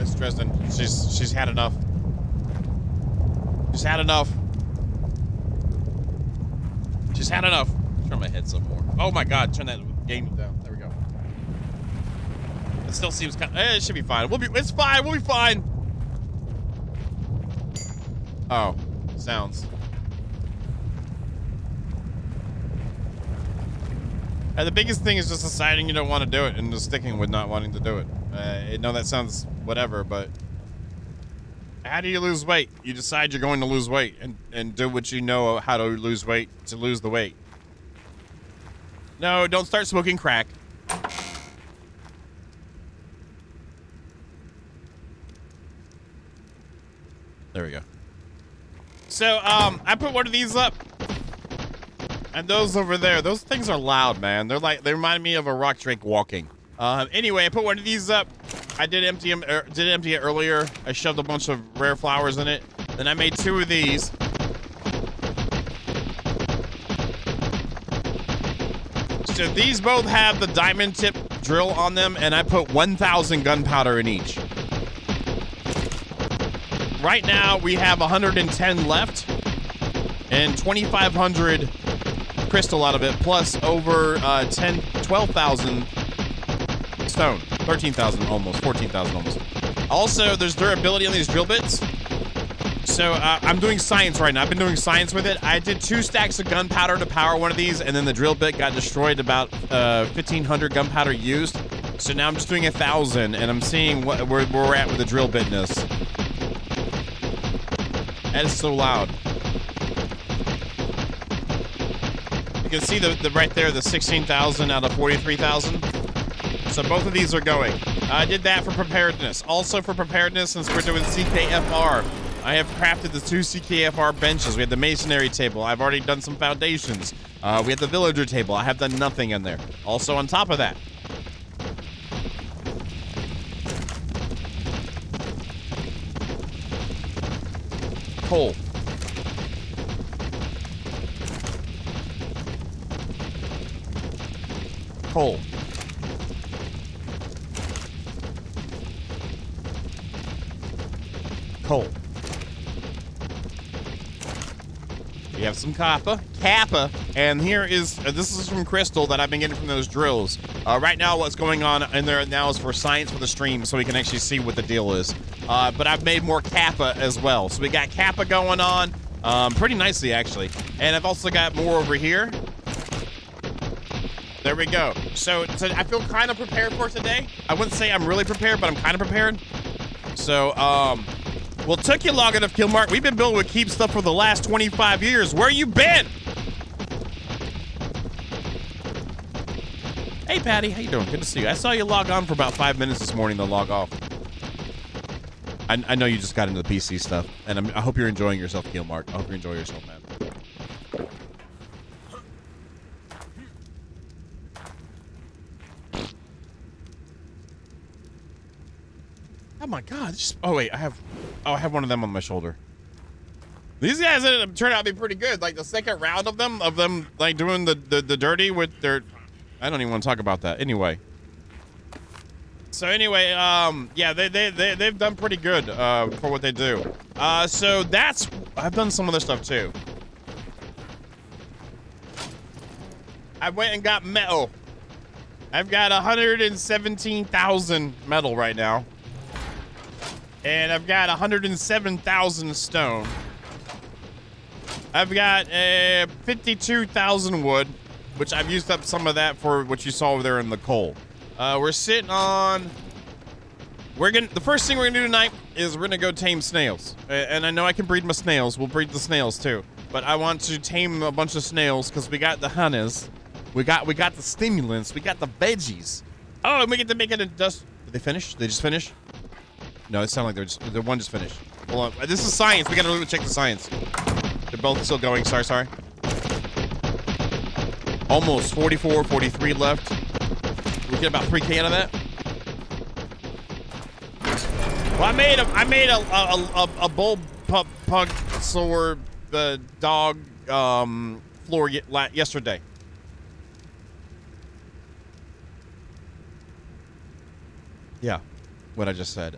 Miss Dresden. She's had enough. She's had enough. She's had enough. Turn my head some more. Oh my God! Turn that game down. There we go. It still seems kind. It should be fine. It's fine. We'll be fine. Oh, sounds. The biggest thing is just deciding you don't want to do it and just sticking with not wanting to do it. I know that sounds whatever, but how do you lose weight? You decide you're going to lose weight and do what you know how to lose weight to lose the weight. No, don't start smoking crack. There we go. So, I put one of these up. And those over there, those things are loud, man. They remind me of a rock drake walking. Anyway, I put one of these up. I did empty it earlier. I shoved a bunch of rare flowers in it. Then I made 2 of these. So these both have the diamond tip drill on them, and I put 1,000 gunpowder in each. Right now, we have 110 left, and 2,500 crystal out of it, plus over 12,000 stone. 13,000 almost, 14,000 almost. Also, there's durability on these drill bits. So I'm doing science right now. I've been doing science with it. I did 2 stacks of gunpowder to power one of these, and then the drill bit got destroyed, about 1,500 gunpowder used. So now I'm just doing 1,000, and I'm seeing where we're at with the drill bitness. That is so loud. You can see the right there, the 16,000 out of 43,000. So both of these are going. I did that for preparedness. Also for preparedness, since we're doing CKFR, I have crafted the 2 CKFR benches. We have the masonry table. I've already done some foundations. We have the villager table. I have done nothing in there. Also on top of that, coal. Coal. Coal. We have some Kappa, and here is, this is from crystal that I've been getting from those drills. Right now what's going on in there now is for science for the stream, so we can actually see what the deal is. But I've made more Kappa as well. So we got Kappa going on, pretty nicely actually. And I've also got more over here. There we go. So I feel kind of prepared for today. I wouldn't say I'm really prepared, but I'm kind of prepared. So, well, it took you long enough, Killmark. We've been building with Keep stuff for the last 25 years. Where you been? Hey, Patty. How you doing? Good to see you. I saw you log on for about 5 minutes this morning, then log off. I know you just got into the PC stuff, and I hope you're enjoying yourself, Killmark. I hope you enjoy yourself, man. Oh my God! Oh wait, I have one of them on my shoulder. These guys ended up turning out to be pretty good. Like the second round of them like doing the dirty with their. I don't even want to talk about that. Anyway. So anyway, yeah, they've done pretty good for what they do. So that's I've done some other stuff too. I went and got metal. I've got 117,000 metal right now. And I've got 107,000 stone. I've got 52,000 wood, which I've used up some of that for what you saw over there in the coal. We're sitting on. The first thing we're gonna do tonight is we're gonna go tame snails. And I know I can breed my snails. We'll breed the snails too. But I want to tame a bunch of snails because we got the honeys, we got the stimulants, we got the veggies. Oh, and we get to make it in dust. Did they finish? They just finished? No, it sounded like they're one just finished. Hold on. This is science. We gotta really check the science. They're both still going. Sorry. Almost 44, 43 left. We get about 3K out of that. Well, I made a bull pug sore dog floor yesterday. Yeah. what I just said.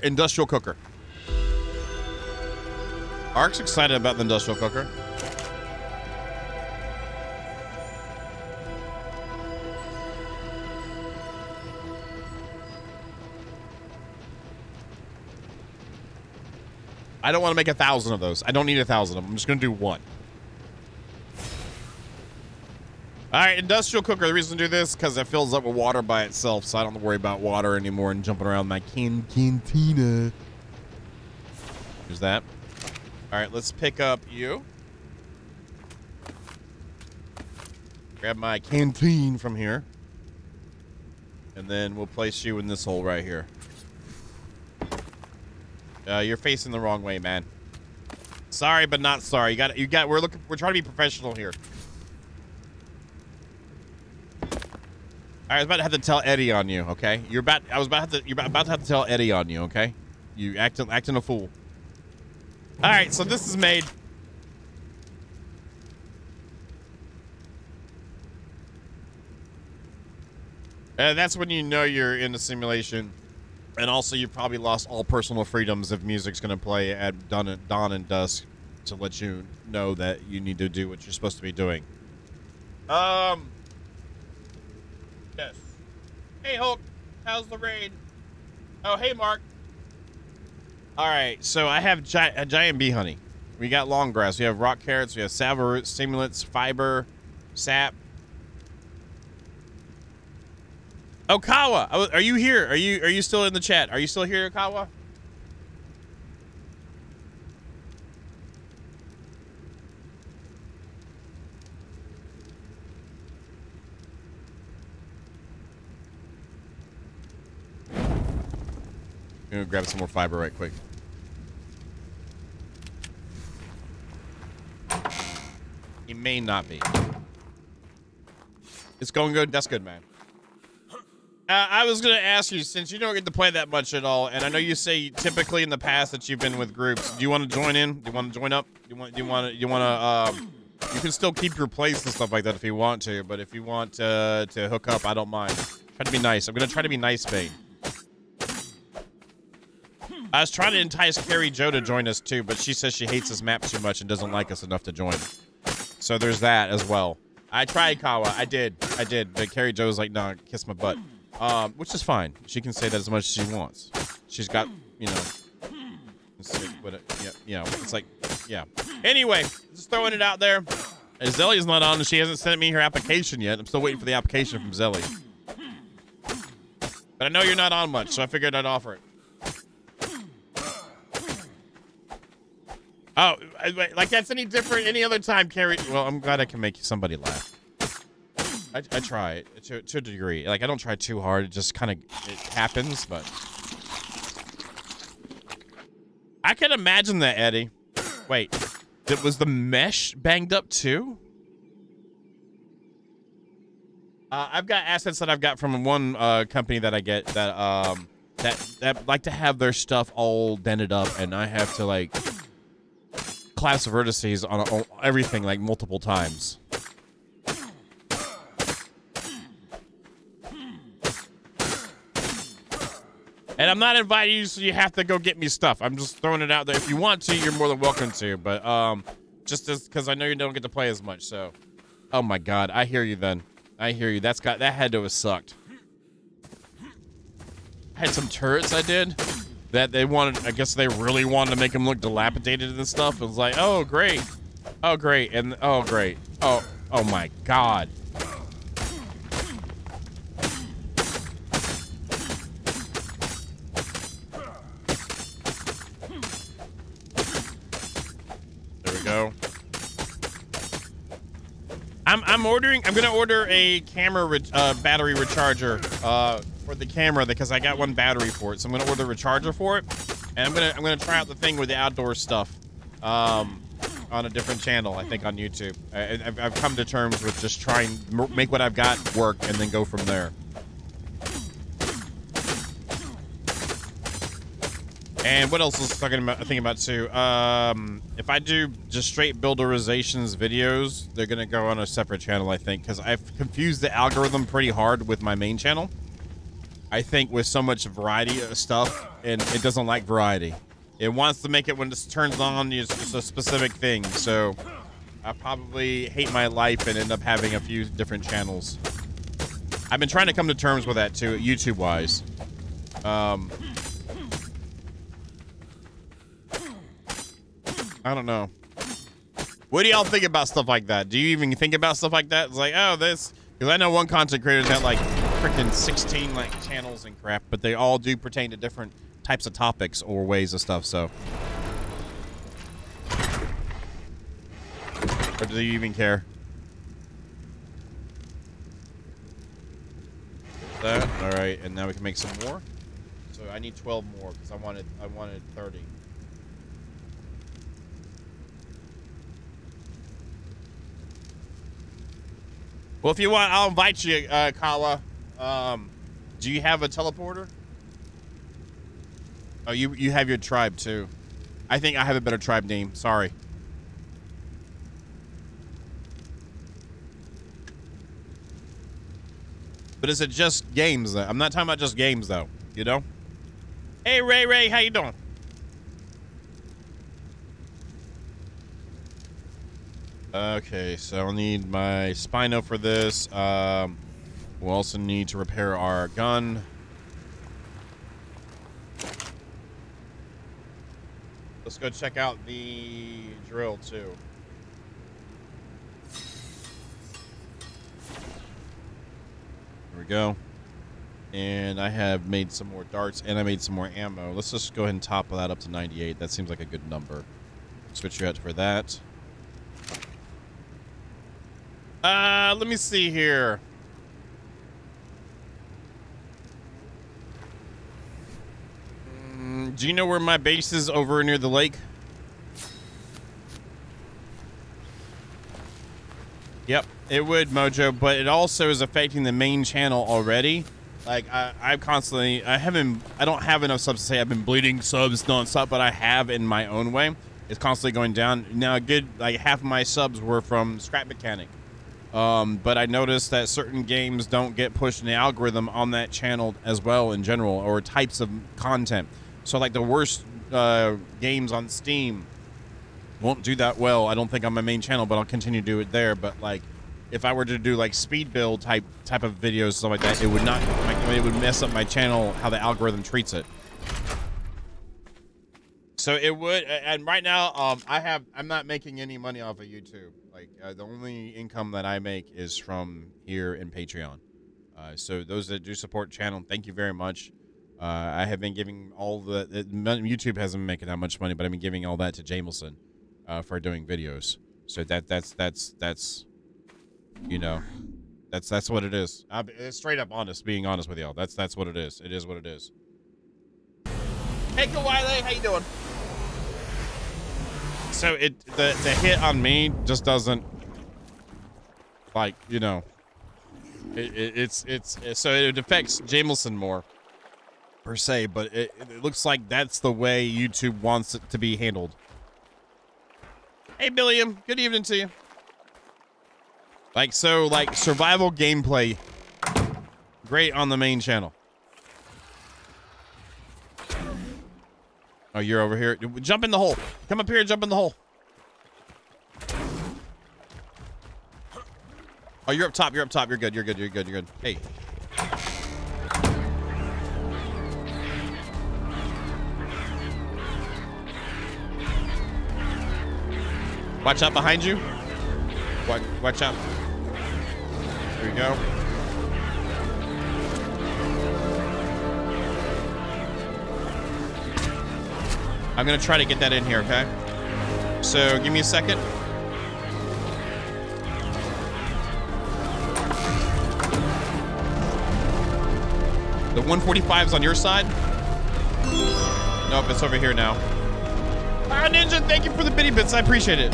Industrial cooker. ARK's excited about the industrial cooker. I don't want to make 1,000 of those. I don't need 1,000 of them. I'm just going to do one. All right, industrial cooker. The reason to do this because it fills up with water by itself, so I don't have to worry about water anymore and jumping around my cantina. There's that. All right, let's pick up you. Grab my canteen from here. And then we'll place you in this hole right here. You're facing the wrong way, man. Sorry, but not sorry. We're trying to be professional here. All right, I was about to have to tell Eddie on you, okay? You're about to have to tell Eddie on you, okay? You acting a fool. All right, so this is made. That's when you know you're in a simulation. And also, you've probably lost all personal freedoms if music's going to play at dawn and dusk to let you know that you need to do what you're supposed to be doing. Yes. Hey, Hulk. How's the raid? Oh, hey, Mark. All right, so I have a giant bee honey. We got long grass. We have rock carrots. We have salve root, stimulants, fiber, sap. Okawa, are you here? Are you still in the chat? Are you still here, Okawa? I'm gonna grab some more fiber right quick. He may not be. It's going good. That's good, man. I was gonna ask you, since you don't get to play that much at all, and I know you say typically in the past that you've been with groups. Do you want to join in? Do you want to join up? You can still keep your place and stuff like that if you want to, but if you want to hook up, I don't mind. Try to be nice. I'm gonna try to be nice, Bane. I was trying to entice Carrie Joe to join us too, but she says she hates this map too much and doesn't like us enough to join. So there's that as well. I tried, Kawa. I did. But Carrie Joe's like, nah, kiss my butt. Which is fine. She can say that as much as she wants. She's got, you know, it's like, yeah. Anyway, just throwing it out there. Zelly's not on, and she hasn't sent me her application yet. I'm still waiting for the application from Zelly. But I know you're not on much, so I figured I'd offer it. Oh, like that's any different any other time, Carrie? Well, I'm glad I can make somebody laugh. I try to a degree. Like, I don't try too hard. It just kind of happens, but I can imagine that, Eddie. Wait, was the mesh banged up too? I've got assets that I've got from one company that I get that that like to have their stuff all dented up, and I have to like class vertices on everything like multiple times. And I'm not inviting you, so you have to go get me stuff. I'm just throwing it out there. If you want to, you're more than welcome to. But just because I know you don't get to play as much. So, oh my God, I hear you. Then I hear you. That had to have sucked. I had some turrets I did that they wanted. I guess they really wanted to make them look dilapidated and stuff. It was like, oh great, oh great, and oh great, oh my God. Go. I'm gonna order a camera battery recharger for the camera because I got one battery for it. So I'm gonna order a recharger for it, and I'm gonna try out the thing with the outdoor stuff on a different channel. I think on YouTube. I've come to terms with just trying make what I've got work and then go from there. And what else was I thinking about too? If I do just straight builderizations videos, they're gonna go on a separate channel, I think, because I've confused the algorithm pretty hard with my main channel. I think with so much variety of stuff, and it doesn't like variety. It wants to make it when it turns on, it's just a specific thing. So I probably hate my life and end up having a few different channels. I've been trying to come to terms with that too, YouTube-wise. I don't know. What do y'all think about stuff like that? Do you even think about stuff like that? It's like, oh, this... Because I know one content creator's got like freaking 16 like channels and crap, but they all do pertain to different types of topics or ways of stuff, so... Or do you even care? That, all right, and now we can make some more. So I need 12 more because I wanted 30. Well, if you want, I'll invite you, Kala. Do you have a teleporter? Oh, you have your tribe too. I think I have a better tribe name. Sorry. But is it just games, though? I'm not talking about just games, though. You know? Hey, Ray, how you doing? Okay, so I'll need my Spino for this. We'll also need to repair our gun. Let's go check out the drill, too. There we go. And I have made some more darts and I made some more ammo. Let's just go ahead and top that up to 98. That seems like a good number. Switch you out for that. Let me see here. Do you know where my base is over near the lake? Yep, it would, Mojo, but it also is affecting the main channel already. Like, I don't have enough subs to say I've been bleeding subs nonstop, but I have in my own way. It's constantly going down. Now, a good, like, half of my subs were from Scrap Mechanic. But I noticed that certain games don't get pushed in the algorithm on that channel as well in general, or types of content. So, like, the worst games on Steam won't do that well, I don't think, on my main channel, but I'll continue to do it there. But, like, if I were to do, like, speed build type of videos, stuff like that, it would not, it would mess up my channel, how the algorithm treats it. So it would, and right now, I'm not making any money off of YouTube. Like, the only income that I make is from here in Patreon. So those that do support the channel, thank you very much. I have been giving all the, YouTube hasn't been making that much money, but I've been giving all that to Jameson, for doing videos. So that's, you know, that's what it is. It's straight up honest, being honest with y'all. That's what it is. It is what it is. Hey, Kawile, how you doing? So the hit on me just doesn't, like, you know, it's so it affects Jameson more per se, but it looks like that's the way YouTube wants it to be handled. Hey, Billiam, good evening to you. Like, so, like, survival gameplay, great on the main channel. Oh, you're over here. Jump in the hole. Come up here and jump in the hole. Oh, you're up top. You're up top. You're good. You're good. You're good. You're good. Hey. Watch out behind you. Watch out. There you go. I'm gonna try to get that in here, okay? So give me a second. The 145's on your side? Nope, it's over here now. Ah, Ninja, thank you for the bitty bits. I appreciate it.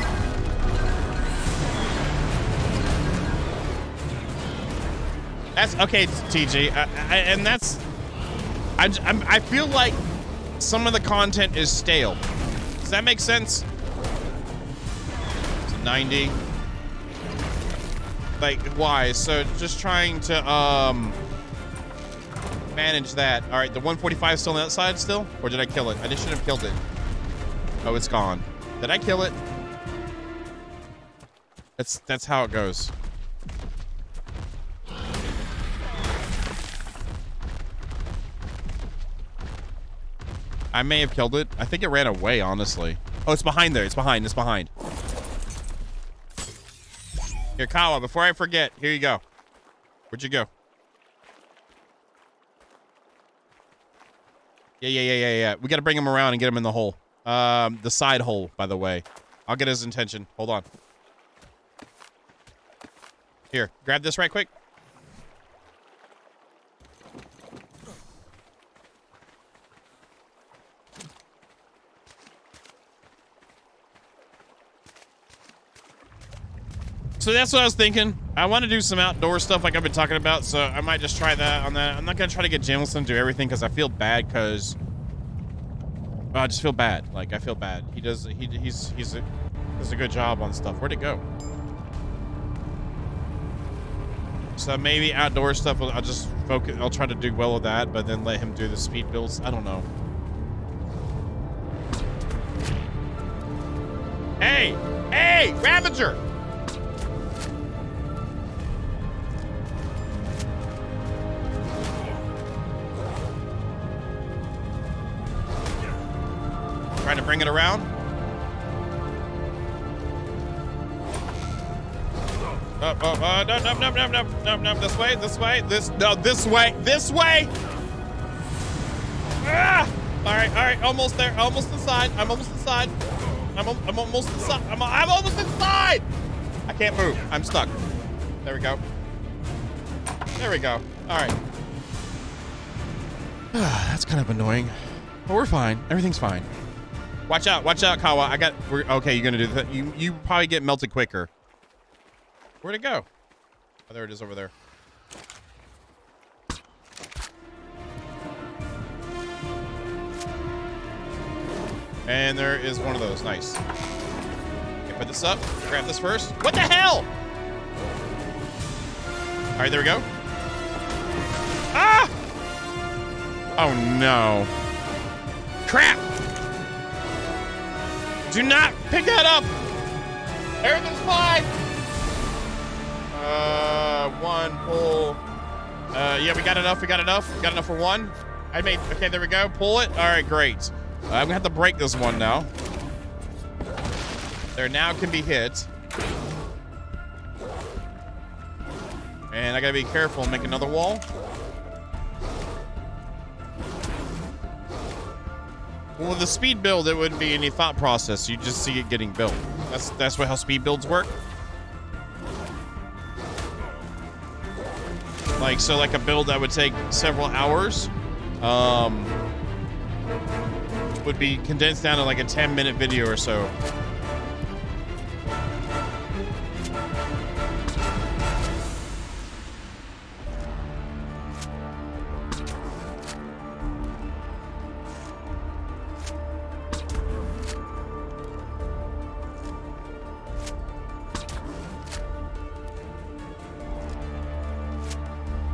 That's okay, TG. And that's, I feel like some of the content is stale. Does that make sense? It's 90. Like, why? So just trying to, manage that. All right, the 145 is still on that side still? Or did I kill it? I just shouldn't have killed it. Oh, it's gone. Did I kill it? That's how it goes. I may have killed it. I think it ran away, honestly. Oh, it's behind there. It's behind. It's behind. Here, Kawa, before I forget, here you go. Where'd you go? Yeah. We got to bring him around and get him in the hole. The side hole, by the way. I'll get his intention. Hold on. Here, grab this right quick. So that's what I was thinking. I want to do some outdoor stuff like I've been talking about, so I might just try that on that. I'm not going to try to get Jamison to do everything because I feel bad because... I just feel bad. Like, I feel bad. Does a good job on stuff. Where'd it go? So maybe outdoor stuff, I'll just focus. I'll try to do well with that, but then let him do the speed builds. I don't know. Hey! Hey! Ravager! Trying to bring it around. No, this way. This way. Ah! All right, almost there, almost inside. I'm almost inside. I'm almost inside. I'm almost inside. I can't move. I'm stuck. There we go. All right. That's kind of annoying, but we're fine. Everything's fine. Watch out, Kawa. Okay, you're gonna do that. You probably get melted quicker. Where'd it go? Oh, there it is over there. And there is one of those. Nice. Okay, put this up. Grab this first. What the hell? All right, there we go. Ah! Oh, no. Crap! Do not pick that up! Everything's fine! One pull. Yeah, we got enough. We got enough for one. Okay, there we go. Pull it. All right, great. I'm gonna have to break this one now. There now can be hit. And I gotta be careful and make another wall. Well, with the speed build, it wouldn't be any thought process. You just see it getting built. That's how speed builds work. Like a build that would take several hours, would be condensed down to like a 10-minute video or so.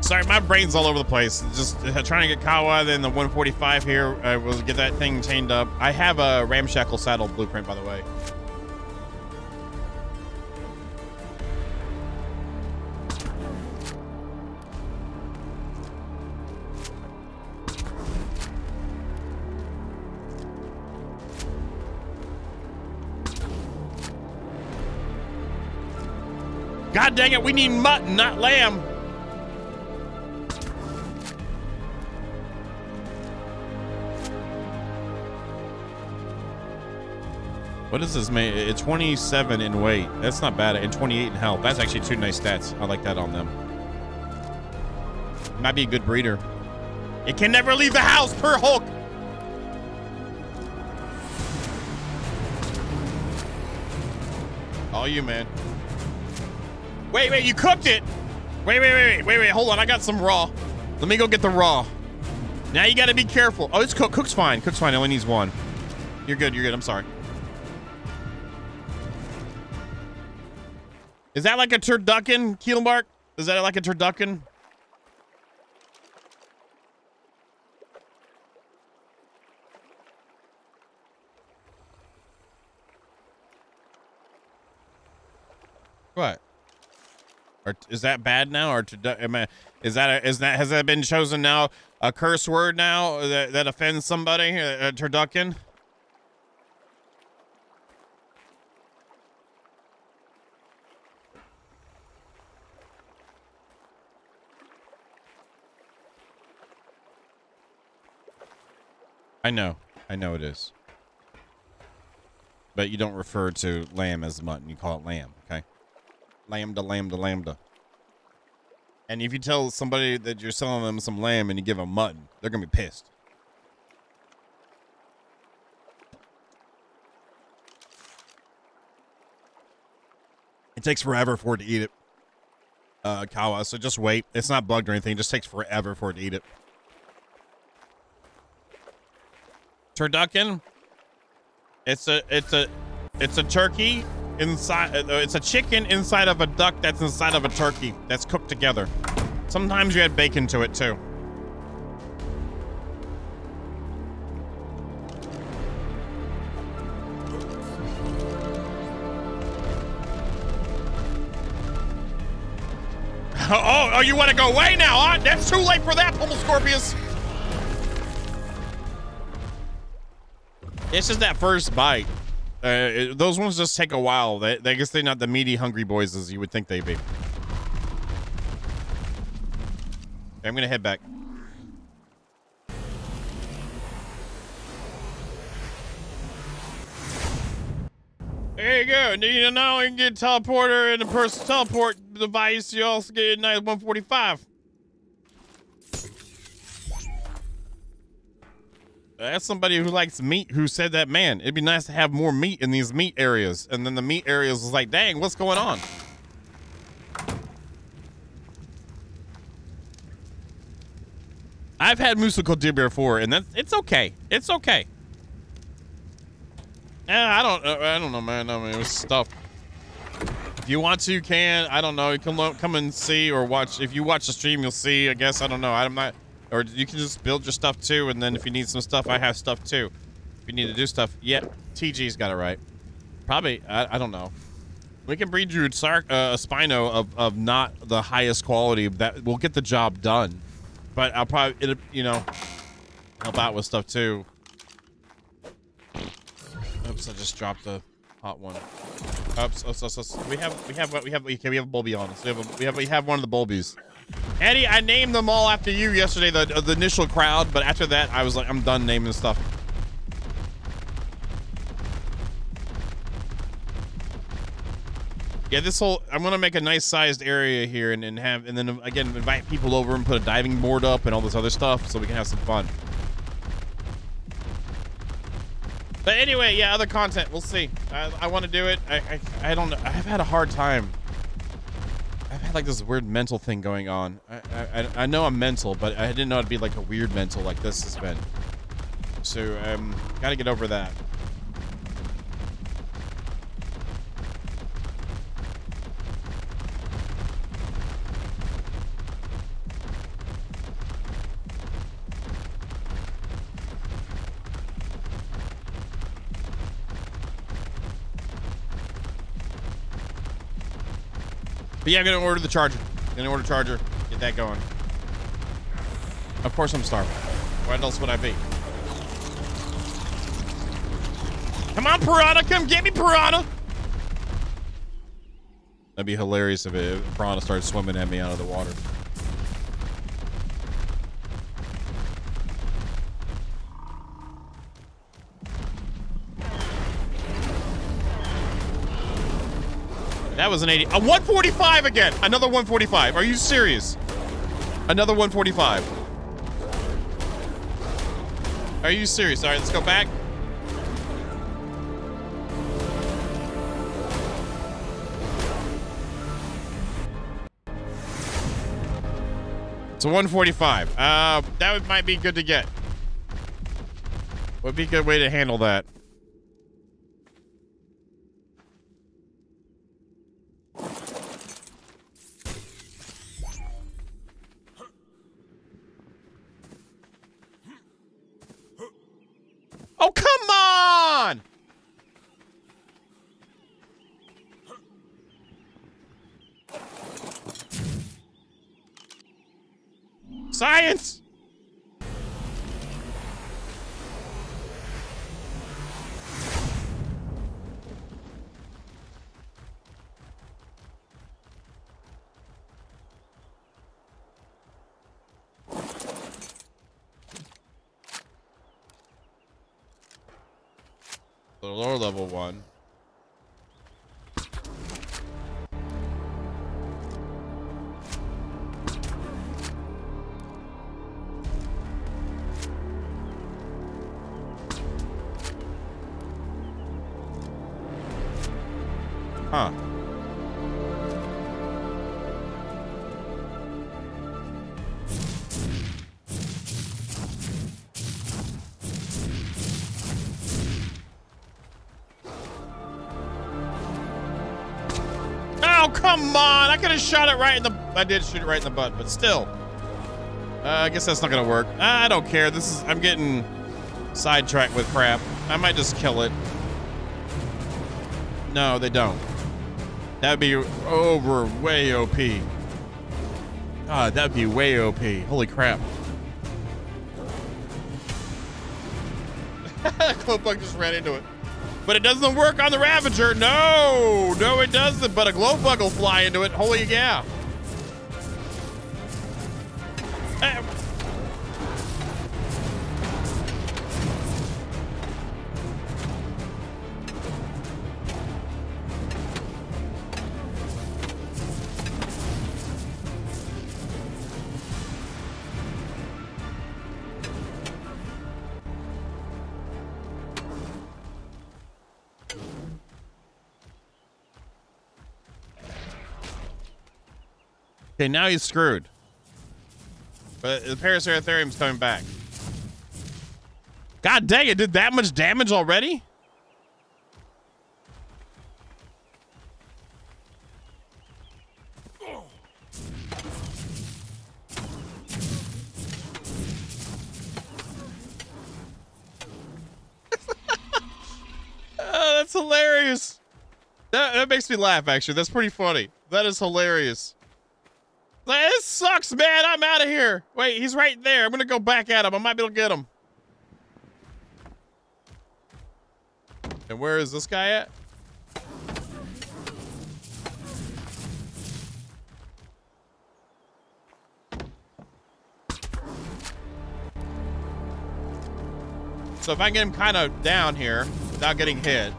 Sorry, my brain's all over the place. Just trying to get Kawa, then the 145 here. We'll get that thing chained up. I have a ramshackle saddle blueprint, by the way. God dang it, we need mutton, not lamb. What is this, man? It's 27 in weight. That's not bad. And 28 in health. That's actually two nice stats. I like that on them. Might be a good breeder. It can never leave the house per Hulk. All you, man. Wait, you cooked it. Wait, hold on. I got some raw. Let me go get the raw. Now you got to be careful. Oh, it's cooked. Cook's fine. It only needs one. You're good. I'm sorry. Is that like a turducken, Keelmark? Is that like a turducken? Or is that bad now? Or has that been chosen now a curse word now that offends somebody? Turducken? I know it is. But you don't refer to lamb as mutton. You call it lamb, okay? Lambda, lambda, lambda. And if you tell somebody that you're selling them some lamb and you give them mutton, they're going to be pissed. It takes forever for it to eat it, Kawa, so just wait. It's not bugged or anything. It just takes forever for it to eat it. Turducken, it's a turkey inside. It's a chicken inside of a duck that's inside of a turkey that's cooked together. Sometimes you add bacon to it too. Oh, you want to go away now, huh? That's too late for that, Pummel Scorpius. It's just that first bite. Those ones just take a while. I guess they're not the meaty, hungry boys as you would think they'd be. Okay, I'm gonna head back. There you go. You not only get teleporter and a personal teleport device, you also get a nice 145. That's somebody who likes meat who said that, man, it'd be nice to have more meat in these meat areas. And then the meat areas was like, dang, what's going on? I've had musical deer before, and it's okay. It's okay. I don't know, man. I mean, it was stuff. If you want to, you can. I don't know. You can come and see or watch. If you watch the stream, you'll see. I guess. I don't know. I'm not. Or you can just build your stuff too, and then if you need some stuff, I have stuff too. If you need to do stuff, yeah, TG's got it right. Probably, I don't know. We can breed you a Spino of not the highest quality that will get the job done. But I'll probably, you know, help out with stuff too. Oops, I just dropped the hot one. Oops, we have Bulby on us. We have one of the Bulbies. Eddie, I named them all after you yesterday, the initial crowd, but after that, I was like, I'm done naming stuff. Yeah, I'm gonna make a nice sized area here and then again, invite people over and put a diving board up and all this other stuff so we can have some fun. But anyway, yeah, other content, we'll see. I want to do it. I don't know. I've had a hard time. I've had like this weird mental thing going on. I know I'm mental, but I didn't know it'd be like a weird mental like this has been. So gotta get over that. But yeah, I'm gonna order the charger. Gonna order charger. Get that going. Of course I'm starving. What else would I be? Come on, Piranha, come get me, Piranha! That'd be hilarious if Piranha started swimming at me out of the water. That was an 80. A 145 again. Another 145. Are you serious? Another 145. Are you serious? All right, let's go back. It's a 145. That might be good to get. Would be a good way to handle that. Oh, come on! Science! The lower level one. Huh. Oh, come on. I could have shot it right in the... I did shoot it right in the butt, but still. I guess that's not going to work. I don't care. I'm getting sidetracked with crap. I might just kill it. No, they don't. That'd be way OP. God, that'd be way OP. Holy crap. Glow bug just ran into it. But it doesn't work on the Ravager. No, it doesn't. But a glow bug will fly into it. Holy yeah. Okay, now he's screwed. But the Paraceratherium's coming back. God dang, it did that much damage already? Oh, that's hilarious. That makes me laugh, actually. That's pretty funny. That is hilarious. This sucks, man. I'm out of here. Wait, he's right there. I'm going to go back at him. I might be able to get him. And where is this guy at? So if I get him kind of down here without getting hit.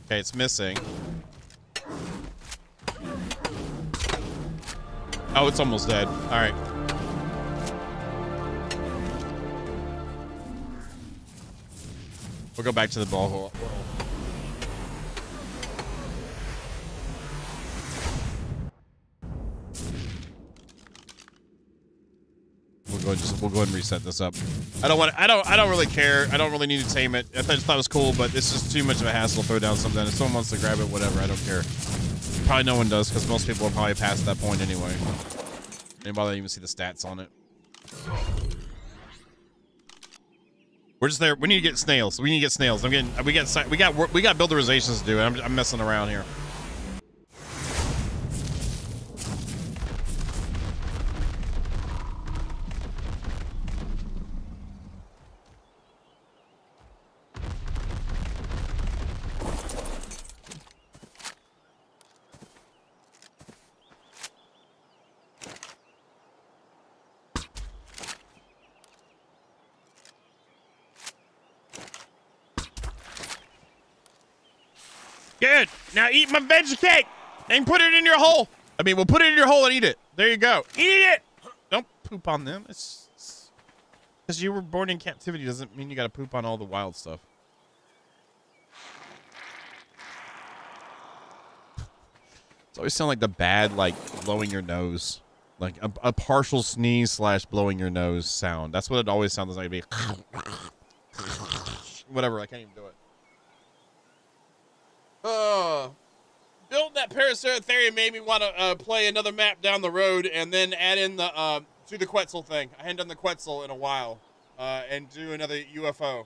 Okay, it's missing. Oh, it's almost dead. All right. We'll go back to the ball hole. We'll go ahead and reset this up. I don't really care. I don't really need to tame it. I just thought it was cool, but it's just too much of a hassle to throw down something. If someone wants to grab it, whatever, I don't care. Probably no one does, because most people are probably past that point anyway. Didn't bother to even see the stats on it. We're just there. We need to get snails. We need to get snails. We got builderizations to do. I'm messing around here. Good. Now eat my veggie cake and put it in your hole. I mean, we'll put it in your hole and eat it. There you go. Eat it. Don't poop on them. It's because you were born in captivity doesn't mean you got to poop on all the wild stuff. It's always sound like the bad, like blowing your nose, like a partial sneeze / blowing your nose sound. That's what it always sounds like. To be whatever. I can't even do it. Building that Paraceratherium made me want to play another map down the road and then add in the do the Quetzal thing. I hadn't done the Quetzal in a while. And do another UFO.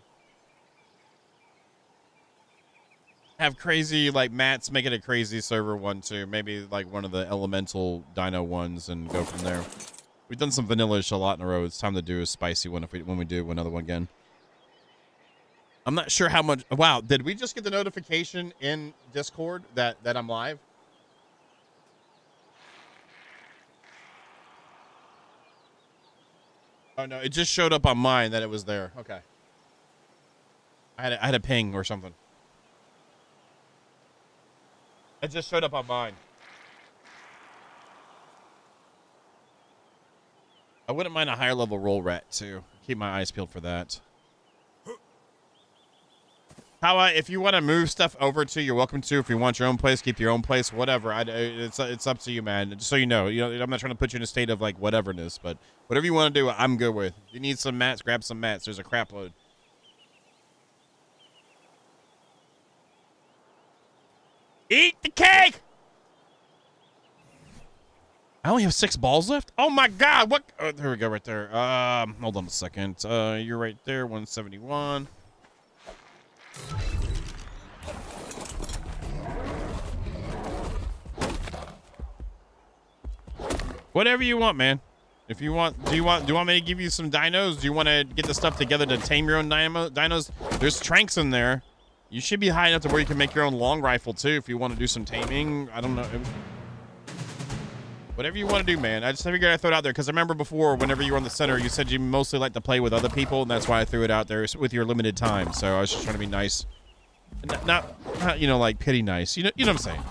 Have crazy, like, Matt's making a crazy server one, too. Maybe, like, one of the elemental dino ones and go from there. We've done some vanilla-ish a lot in a row. It's time to do a spicy one when we do another one again. I'm not sure how much... Wow, did we just get the notification in Discord that I'm live? Oh, no, it just showed up on mine that it was there. Okay. I had a ping or something. It just showed up on mine. I wouldn't mind a higher level roll rat, too. Keep my eyes peeled for that. How if you want to move stuff over to, you're welcome to. If you want your own place, keep your own place, whatever. It's up to you, man. Just so you know, I'm not trying to put you in a state of like whateverness, but whatever you want to do, I'm good with. If you need some mats, grab some mats. There's a crap load. Eat the cake. I only have 6 balls left. Oh my God! What? Oh, there we go, right there. Hold on a second. You're right there. 171. Whatever you want, man. If you want, do you want me to give you some dinos? Do you want to get the stuff together to tame your own dinos? There's tranks in there. You should be high enough to where you can make your own long rifle too. If you want to do some taming, I don't know. Whatever you want to do, man. I just figured I'd throw it out there because I remember before, whenever you were on the center, you said you mostly like to play with other people, and that's why I threw it out there with your limited time. So I was just trying to be nice, not you know, like pity nice. You know what I'm saying.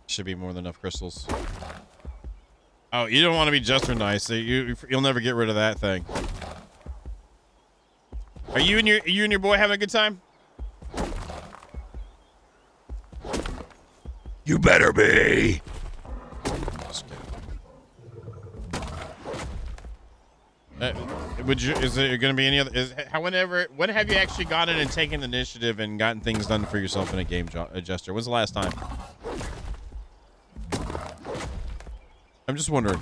Should be more than enough crystals. Oh, you don't want to be just or nice. You'll never get rid of that thing. Are you and your boy having a good time? You better be. Is it going to be any other? When have you actually gotten and taken initiative and gotten things done for yourself in a game, Jester? When's the last time? I'm just wondering.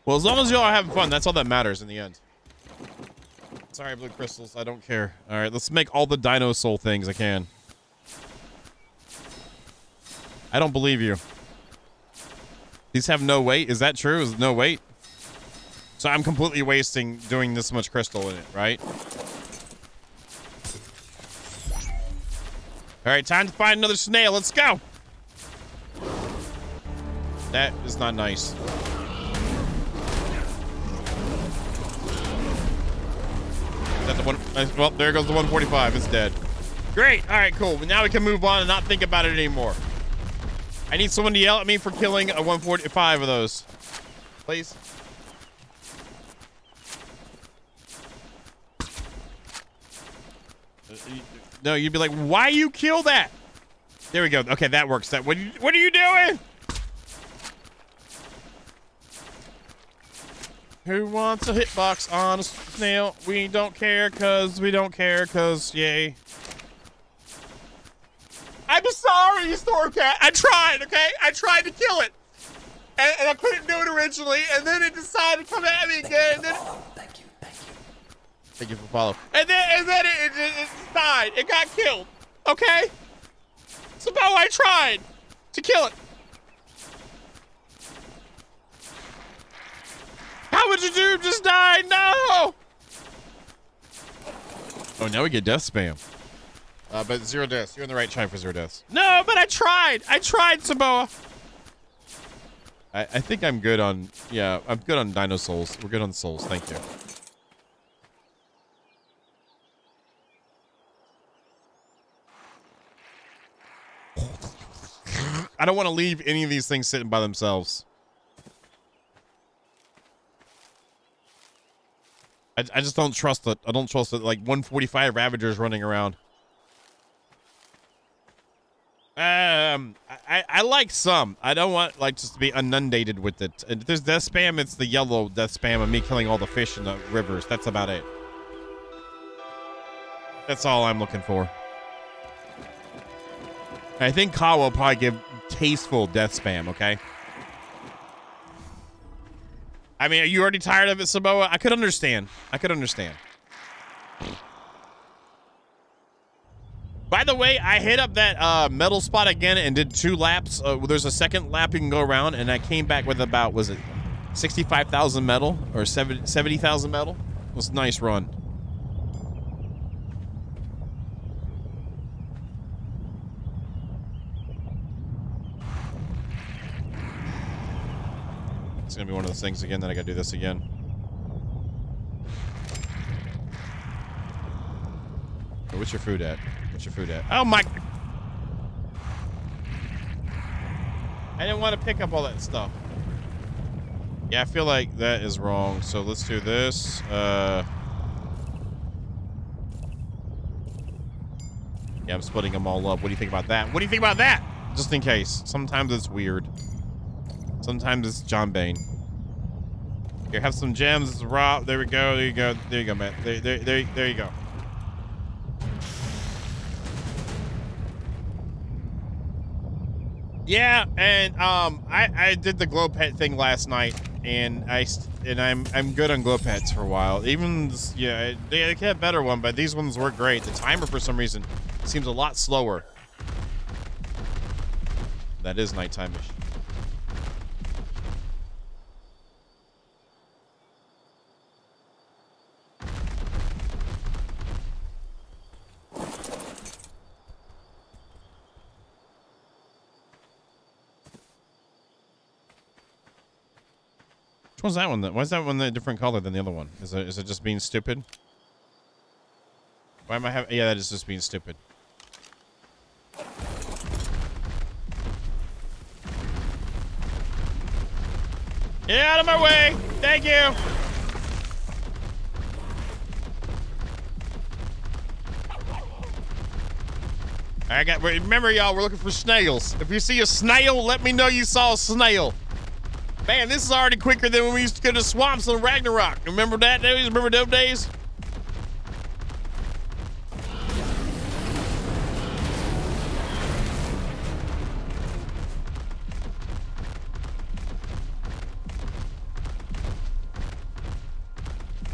Well, as long as y'all are having fun, that's all that matters in the end. Sorry, blue crystals. I don't care. All right, let's make all the dino soul things I can. I don't believe you. These have no weight. Is that true? Is no weight? So I'm completely wasting doing this much crystal in it, right? All right, time to find another snail. Let's go. That is not nice. Is that the one? Well, there goes the 145. It's dead. Great. All right, cool. Now we can move on and not think about it anymore. I need someone to yell at me for killing a 145 of those. Please. No, you'd be like, why you kill that? There we go. Okay, that works. What are you doing? Who wants a hitbox on a snail? We don't care, cause yay. I'm sorry, Stormcat. I tried, okay? I tried to kill it. And I couldn't do it originally, and then it decided to come at me again. And then Thank you. Thank you for follow. And then it died. It got killed. Okay? So now I tried to kill it. How would you do? Just die? No! Oh, now we get death spam. But 0 deaths. You're in the right time for 0 deaths. No, but I tried. I tried, Samoa. I think I'm good on... Yeah, I'm good on Dino Souls. We're good on Souls. Thank you. I don't want to leave any of these things sitting by themselves. I just don't trust it. I don't trust it. Like 145 Ravagers running around. I like some. I don't want like just to be inundated with it. If there's death spam, it's the yellow death spam of me killing all the fish in the rivers. That's about it. That's all I'm looking for. I think Ka will probably give tasteful death spam, okay? I mean, are you already tired of it, Samoa? I could understand. I could understand. By the way, I hit up that metal spot again and did 2 laps. There's a second lap you can go around, and I came back with about, was it 65,000 metal or 70,000 metal? It was a nice run. It's gonna be one of those things again that I gotta do this again. What's your food at? What's your food at? Oh my! I didn't want to pick up all that stuff. Yeah, I feel like that is wrong. So let's do this. Yeah, I'm splitting them all up. What do you think about that? What do you think about that? Just in case. Sometimes it's weird. Sometimes it's John Bane. Here, have some gems. It's raw. There we go. There you go. There you go, man. There you go. Yeah, and I did the glow pet thing last night, and I'm good on glow pets for a while. Even yeah, they get a better one, but these ones work great. The timer for some reason seems a lot slower. That is nighttime-ish. Which one's that one? Why is that one a different color than the other one? Is it just being stupid? Why am I having? Yeah, that is just being stupid. Get out of my way! Thank you. Remember, y'all, we're looking for snails. If you see a snail, let me know you saw a snail. Man, this is already quicker than when we used to go to swamps on Ragnarok. Remember that days? Remember those days?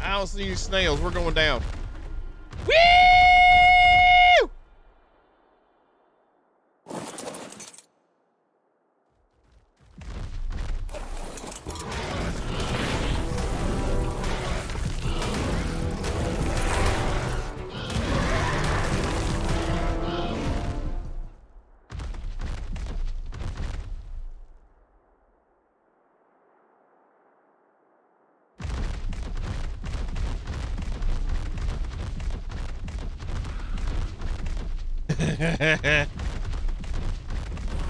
I don't see any snails. We're going down. Whee!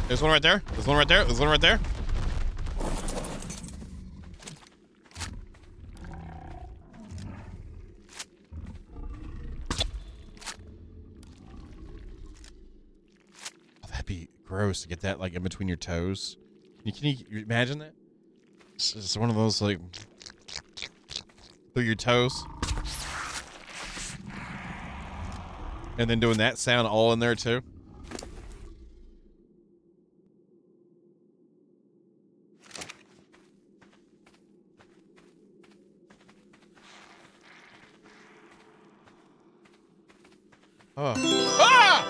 There's one right there. There's one right there. There's one right there. Oh, that'd be gross to get that like in between your toes. Can you imagine that? It's one of those like through your toes. And then doing that sound all in there too. Oh. Ah!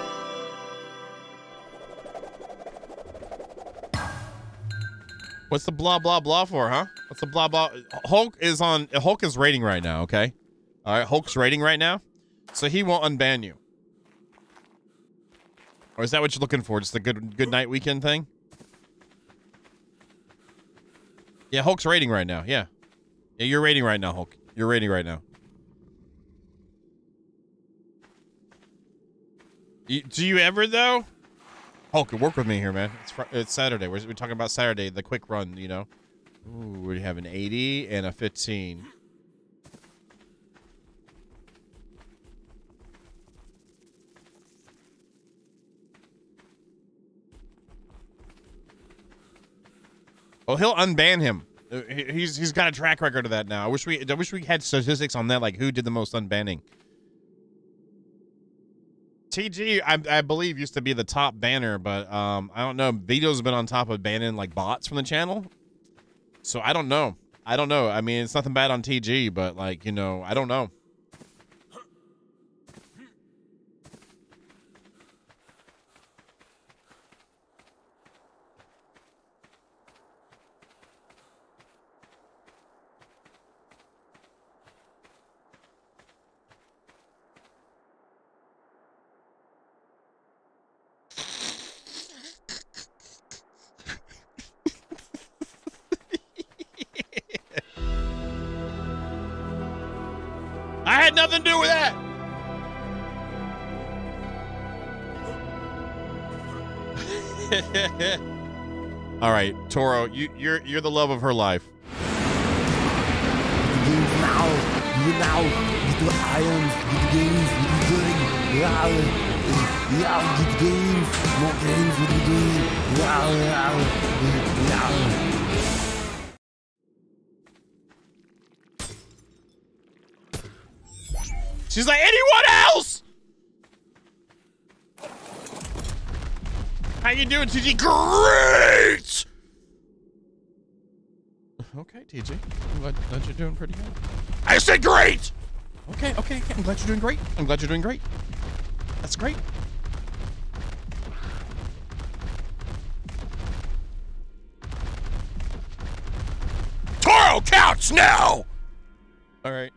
What's the blah blah blah for, huh? What's the blah blah? Hulk is rating right now, okay? All right, Hulk's rating right now, so he won't unban you. Or is that what you're looking for? Just the good night weekend thing? Yeah, Hulk's rating right now. Yeah. Yeah, you're rating right now, Hulk. You're rating right now. Do you ever, though? Hulk, work with me here, man. It's Saturday. We're talking about Saturday, the quick run, you know? Ooh, we have an 80 and a 15. Oh, he'll unban him. He's got a track record of that now. I wish we had statistics on that, like who did the most unbanning. TG, I believe, used to be the top banner, but I don't know. Vito's been on top of banning like bots from the channel, so I don't know. I mean, it's nothing bad on TG, but like, you know, I don't know. I had nothing to do with that. All right, Toro, you're the love of her life. Now, with the irons, with the games, with the doing, with the games, more games, with the doing, She's like, anyone else? How you doing, TG? Great! Okay, TG. I'm glad you're doing pretty good. I said great! Okay. I'm glad you're doing great. That's great. Toro, couch now! All right.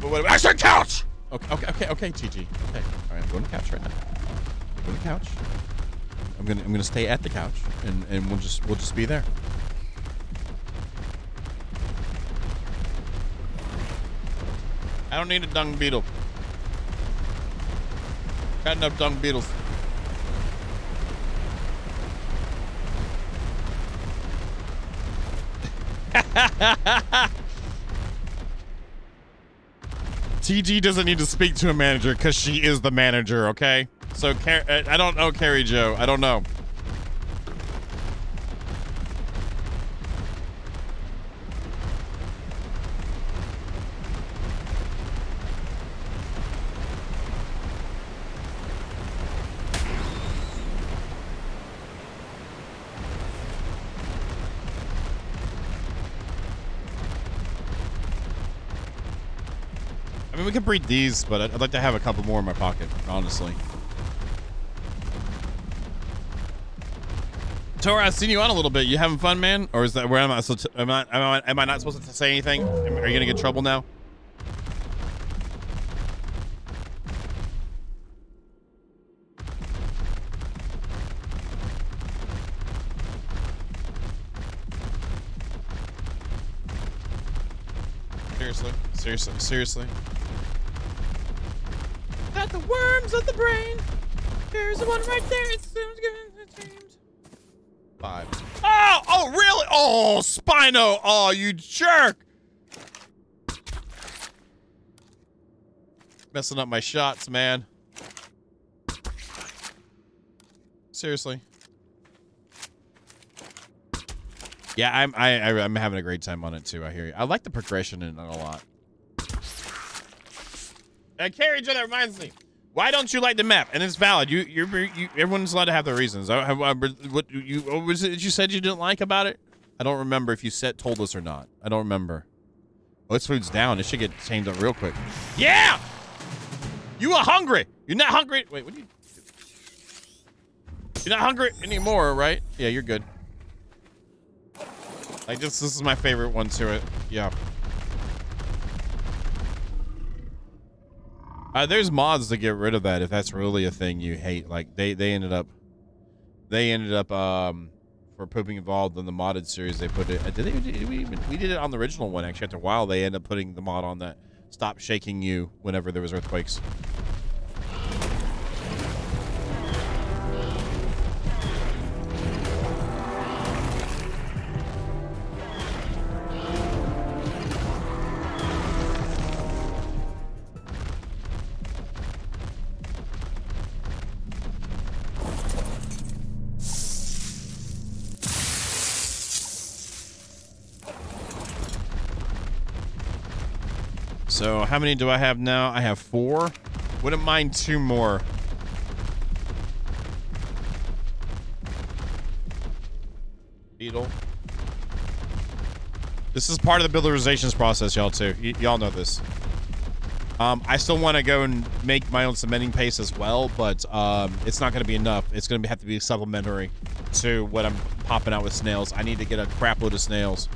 Wait, I said couch! Okay, TG. Okay. All right, I'm going to couch right now. I'm going to couch. I'm gonna stay at the couch, and we'll just be there. I don't need a dung beetle. Got enough dung beetles. TG doesn't need to speak to a manager because she is the manager, okay? So, I don't know, Carrie Joe. I don't know. I mean, we could breed these, but I'd like to have a couple more in my pocket, honestly. Tora, I've seen you on a little bit. You having fun, man? Or is that where am I? Am I not supposed to say anything? Are you gonna get in trouble now? Seriously. Got the worms of the brain. There's the one right there. It seems. 5. Oh, really? Oh, Spino. Oh, you jerk. Messing up my shots, man. Seriously. Yeah, I'm having a great time on it too. I hear you. I like the progression in it a lot. Carrie Joe, that reminds me. Why don't you like the map? And it's valid. Everyone's allowed to have their reasons. What was it you said you didn't like about it? I don't remember if you told us or not. I don't remember. Oh, this food's down. It should get changed up real quick. Yeah! You are hungry. You're not hungry. Wait, what do you? You're not hungry anymore, right? Yeah, you're good. Like this is my favorite one to it. Yeah. There's mods to get rid of that if that's really a thing you hate. Like they ended up for pooping involved in the modded series. They put it. We did it on the original one actually. After a while, they ended up putting the mod on that stop shaking you whenever there was earthquakes. So how many do I have now? I have 4. Wouldn't mind 2 more. Beetle. This is part of the builderizations process, y'all, too. Y'all know this. I still want to go and make my own cementing paste as well, but it's not going to be enough. It's going to have to be supplementary to what I'm popping out with snails. I need to get a crap load of snails.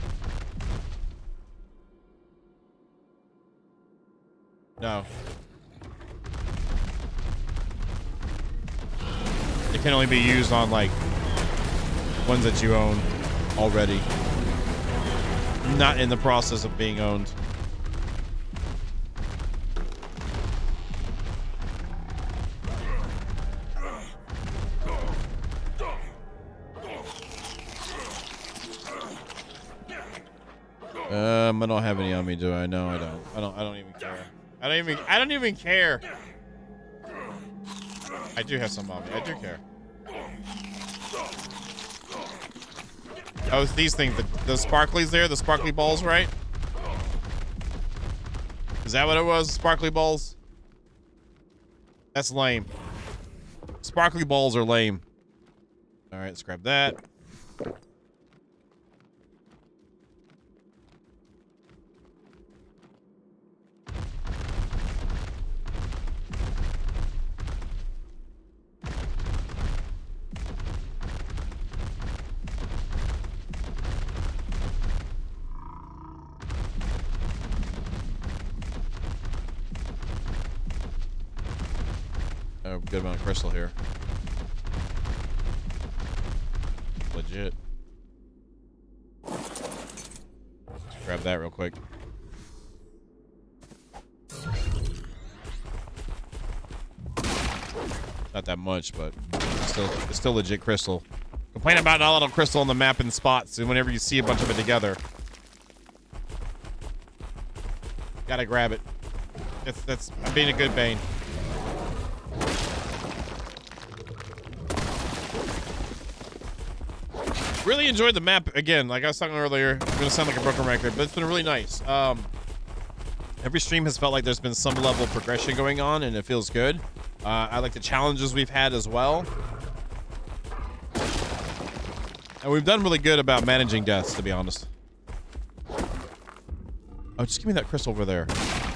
No. It can only be used on, like, ones that you own already. Not in the process of being owned. I don't have any on me, do I? No, I don't. I don't even care. I don't even care. I do have some on me. I do care. Oh, it's these things. The sparklies there? The sparkly balls, right? Is that what it was? Sparkly balls? That's lame. Sparkly balls are lame. All right, let's grab that. Oh, good amount of crystal here. Legit. Let's grab that real quick. Not that much, but it's still legit crystal. Complain about not a lot of crystal on the map in spots, and whenever you see a bunch of it together, gotta grab it. I'm being a good Bane. Really enjoyed the map again. Like I was talking earlier, I'm gonna sound like a broken record, but it's been really nice. Every stream has felt like there's been some level of progression going on, and it feels good. I like the challenges we've had as well, and we've done really good about managing deaths, to be honest. Oh, just give me that crystal over there.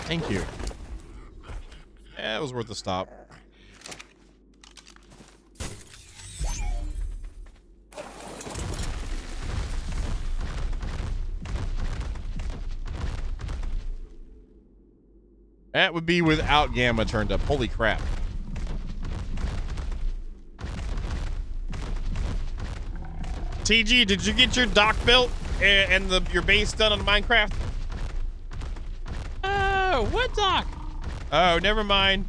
Thank you. Yeah, it was worth the stop. That would be without Gamma turned up. Holy crap. TG, did you get your dock built and your base done on Minecraft? Oh, what dock? Oh, never mind.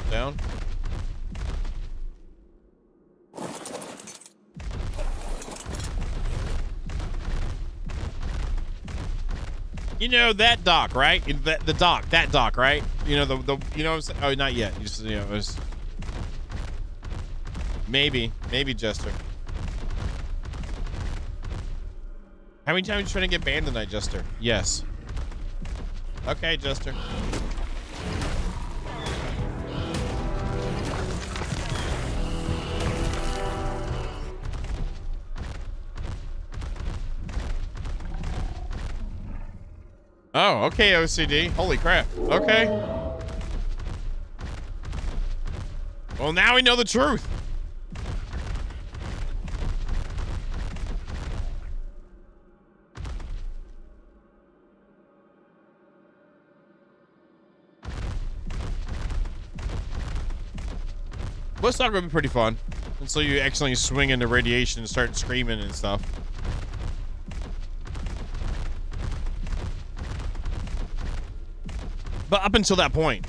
Down. You know that dock, right? That dock, right? You know the you know what I'm saying? Oh, not yet. You just, you know, it was maybe Jester. How many times are you trying to get banned tonight, Jester? Yes. Okay, Jester. Oh, okay, OCD. Holy crap. Okay. Well, now we know the truth. What's not going to be pretty fun until you accidentally swing into radiation and start screaming and stuff. But up until that point.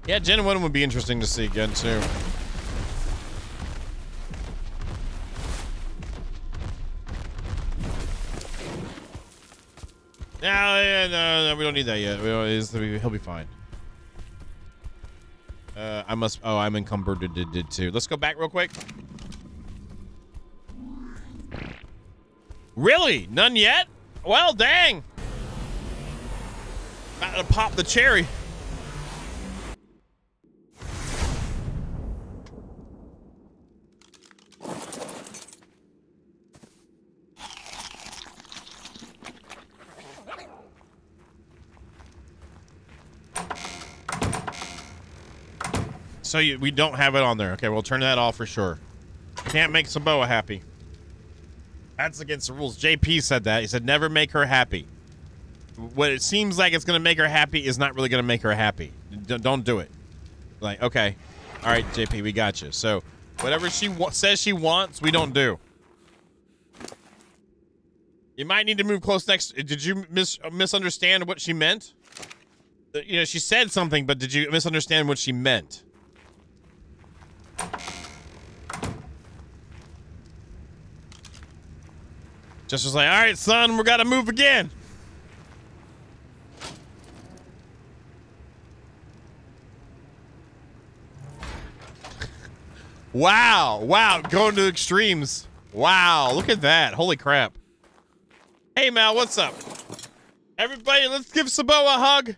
Yeah, Gen 1 would be interesting to see again, too. No, we don't need that yet. He'll be fine. I'm encumbered too. Let's go back real quick. Really? None yet? Well, dang. About to pop the cherry. So we don't have it on there. Okay, we'll turn that off for sure. Can't make Saboa happy. That's against the rules. JP said that. He said never make her happy. What it seems like it's going to make her happy is not really going to make her happy. Don't do it. Like, okay. All right, JP, we got you. So whatever she says she wants, we don't do. You might need to move close next. Did you misunderstand what she meant? You know, she said something, but did you misunderstand what she meant? Just was like, all right, son, we got to move again. Wow, going to extremes. Wow, look at that. Holy crap. Hey, Mal, what's up? Everybody, let's give Saboa a hug.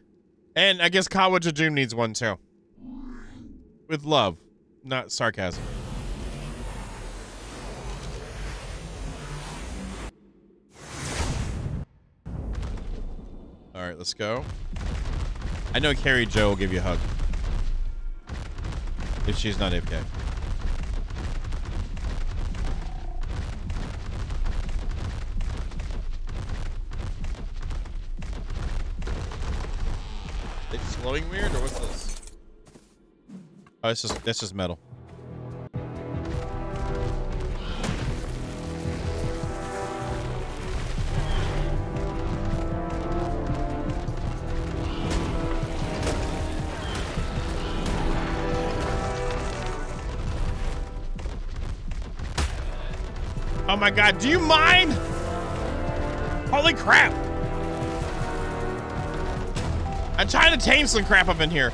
And I guess Kawa Jajum needs one, too. With love, not sarcasm. All right, let's go. I know Carrie Joe will give you a hug. If she's not AFK. It's glowing weird, or what's this? Oh, that's just metal. Oh my god, do you mind? Holy crap. I'm trying to tame some crap up in here.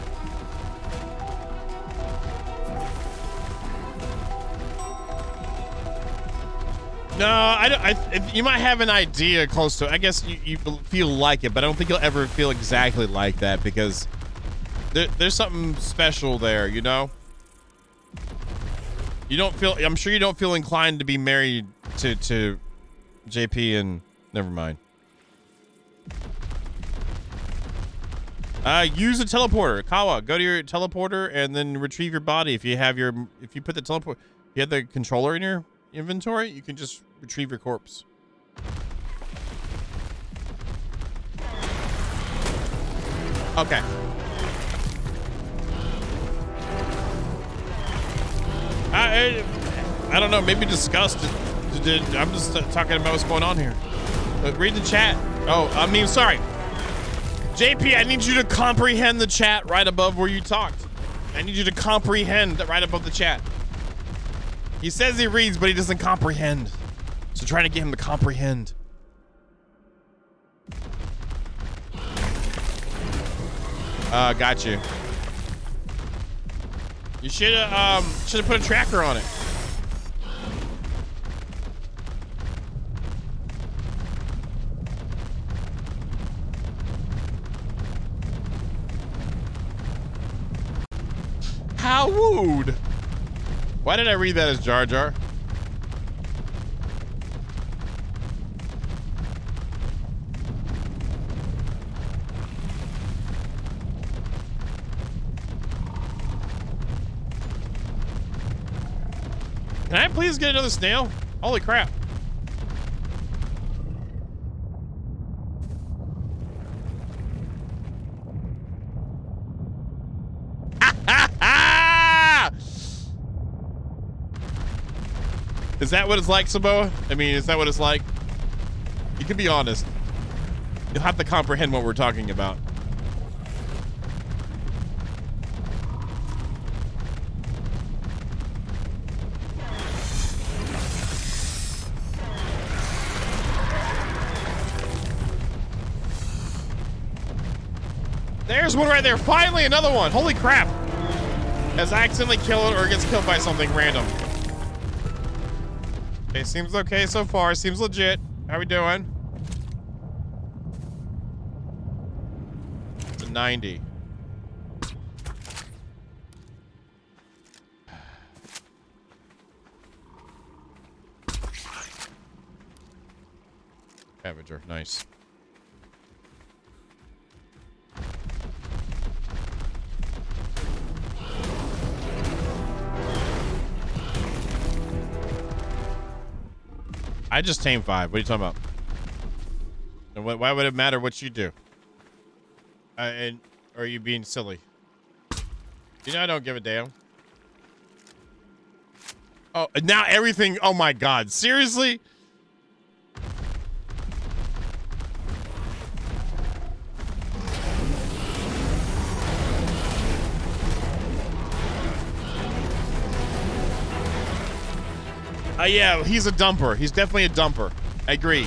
No, you might have an idea close to it. I guess you feel like it, but I don't think you'll ever feel exactly like that because there's something special there, you know? You don't feel, I'm sure you don't feel inclined to be married to JP and never mind. Use a teleporter. Kawa, go to your teleporter and then retrieve your body. If you put the teleport, you have the controller in your inventory, you can just retrieve your corpse. Okay. I don't know, maybe disgusted. I'm just talking about what's going on here. Read the chat. Oh, I mean, sorry. JP, I need you to comprehend the chat right above where you talked. I need you to comprehend right above the chat. He says he reads, but he doesn't comprehend. So trying to get him to comprehend. Got you. You should have put a tracker on it. How wooed? Why did I read that as Jar Jar? Can I please get another snail? Holy crap. Is that what it's like, Saboa? I mean, is that what it's like? You can be honest. You'll have to comprehend what we're talking about. There's one right there. Finally, another one. Holy crap. Has I accidentally killed it or gets killed by something random? Okay, seems okay so far. Seems legit. How we doing? It's a 90. Scavenger, nice. I just tamed 5. What are you talking about? And why would it matter what you do? And are you being silly? You know I don't give a damn. Oh, now everything. Oh my God! Seriously? Yeah, he's a dumper. He's definitely a dumper. I agree.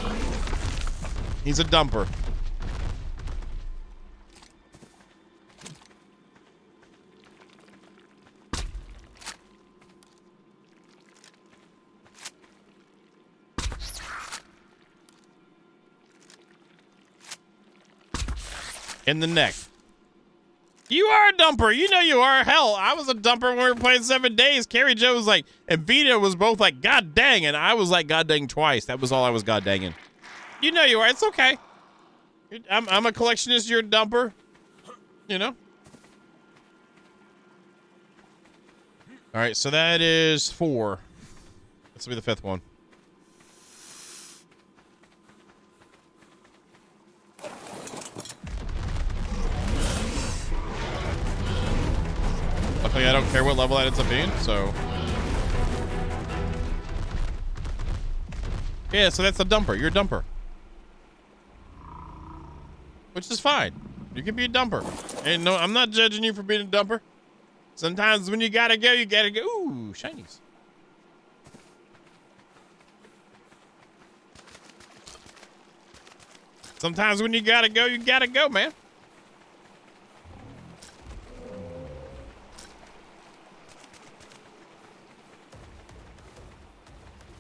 He's a dumper. In the neck. You are a dumper. You know you are. Hell, I was a dumper when we were playing 7 Days. Carrie Joe was like, and Vita was both like, God dang. And I was like, God dang twice. That was all I was God danging. You know you are. It's okay. I'm a collectionist. You're a dumper. You know? All right, so that is 4. This will be the 5th one. Luckily, I don't care what level that ends up being, so. Yeah, so that's a dumper. You're a dumper. Which is fine. You can be a dumper. And no, I'm not judging you for being a dumper. Sometimes when you gotta go, you gotta go. Ooh, shinies. Sometimes when you gotta go, man.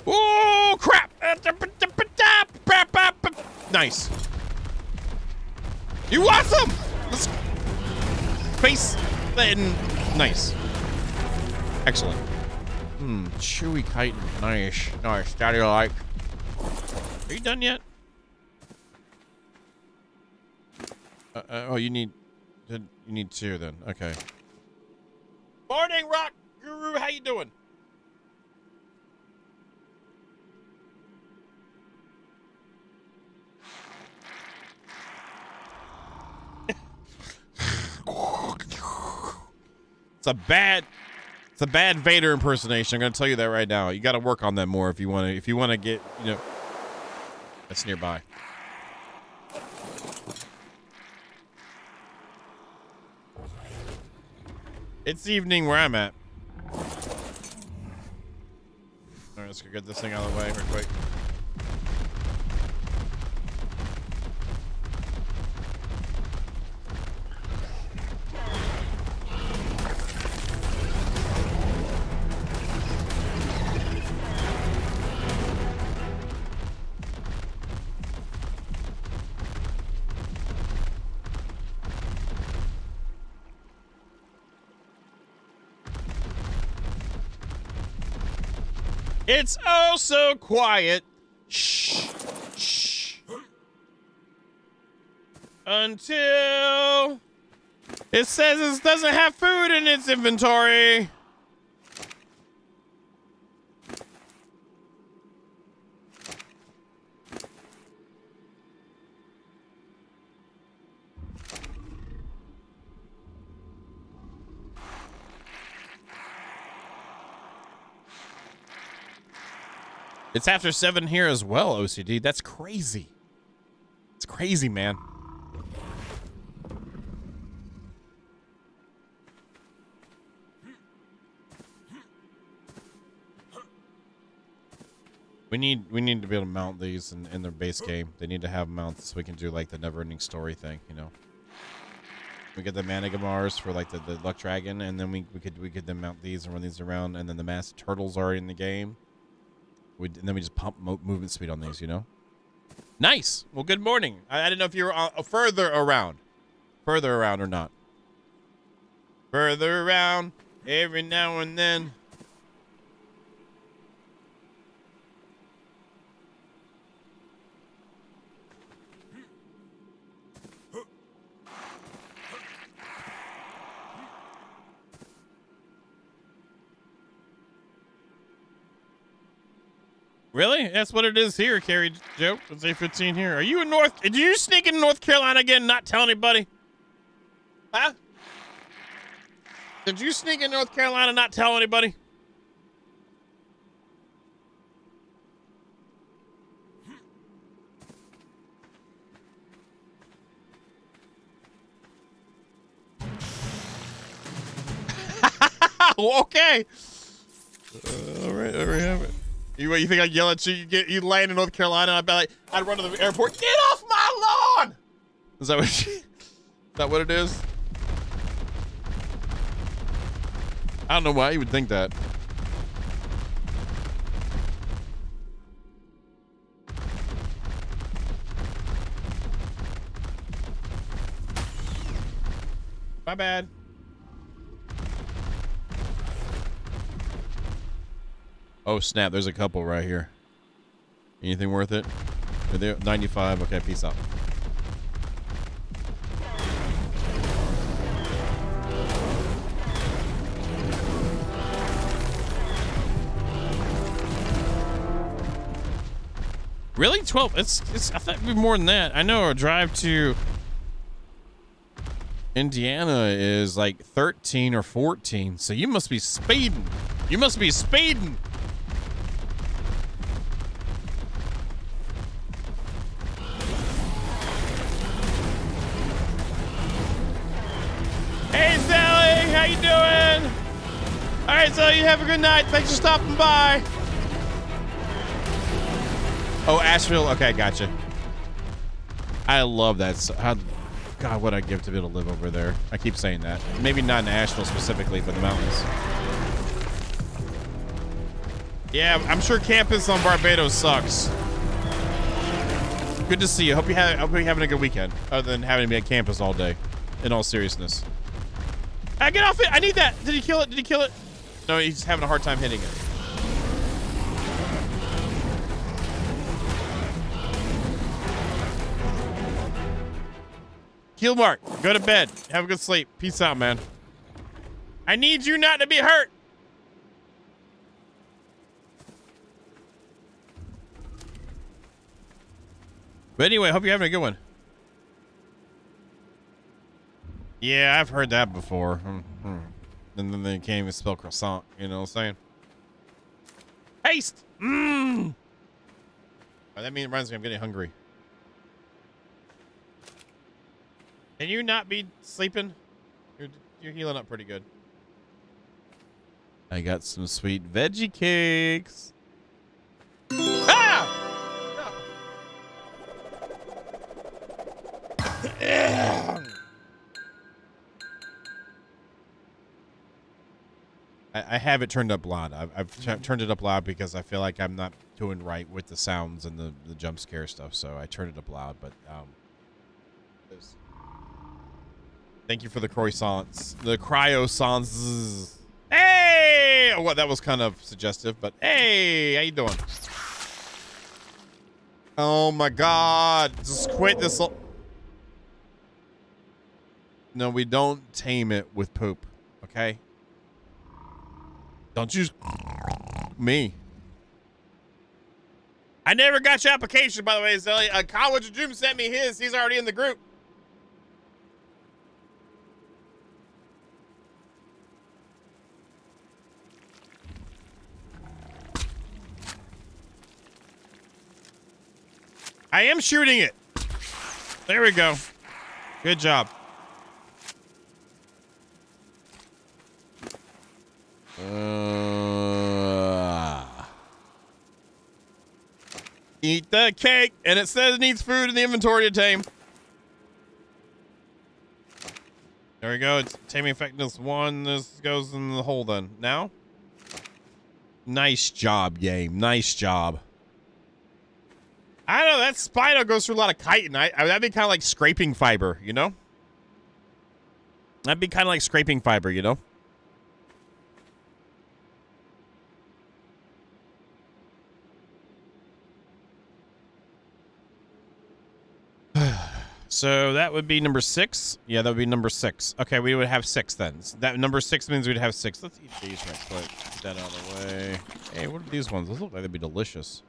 Oh, crap. Nice. You awesome. Face button. Nice. Excellent. Chewy chitin. Nice. Nice. Daddy like. Are you done yet? Oh, you need 2 then. Okay. Morning, Rock Guru. How you doing? It's a bad Vader impersonation. I'm gonna tell you that right now. You got to work on that more if you want to get, you know. That's nearby. It's evening where I'm at. All right, let's go get this thing out of the way real quick. It's oh so quiet. Shh. Shh. Until it says it doesn't have food in its inventory. It's after 7 here as well, OCD. That's crazy. It's crazy, man. We need to be able to mount these in their base game. They need to have mounts so we can do like the never-ending story thing, you know. We get the Manigamars for like the Luck Dragon, and then we could then mount these and run these around, and then the massive turtles are in the game. And then we just pump movement speed on these, you know? Nice. Well, good morning. I didn't know if you were further around or not. Further around every now and then. Really? That's what it is here, Carrie Joe. It's A15 here. Are you in did you sneak in North Carolina again and not tell anybody? Huh? Did you sneak in North Carolina and not tell anybody? Okay. All right, there we have it. You think I'd yell at you? You land in North Carolina, and I'd run to the airport. Get off my lawn! Is that what it is? I don't know why you would think that. My bad. Oh, snap. There's a couple right here. Anything worth it? Are they 95? Okay, peace out. Really? 12? It's I thought it'd be more than that. I know a drive to Indiana is like 13 or 14, so you must be speeding. You must be speeding. Hey, Sally, how you doing? All right, so you have a good night. Thanks for stopping by. Oh, Asheville. Okay, gotcha. I love that. God, what I'd give to be able to live over there. I keep saying that. Maybe not in Asheville specifically, but the mountains. Yeah, I'm sure campus on Barbados sucks. Good to see you. Hope you're having a good weekend, other than having to be at campus all day. In all seriousness. Get off it! I need that! Did he kill it? Did he kill it? No, he's having a hard time hitting it. Kill Mark. Go to bed. Have a good sleep. Peace out, man. I need you not to be hurt. But anyway, hope you're having a good one. Yeah, I've heard that before. And then they can't even spell croissant. You know what I'm saying? Haste! Mmm! Oh, that reminds me I'm getting hungry. Can you not be sleeping? You're healing up pretty good. I got some sweet veggie cakes. Ah! No. I have it turned up loud. I've turned it up loud because I feel like I'm not doing right with the sounds and the jump scare stuff. So I turned it up loud. But thank you for the croissants, the cryosons. Hey! Oh, well, that was kind of suggestive, but hey, how you doing? Oh my God! Just quit this. No, we don't tame it with poop. Okay. Don't use me. I never got your application, by the way, Zelly. College of Doom sent me his. He's already in the group. I am shooting it. There we go. Good job. Eat the cake, and it says it needs food in the inventory to tame. There we go. It's taming effectiveness 1. This goes in the hole then. Now? Nice job, game. Nice job. I don't know. That Spino goes through a lot of chitin. That'd be kind of like scraping fiber, you know? That'd be kind of like scraping fiber, you know? So that would be number 6. Yeah, that would be number 6. Okay, we would have 6 then. So that number 6 means we'd have 6. Let's eat these right quick. Get that out of the way. Hey, what are these ones? Those look like they'd be delicious.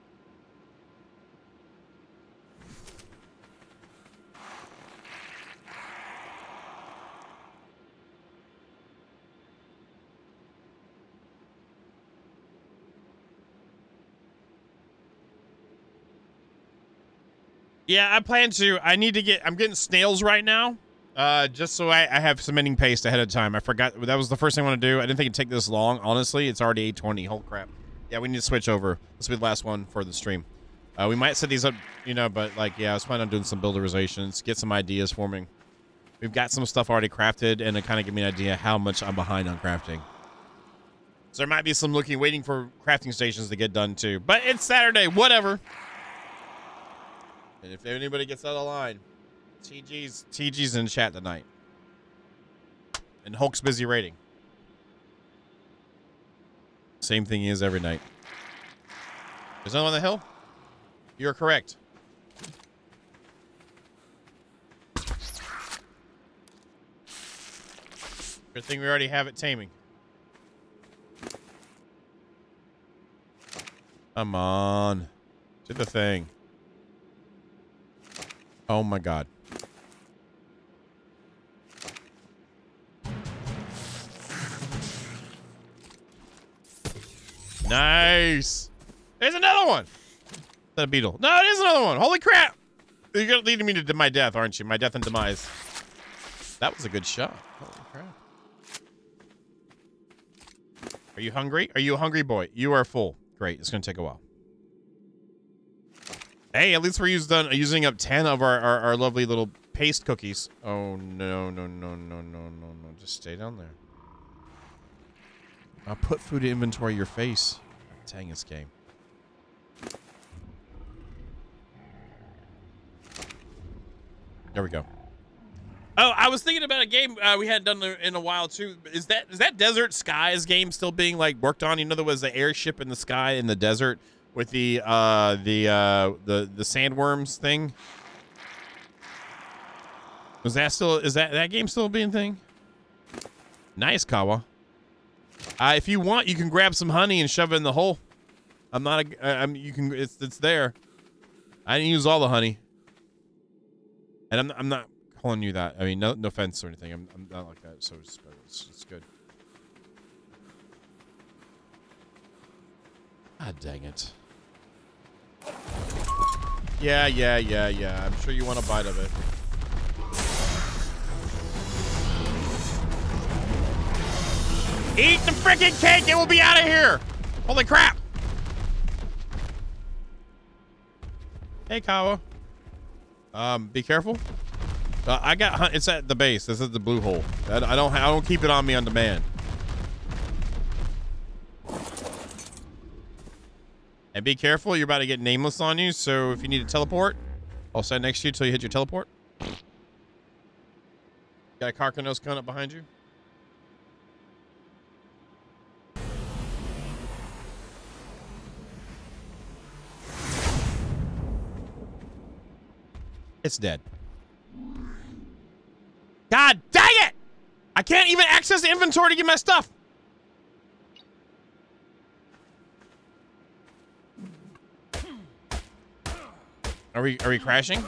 Yeah, I plan to. I'm getting snails right now. Just so I have cementing paste ahead of time. I forgot. That was the first thing I want to do. I didn't think it'd take this long. Honestly, it's already 8:20. Holy crap. Yeah, we need to switch over. This will be the last one for the stream. We might set these up, you know, but like, yeah, I was planning on doing some builderizations, get some ideas forming. We've got some stuff already crafted, and it kind of give me an idea how much I'm behind on crafting. So there might be some waiting for crafting stations to get done too. But it's Saturday, whatever. And if anybody gets out of line, TG's in chat tonight. And Hulk's busy raiding. Same thing he is every night. There's no one on the hill? You're correct. Good thing we already have it taming. Come on. Do the thing. Oh my god. Nice. There's another one. Is that a beetle? No, it is another one. Holy crap. You're leading me to my death, aren't you? My death and demise. That was a good shot. Holy crap. Are you hungry? Are you a hungry boy? You are full. Great. It's going to take a while. Hey, at least we're using up 10 of our lovely little paste cookies. Oh, no. Just stay down there. I'll put food in inventory your face. Dang this game. There we go. Oh, I was thinking about a game we hadn't done in a while too. Is that Desert Skies game still being like worked on? You know, there was an airship in the sky in the desert with the sandworms thing. Is that game still being thing? Nice, Kawa. If you want, you can grab some honey and shove it in the hole. It's there. I didn't use all the honey. And I'm not calling you that. I mean, no offense or anything. I'm not like that. So it's good. Ah, dang it. Yeah. I'm sure you want a bite of it. Eat the freaking cake and we'll be out of here. Holy crap. Hey, Kawa. Be careful. I got it's at the base. This is the blue hole. I don't keep it on me on demand. And be careful. You're about to get nameless on you. So if you need to teleport, I'll stand next to you until you hit your teleport. Got a Carcanos coming up behind you. It's dead. God dang it! I can't even access the inventory to get my stuff. Are we crashing?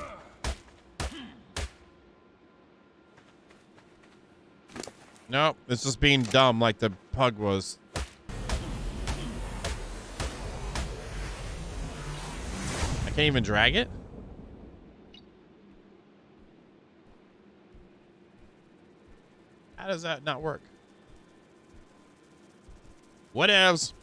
No, it's just being dumb like the pug was. I can't even drag it? How does that not work? Whatevs.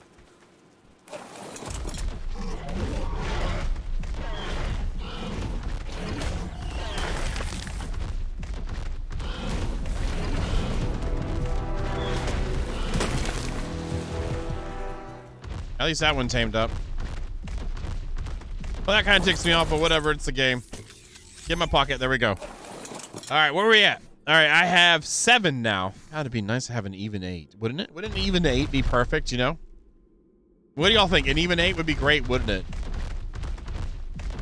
At least that one tamed up. Well, that kind of ticks me off, but whatever. It's the game. Get in my pocket. There we go. All right, where are we at? All right, I have 7 now. God, it'd be nice to have an even 8, wouldn't it? Wouldn't an even 8 be perfect, you know? What do y'all think? An even 8 would be great, wouldn't it?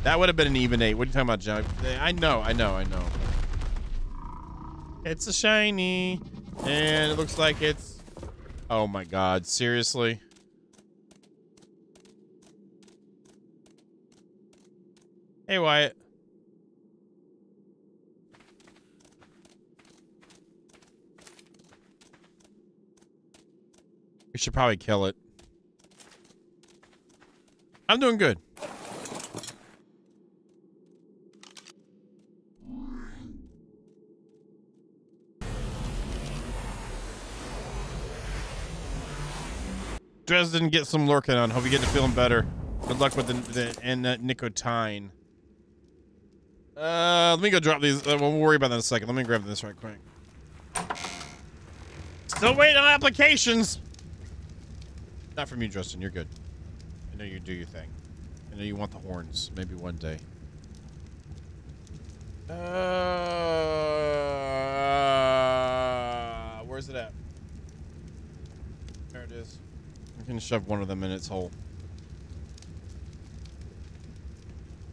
That would have been an even 8. What are you talking about, Joe? I know. It's a shiny, and it looks like it's... Oh my God, seriously? Hey, Wyatt. We should probably kill it. I'm doing good. Dresden, get some lurking on. Hope you get to feeling better. Good luck with the nicotine. Let me go drop these. We'll worry about that in a second. Let me grab this right quick. Still waiting on applications. Not from you, Justin. You're good. I know you do your thing. I know you want the horns. Maybe one day. Where's it at? There it is. I'm gonna shove one of them in its hole.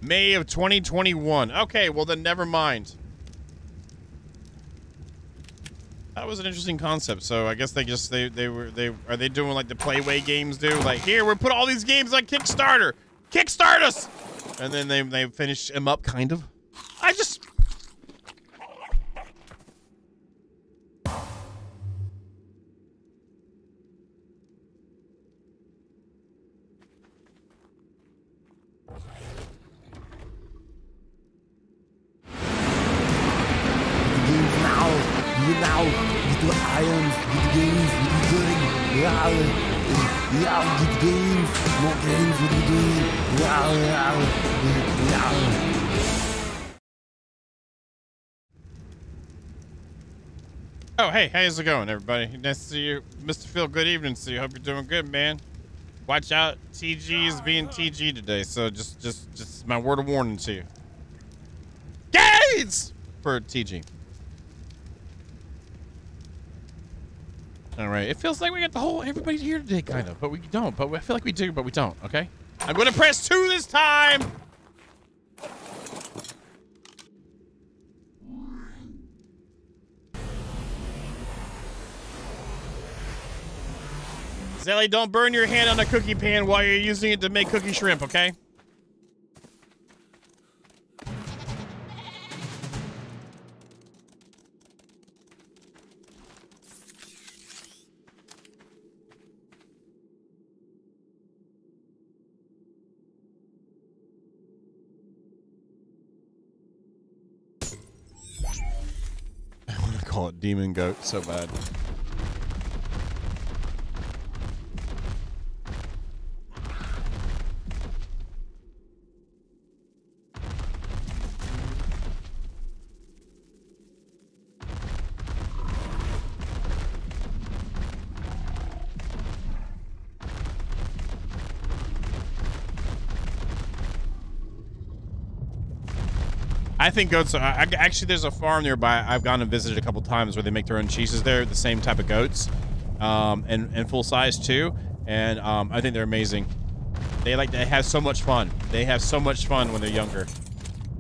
May of 2021. Okay, well then never mind. That was an interesting concept. So I guess they just are they doing like the Playway games do? Like, here, we put all these games on Kickstarter. Kickstart us! And then they finish them up, kind of. Now, get the items, get the games, what are you doing? Yeah, get the games, more games, what are you doing? Oh, hey, how's it going, everybody? Nice to see you. Mr. Phil, good evening to you. Hope you're doing good, man. Watch out, TG is being TG today, so just my word of warning to you. Gates! For TG. All right, it feels like we got the whole everybody here today, kind of, but we don't. But I feel like we do, but we don't. Okay, I'm going to press 2 this time. Zelly, don't burn your hand on a cookie pan while you're using it to make cookie shrimp. Okay. Call it demon goat so bad. I think goats are, actually there's a farm nearby I've gone and visited a couple times where they make their own cheeses there, the same type of goats, and full size too, and I think they're amazing. They have so much fun. They have so much fun when they're younger.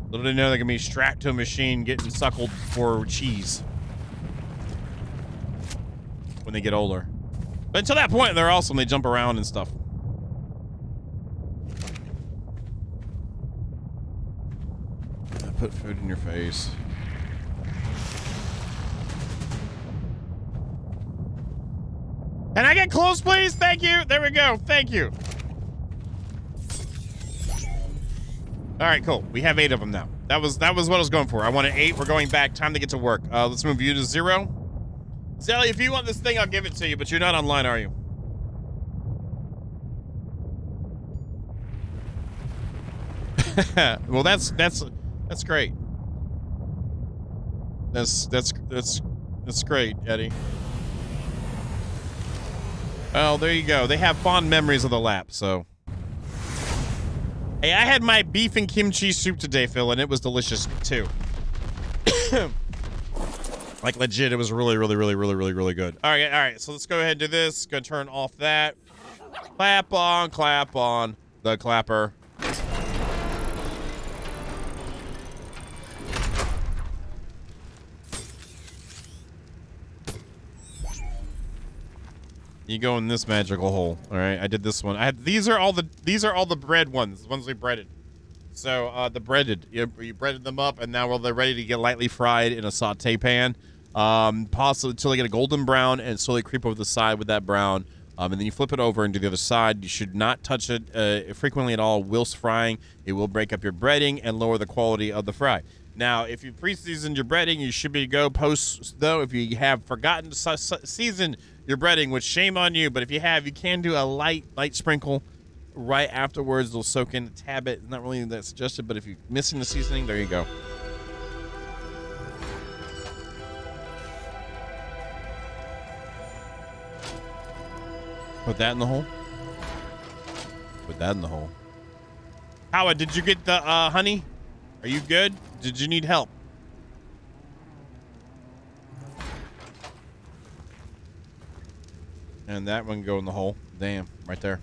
Little do they know they're gonna be strapped to a machine getting suckled for cheese when they get older. But until that point, they're awesome. They jump around and stuff. Put food in your face. Can I get close, please? Thank you. There we go. Thank you. All right, cool. We have 8 of them now. That was what I was going for. I wanted 8. We're going back. Time to get to work. Let's move you to 0. Zelly, if you want this thing, I'll give it to you. But you're not online, are you? Well, that's great. That's great, Eddie. Well, there you go. They have fond memories of the lap, so. Hey, I had my beef and kimchi soup today, Phil, and it was delicious, too. Like, legit, it was really, really, really, really, really, really good. All right, so let's go ahead and do this. Go turn off that. Clap on the clapper. You go in this magical hole. All right, I did this one. These are all the bread ones, the ones we breaded. So the breaded, you breaded them up, and now they're ready to get lightly fried in a saute pan, possibly until they get a golden brown and slowly creep over the side with that brown. And then you flip it over and do the other side. You should not touch it frequently at all whilst frying. It will break up your breading and lower the quality of the fry. Now, if you pre-seasoned your breading, you should be go post, though. If you have forgotten to season your breading, which shame on you, but if you have, you can do a light sprinkle right afterwards. It'll soak in a tad bit. Not really that suggested, but if you're missing the seasoning, there you go. Put that in the hole. Put that in the hole. Howard, did you get the honey? Are you good? Did you need help? And that one go in the hole. Damn, right there.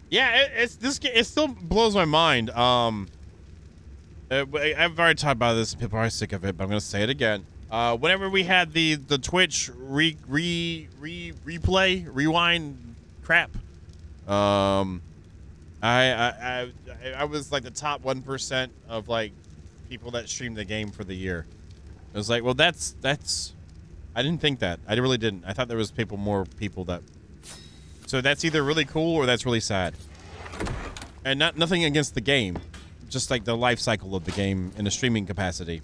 Yeah, it still blows my mind. I've already talked about this. People are sick of it, but I'm gonna say it again. Whenever we had the Twitch rewind crap, I was like the top 1% of like people that streamed the game for the year. I was like, well, that's I didn't think that. I really didn't. I thought there was more people that. So that's either really cool or that's really sad. And nothing against the game, just like the life cycle of the game in a streaming capacity.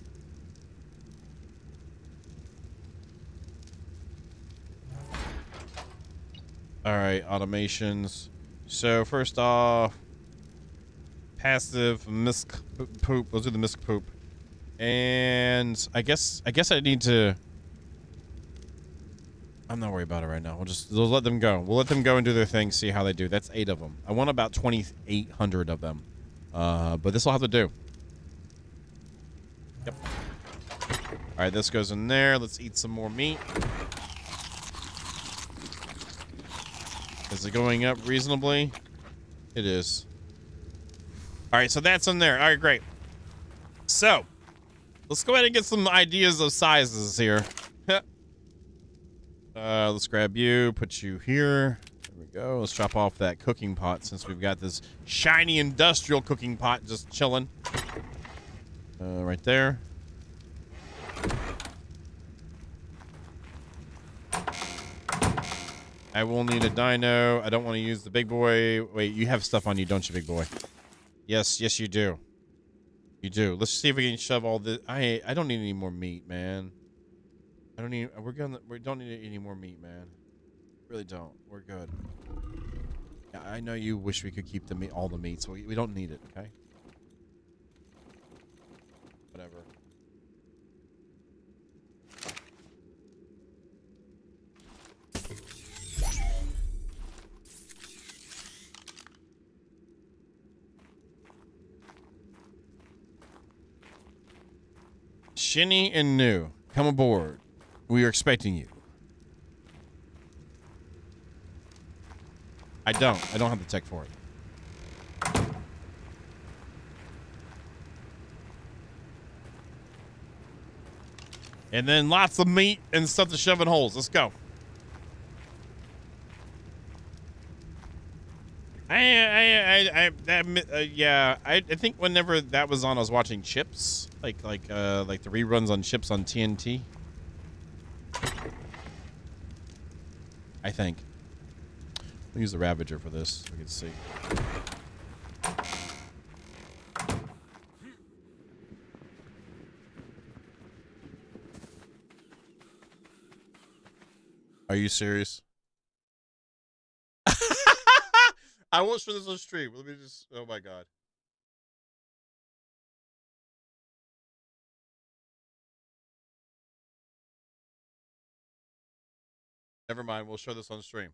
All right, automations. So first off, passive misc poop. Those are the misc poop. And I guess I need to. I'm not worried about it right now. We'll let them go. We'll let them go and do their thing. See how they do. That's 8 of them. I want about 2,800 of them. But this will have to do. Yep. All right, this goes in there. Let's eat some more meat. Is it going up reasonably? It is. All right, so that's in there. All right, great. So, let's go ahead and get some ideas of sizes here. Let's grab you, put you here. There we go. Let's drop off that cooking pot since we've got this shiny industrial cooking pot just chilling. Right there. I will need a dino. I don't want to use the big boy. Wait, you have stuff on you, don't you, big boy? Yes, you do. You do. Let's see if we can shove all this. I don't need any more meat, man. I don't need. We don't need any more meat, man. Really don't. We're good. Yeah, I know you wish we could keep the meat, all the meat, so we don't need it. Okay. Whatever. Shinny and New, come aboard. We are expecting you. I don't have the tech for it. And then lots of meat and stuff to shove in holes. Let's go. Yeah, I think whenever that was on, I was watching Chips, like the reruns on Chips on TNT. I think. I'll use the Ravager for this so we can see. Are you serious? I won't show this on stream. Let me just. Oh my god. Never mind. We'll show this on stream.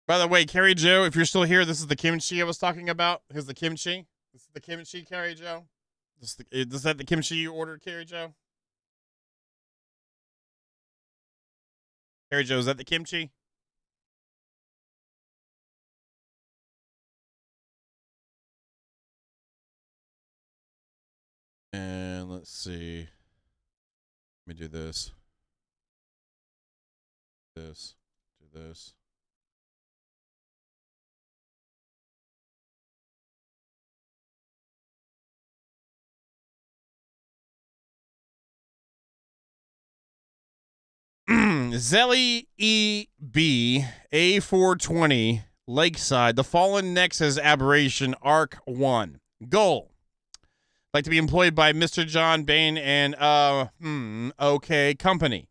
By the way, Carrie Joe, if you're still here, this is the kimchi I was talking about. Here's the kimchi. This is the kimchi, Carrie Joe. Is that the kimchi you ordered, Carrie Joe? Carrie Joe, is that the kimchi? And let's see. Let me do this. Do this. Zelly EB A420 Lakeside. The Fallen Nexus Aberration ARK 1. Goal. Like to be employed by Mr. John Bain and OK Company.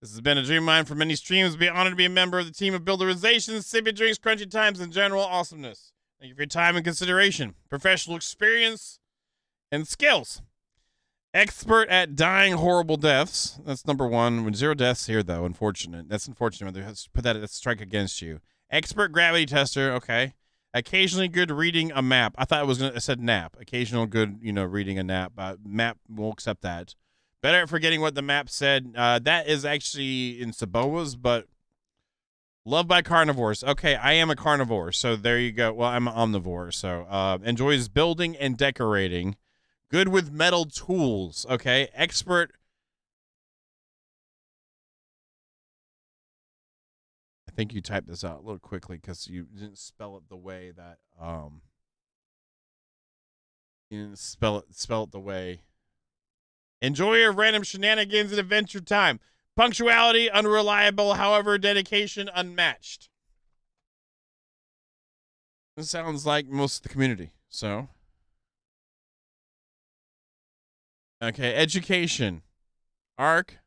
This has been a dream of mine for many streams. Be honored to be a member of the team of builderizations, sippy drinks, crunchy times, and general awesomeness. Thank you for your time and consideration, professional experience, and skills. Expert at dying horrible deaths. That's number one. With 0 deaths here, though. Unfortunate. That's unfortunate. Let's put that as a strike against you. Expert gravity tester. Okay. Occasionally good reading a map. I thought it said nap. Occasional good, reading a nap. Map, we'll accept that. Better at forgetting what the map said. That is actually in Saboa's, but loved by carnivores. Okay, I am a carnivore, so there you go. Well, I'm an omnivore, so enjoys building and decorating. Good with metal tools. Okay, expert. I think you typed this out a little quickly because you didn't spell it the way that you didn't spell it the way. Enjoyer of random shenanigans and adventure time. Punctuality unreliable, however, dedication unmatched. This sounds like most of the community. So, okay, education. ARK,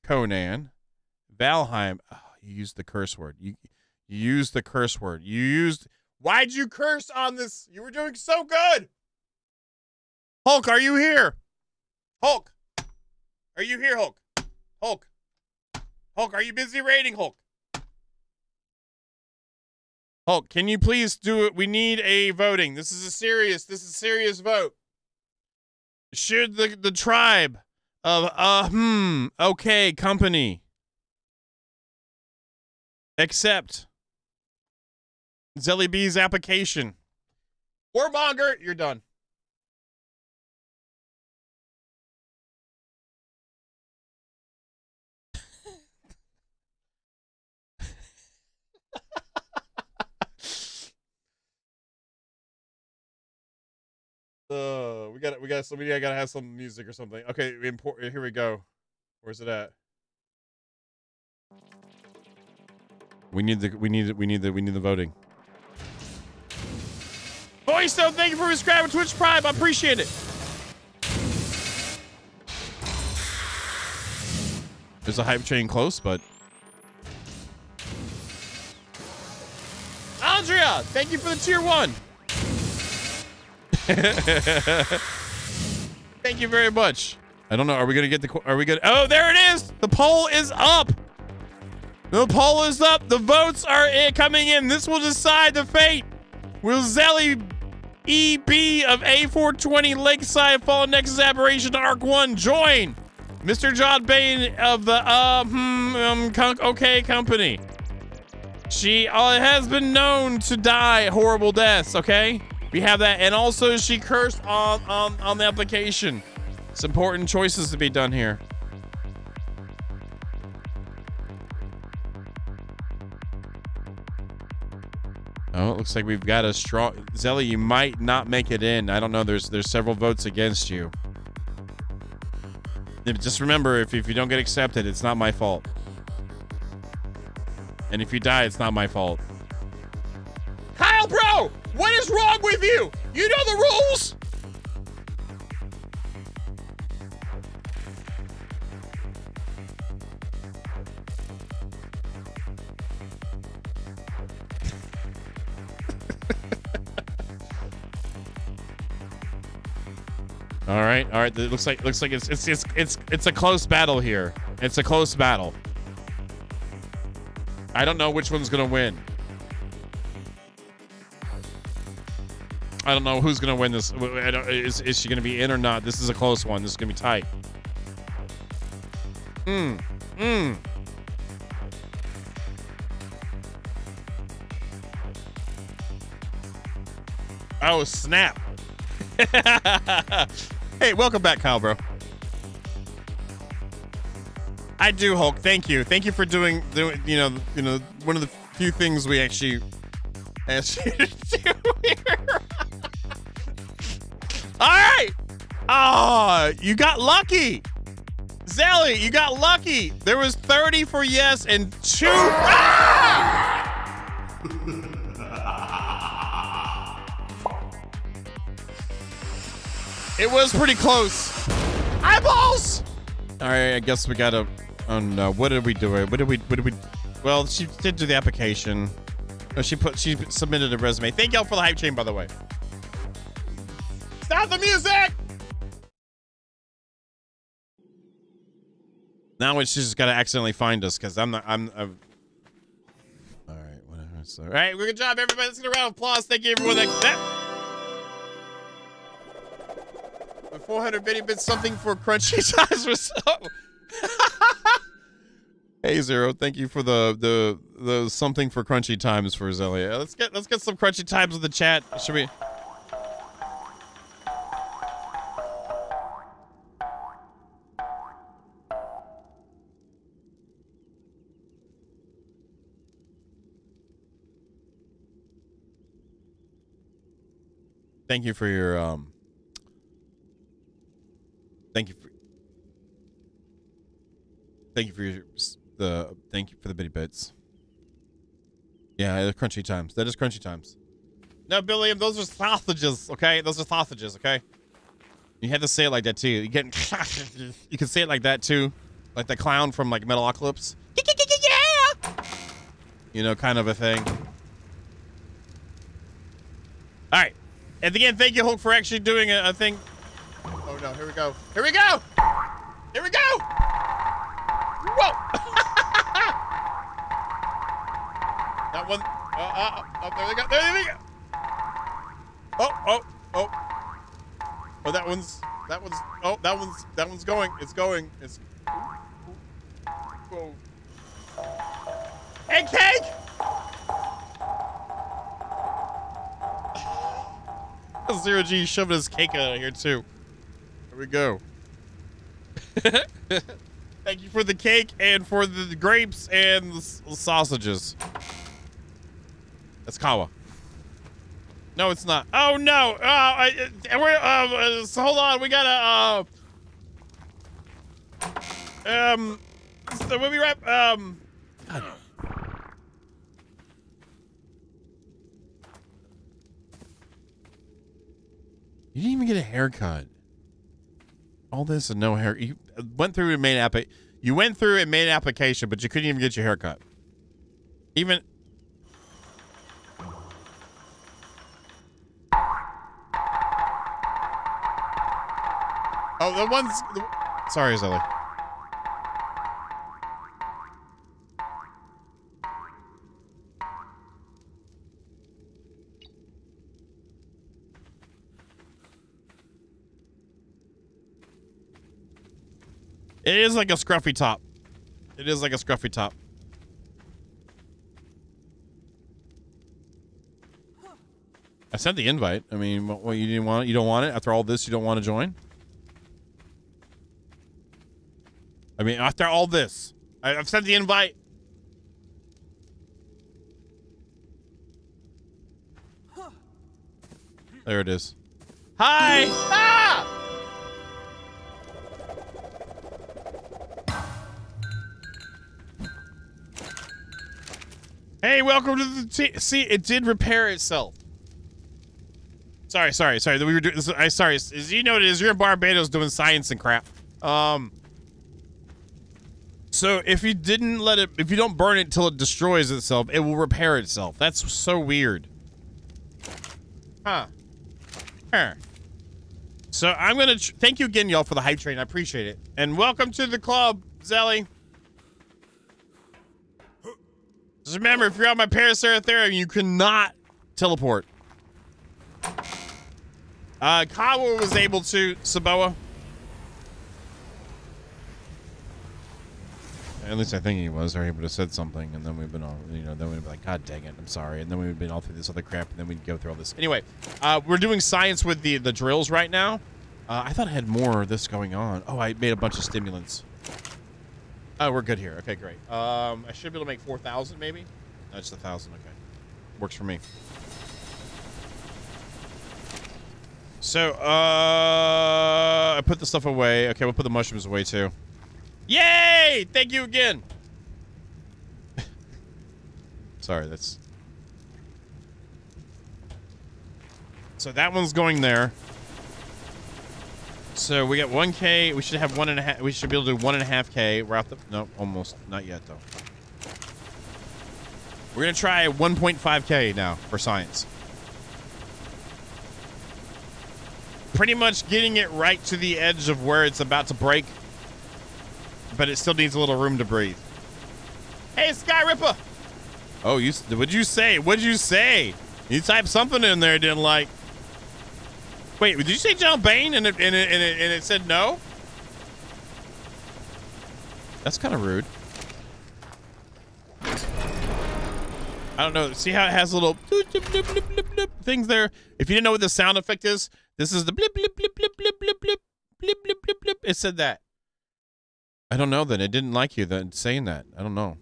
Conan, Valheim. Oh, you used the curse word. You used the curse word. Why'd you curse on this? You were doing so good. Hulk, are you here? Hulk, are you here, Hulk? Hulk, are you busy raiding, Hulk? Hulk, can you please do it? We need a voting. This is a serious vote. Should the tribe of OK Company accept Zelly B's application? Warmonger, you're done. I gotta have some music or something. Okay, here we go. Where's it at? We need the voting. Boystone, thank you for subscribing to Twitch Prime. I appreciate it. There's a hype train close, but Andrea, thank you for the tier 1. Thank you very much. I don't know. Are we gonna get the? Are we gonna? Oh, there it is. The poll is up. The poll is up. The votes are coming in. This will decide the fate. Will Zelly EB of A420 Lakeside Fallen Nexus Aberration ARK 1 join Mr. John Bain of the OK Company? She has been known to die horrible deaths. Okay. We have that, and also she cursed on the application. It's important choices to be done here. Oh, it looks like we've got a strong Zelly. You might not make it in. I don't know. There's several votes against you. Just remember, if you don't get accepted, it's not my fault. And if you die, it's not my fault. Kyle, bro! What is wrong with you? You know the rules? All right. It looks like it's a close battle here. It's a close battle. I don't know which one's gonna win. I don't know who's gonna win this. Is she gonna be in or not? This is a close one. This is gonna be tight. Oh snap! Hey, welcome back, Kyle, bro. I do, Hulk. Thank you for doing you know one of the few things we actually asked you to do here. All right. Oh, you got lucky. Zelly, you got lucky. There was 30 for yes and 2. It was pretty close. Eyeballs. All right, I guess we gotta. Oh no, what did we do? What did we? Well, she did do the application. Oh, she submitted a resume. Thank y'all for the hype chain, by the way. Stop the music. Now she's just gotta accidentally find us because I'm. All right, whatever. So, all right, good job, everybody. Let's get a round of applause. Thank you, everyone. That 400 bitty bits something for crunchy times or so. Hey Zero, thank you for the something for crunchy times for Zelia. Let's get some crunchy times in the chat. Should we? Thank you for your Thank you for the bitty bits. Yeah, crunchy times. That is crunchy times. No, Billiam, those are sausages, okay? Those are sausages, okay? You had to say it like that too. You can say it like that too, like the clown from like Metalocalypse. Yeah, you know, kind of a thing. All right, and again, thank you, Hulk, for actually doing a thing. Oh no, here we go. Here we go! Here we go! Whoa! That one. Oh, there they go. There they go. Oh. Oh, that one's going. It's going. It's. Whoa. Hey, cake! Zero G shoving his cake out of here too. Here we go. Thank you for the cake and for the grapes and the sausages. That's Kawa. No, it's not. Oh no! So hold on. We gotta. So we'll be right. You didn't even get a haircut. All this and no hair. You went through and made You went through and made an application, but you couldn't even get your haircut. Even. Oh, the ones. Sorry, Zelly. It is like a scruffy top. It is like a scruffy top. I sent the invite. I mean, what you didn't want it? You don't want it? After all this, you don't want to join? I mean, after all this, I've sent the invite. There it is. Hi! Ah! Hey, welcome to the see, it did repair itself. Sorry. We were doing this. Sorry. As you know what it is, you're in Barbados doing science and crap. So if you didn't let it, if you don't burn it till it destroys itself, it will repair itself. That's so weird. Huh. So I'm going to thank you again, y'all, for the hype train. I appreciate it. And welcome to the club, Zelly. Just remember, if you're on my Paraceratherium, you cannot teleport. Kawa was able to, Saboa. At least I think he was, or he would have said something, and then we've been all, you know, then we'd be like, God dang it, I'm sorry. And then we've been all through this other crap, and then we'd go through all this. Anyway, we're doing science with the drills right now. I thought I had more of this going on. Oh, I made a bunch of stimulants. Oh, we're good here. Okay, great. I should be able to make 4,000 maybe? No, just 1,000. Okay. Works for me. So, I put the stuff away. Okay, we'll put the mushrooms away too. Yay! Thank you again. Sorry, that's... So that one's going there. So we got 1K. We should have 1.5. We should be able to do 1.5K. We're out the... No, almost. Not yet, though. We're going to try 1.5K now for science. Pretty much getting it right to the edge of where it's about to break. But it still needs a little room to breathe. Hey, Sky Ripper! Oh, what'd you say? What'd you say? You typed something in there, didn't like. Wait, did you say John Bain and it said no? That's kind of rude. I don't know. See how it has little blip, blip, blip, blip, blip, blip things there? If you didn't know what the sound effect is, this is the blip, blip, blip, blip, blip, blip, blip, blip, blip, blip, blip. It said that. I don't know then. It didn't like you then saying that. I don't know.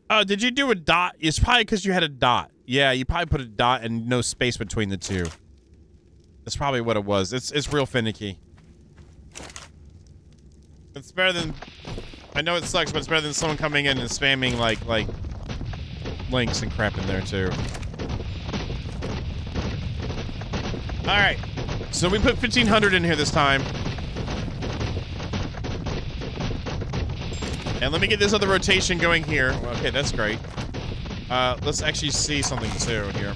Oh, did you do a dot? It's probably because you had a dot. Yeah, you probably put a dot and no space between the two. That's probably what it was. It's real finicky. It's better than... I know it sucks, but it's better than someone coming in and spamming like links and crap in there too. Alright. So we put 1,500 in here this time. And let me get this other rotation going here. Okay, that's great. Let's actually see something too here.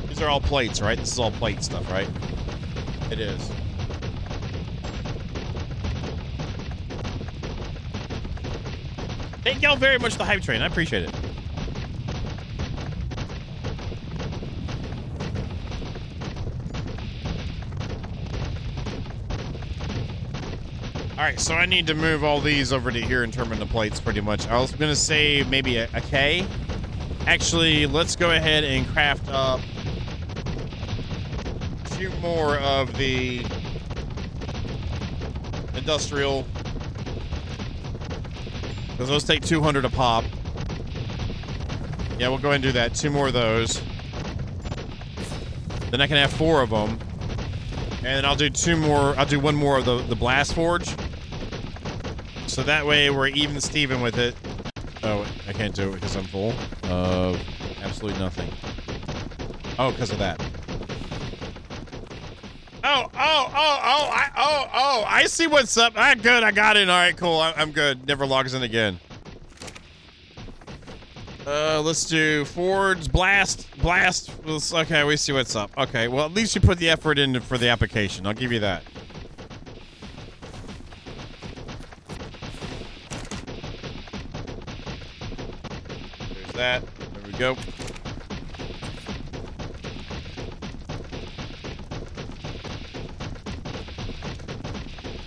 These are all plates, right? This is all plate stuff, right? It is. Thank y'all very much for the hype train. I appreciate it. Alright, so I need to move all these over to here and turn them into plates pretty much. I was going to say maybe a K. Actually, let's go ahead and craft up 2 more of the industrial... Because those take 200 a pop. Yeah, we'll go ahead and do that. 2 more of those. Then I can have 4 of them. And then I'll do 2 more. I'll do 1 more of the blast forge. So that way we're even Steven with it. Oh, I can't do it because I'm full of absolutely nothing. Oh, because of that. I see what's up. All right, good. I got it. All right, cool. I'm good. Never logs in again. Let's do forge, blast. Okay, we see what's up. Okay, well, at least you put the effort in for the application. I'll give you that. There's that. There we go.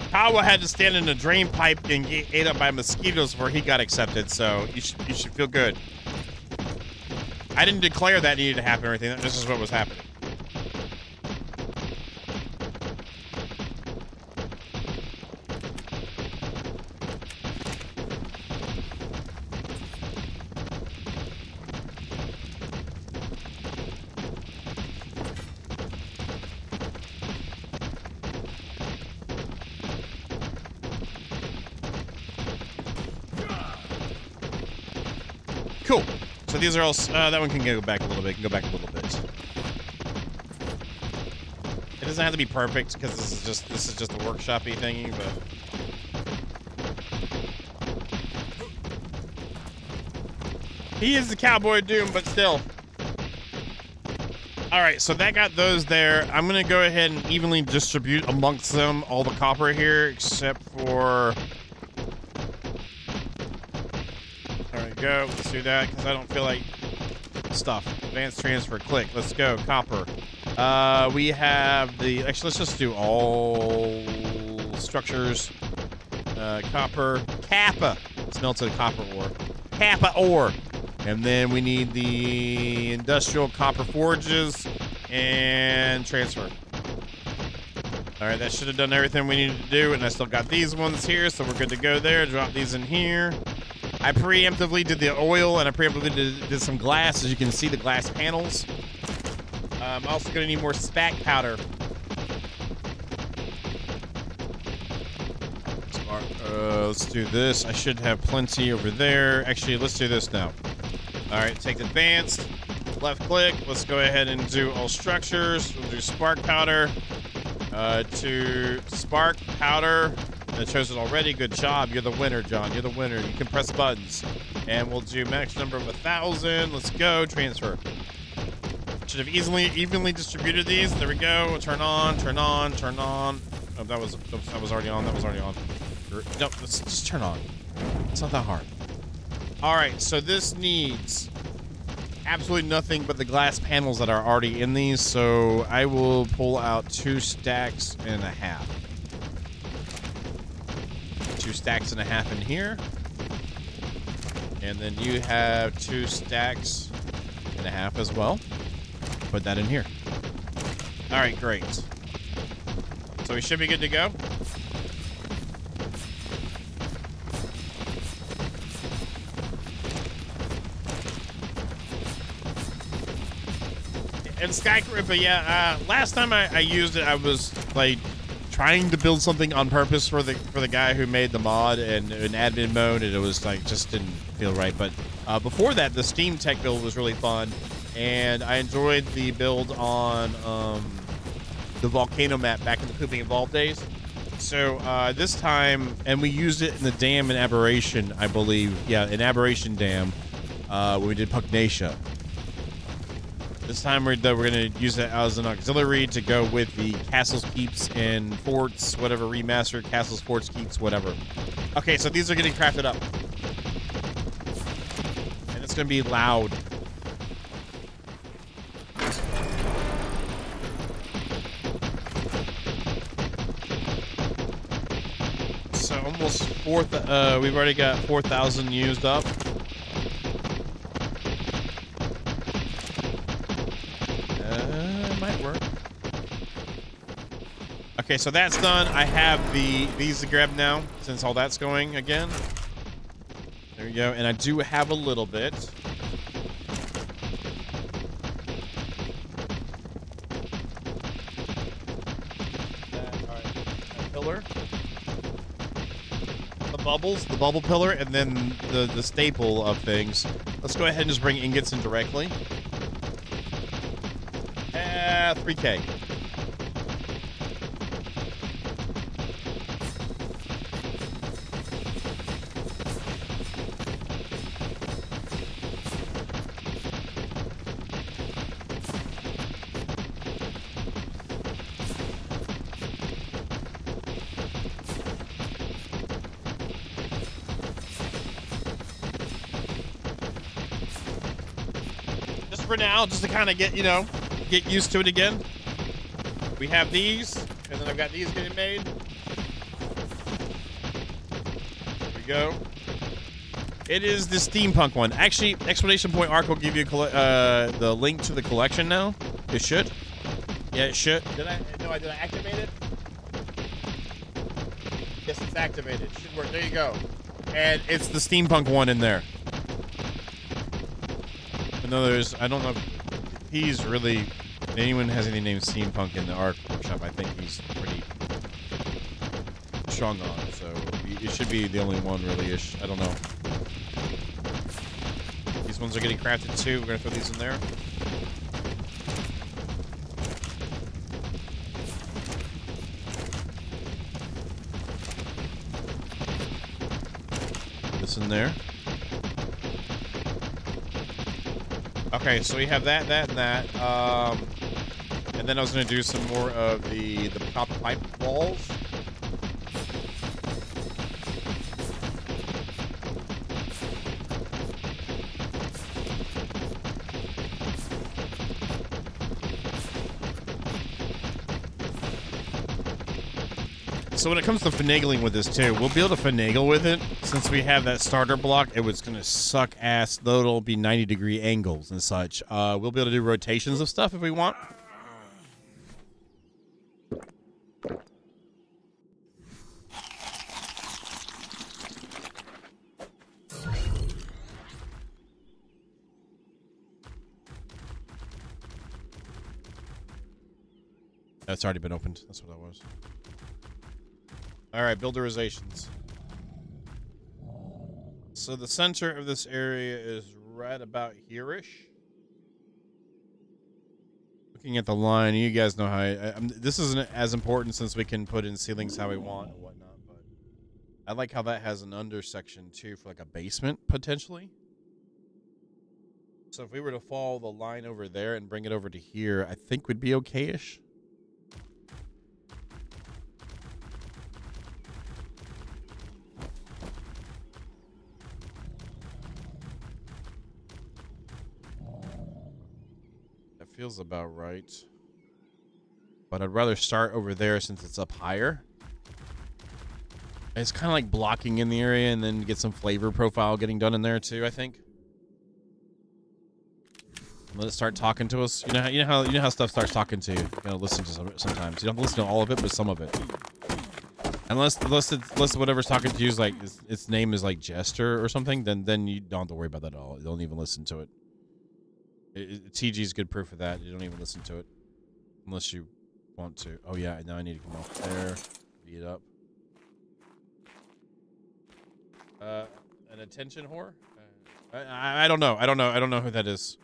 Kawa had to stand in a drain pipe and get ate up by mosquitoes before he got accepted, so you should feel good. I didn't declare that needed to happen or anything. This is what was happening. Cool. So these are all, that one can go back a little bit. doesn't have to be perfect because this is just a workshop-y thingy, but. He is the Cowboy Doom, but still. All right, so that got those there. I'm going to go ahead and evenly distribute amongst them all the copper here, except for... There we go. Let's do that, because I don't feel like stuff. Advanced transfer, click. Let's go, copper. We have the... Actually, let's just do all structures. Copper. Kappa. It's melted copper ore. Kappa ore. And then we need the industrial copper forges and transfer. All right, that should have done everything we needed to do, and I still got these ones here, so we're good to go there. Drop these in here. I preemptively did the oil, and I preemptively did some glass, as you can see, the glass panels. I'm also going to need more spac powder. Let's do this. I should have plenty over there. Actually, let's do this now. All right, take advanced, left click. Let's go ahead and do all structures. We'll do spark powder. To spark powder. That shows it already. Good job. You're the winner, John. You're the winner. You can press buttons. And we'll do max number of 1,000. Let's go. Transfer. Should have evenly distributed these. There we go. Turn on, turn on, turn on. Oh, that was already on. That was already on. No, let's just turn on. It's not that hard. All right, so this needs absolutely nothing but the glass panels that are already in these, so I will pull out 2 stacks and a half. 2 stacks and a half in here. And then you have 2 stacks and a half as well. Put that in here. All right, great. So we should be good to go. And Skycripper, yeah. Last time I used it, I was like trying to build something on purpose for the guy who made the mod and in admin mode, and it was like just didn't feel right. But before that, the Steam Tech build was really fun, and I enjoyed the build on the volcano map back in the Pooping Evolved days. So this time, and we used it in the dam in Aberration, I believe. Yeah, in Aberration Dam when we did Pugnacia. This time we're going to use it as an auxiliary to go with the castles, keeps, and forts, whatever, remastered castles, forts, keeps, whatever. Okay, so these are getting crafted up. And it's going to be loud. So almost we've already got 4,000 used up. Might work. Okay, so that's done. I have these to grab now, since all that's going again. There we go. And I do have a little bit. That pillar. The bubbles, the bubble pillar, and then the staple of things. Let's go ahead and just bring ingots in directly. 3K. Just for now, just to kind of get, get used to it again. We have these, and then I've got these getting made. There we go. It is the steampunk one. Actually, exclamation point ARK will give you the link to the collection now. It should. Yeah, it should. Did I activate it? Yes, it's activated. It should work. There you go. And it's the steampunk one in there. I don't know if he's really... anyone has any name steampunk in the ARK workshop, I think he's pretty strong on it, so it should be the only one really-ish. I don't know. These ones are getting crafted too. We're gonna throw these in there. this in there. Okay, so we have that, that, and that. And then I was going to do some more of the top pipe walls. So when it comes to finagling with this too, we'll be able to finagle with it since we have that starter block. It was gonna suck ass, though it'll be 90-degree angles and such. We'll be able to do rotations of stuff if we want. That's already been opened. That's what that was. All right, builderizations. So the center of this area is right about here-ish. Looking at the line, you guys know how this isn't as important since we can put in ceilings how we want and whatnot, but I like how that has an under section too for like a basement potentially. So if we were to follow the line over there and bring it over to here, I think we'd be okay-ish. Feels about right. But I'd rather start over there since it's up higher. It's kind of like blocking in the area and then get some flavor profile getting done in there too, I think. Let it start talking to us. You know how stuff starts talking to you. You gotta listen to some sometimes. You don't listen to all of it, but some of it. Unless whatever's talking to you is like its name is like Jester or something, then you don't have to worry about that at all. You don't even listen to it. TG is good proof of that. You don't even listen to it unless you want to. Oh yeah, now I need to come off there, beat it up. An attention whore? I don't know. I don't know who that is.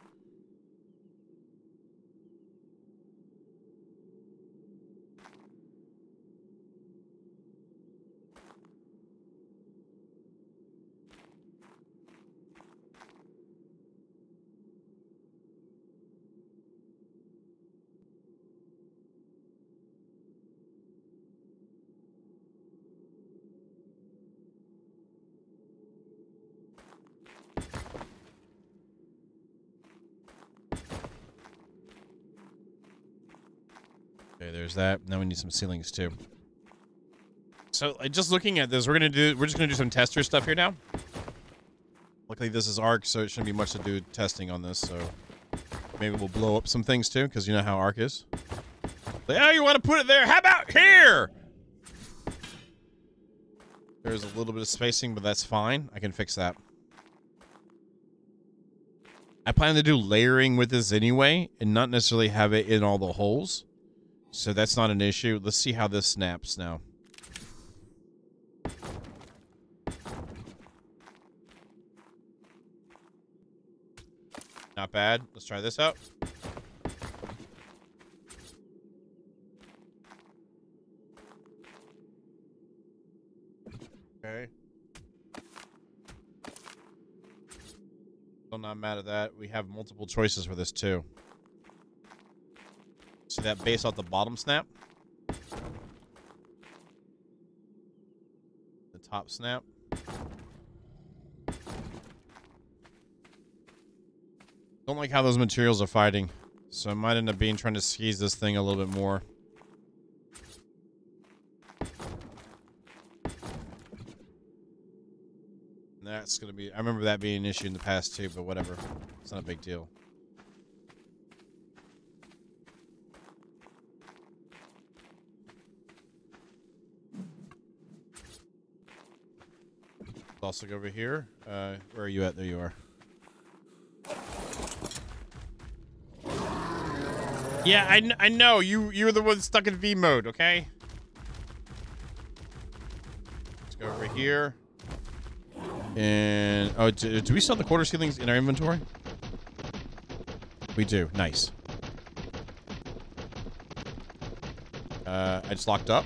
Okay, there's that. Now we need some ceilings too. So just looking at this, we're just gonna do some tester stuff here now. Luckily this is ARK, so it shouldn't be much to do testing on this, so maybe we'll blow up some things too, because you know how ARK is. Like, oh, you want to put it there? How about here? There's a little bit of spacing, but that's fine. I can fix that. I plan to do layering with this anyway, and not necessarily have it in all the holes. So that's not an issue. Let's see how this snaps now. Not bad. Let's try this out. Okay. Still not mad at that. We have multiple choices for this too. See that base off the bottom snap? The top snap. Don't like how those materials are fighting. So I might end up trying to squeeze this thing a little bit more. And that's gonna be, I remember that being an issue in the past too, but whatever. It's not a big deal. Also go over here. Where are you at? There you are. Yeah, I know. You're the one stuck in V mode, okay? Let's go over here. And oh, do we still have the quarter ceilings in our inventory? We do. Nice. I just locked up.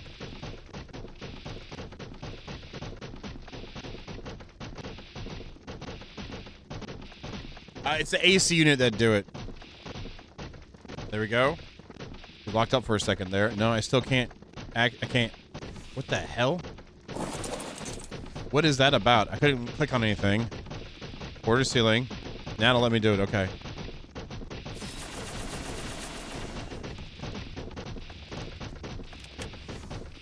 It's the AC unit that do it. There we go. We locked up for a second there. No, I still can't. I can't. What the hell? What is that about? I couldn't click on anything. Quarter ceiling. Now to let me do it. Okay.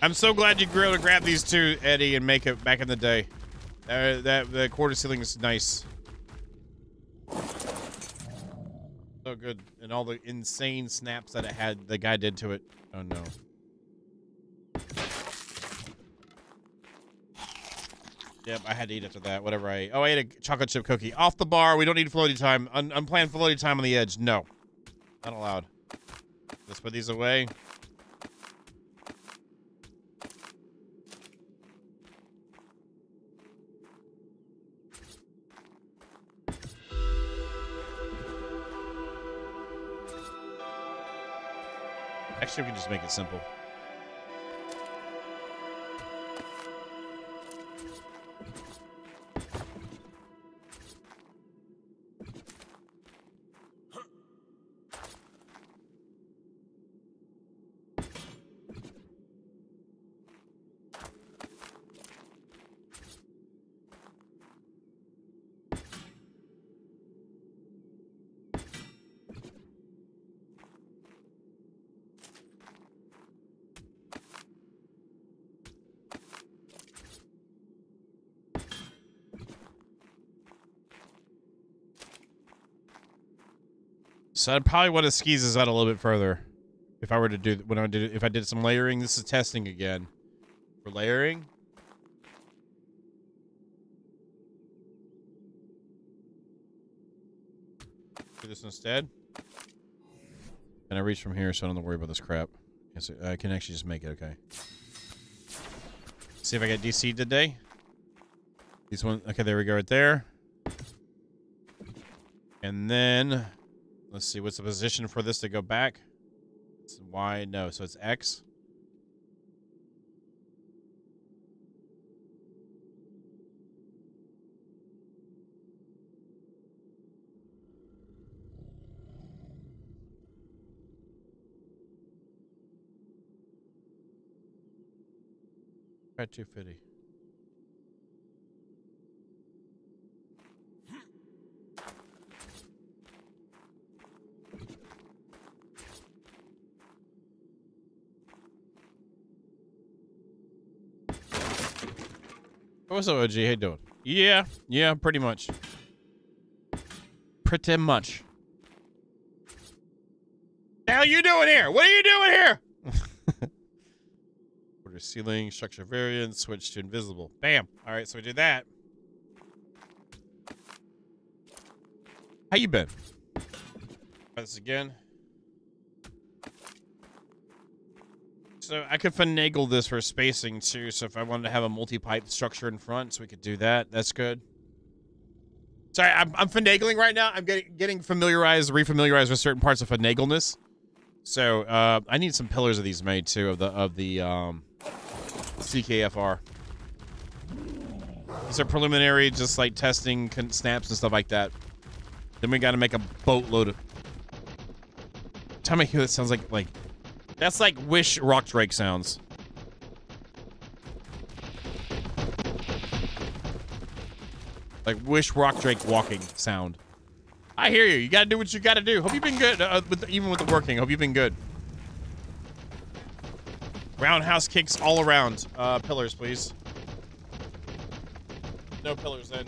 I'm so glad you were able to grab these two, Eddie, and make it back in the day. That the quarter ceiling is nice. So good. And all the insane snaps that it had, the guy did to it. Oh no. Yep, I had to eat after that. Whatever I ate. Oh, I ate a chocolate chip cookie. Off the bar. We don't need floaty time. Unplanned floaty time on the edge. No. Not allowed. Let's put these away. Actually, we can just make it simple. So I'd probably want to squeeze this out a little bit further. If I were to do, if I did some layering, this is testing again. For layering. Do this instead. Can I reach from here so I don't have to worry about this crap? Yes, I can actually just make it, okay. See if I get DC'd today. These one, okay, there we go right there. And then... let's see, what's the position for this to go back? It's Y, no, so it's X. Try 250. What's up, OG? How you doing? Yeah, pretty much. Pretty much. The hell you doing here? What are you doing here? Order ceiling, structure variant, switch to invisible. Bam. All right, so we did that. How you been? Try this again. So I could finagle this for spacing too. So if I wanted to have a multi-pipe structure in front, so we could do that. That's good. Sorry, I'm finagling right now. I'm getting refamiliarized with certain parts of finagleness. So I need some pillars of these made too of the CKFR. These are preliminary, just like testing snaps and stuff like that. Then we got to make a boatload of. Tell me who that sounds like. That's like Wish Rock Drake sounds. Like Wish Rock Drake walking sound. I hear you. You gotta do what you gotta do. Hope you've been good, even with the working. Hope you've been good. Roundhouse kicks all around. Pillars, please. No pillars then.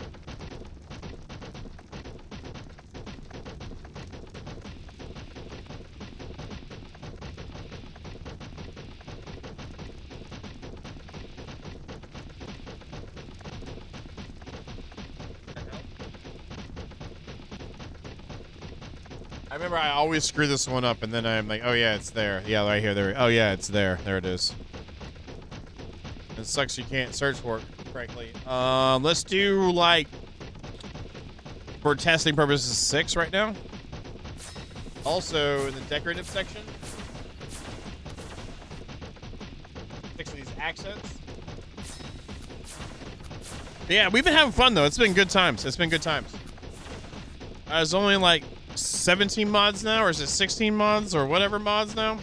I remember I always screw this one up, and then I'm like, oh yeah, it's there. Yeah, right here. There. Oh yeah, it's there. There it is. It sucks you can't search for it, frankly. Let's do like, for testing purposes, 6 right now. Also in the decorative section, 6 of these accents. Yeah, we've been having fun though. It's been good times. It's been good times. There's only like 17 mods now, or is it 16 mods, or whatever mods now?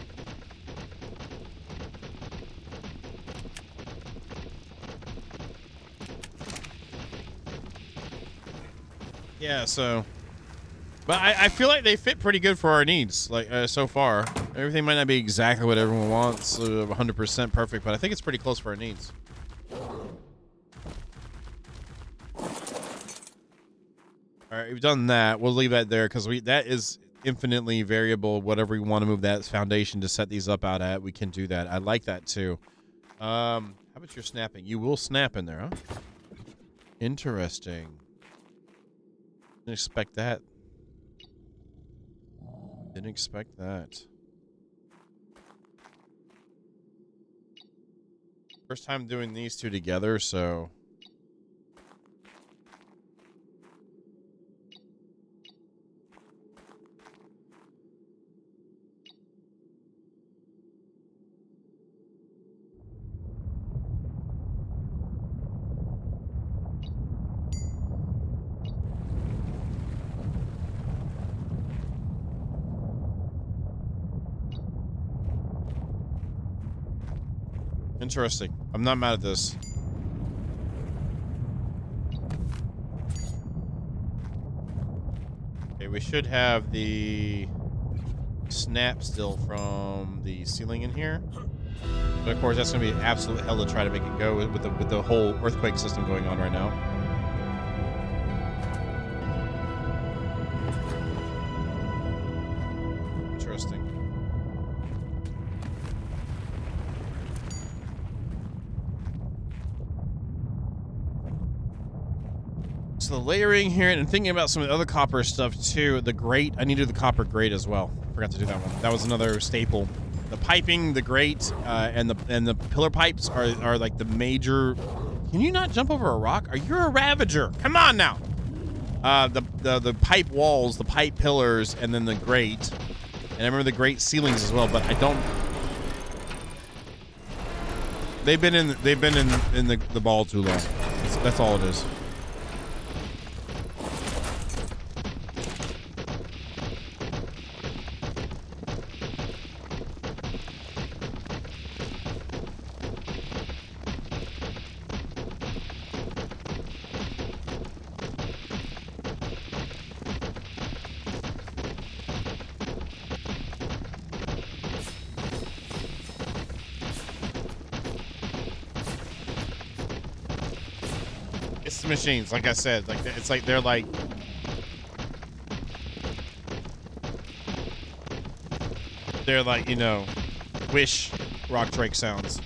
Yeah, so... But I feel like they fit pretty good for our needs, like, so far. Everything might not be exactly what everyone wants, 100% perfect, but I think it's pretty close for our needs. Alright, we've done that. We'll leave that there, because that is infinitely variable. Whatever we want to move that foundation to set these up out at, we can do that. I like that, too. How about your snapping? You will snap in there, huh? Interesting. Didn't expect that. Didn't expect that. First time doing these two together, so... Interesting. I'm not mad at this. Okay, we should have the snap still from the ceiling in here. But of course, that's going to be absolute hell to try to make it go with the whole earthquake system going on right now. Interesting. So the layering here, and thinking about some of the other copper stuff too. The grate, I needed the copper grate as well. Forgot to do that one. That was another staple. The piping, the grate, and the pillar pipes are like the major. Can you not jump over a rock? Are you a Ravager? Come on now. The pipe walls, the pipe pillars, and then the grate. And I remember the grate ceilings as well, but I don't. They've been in the ball too long. That's all it is. Machines, like I said, like it's like they're like you know, Wish Rock Drake sounds.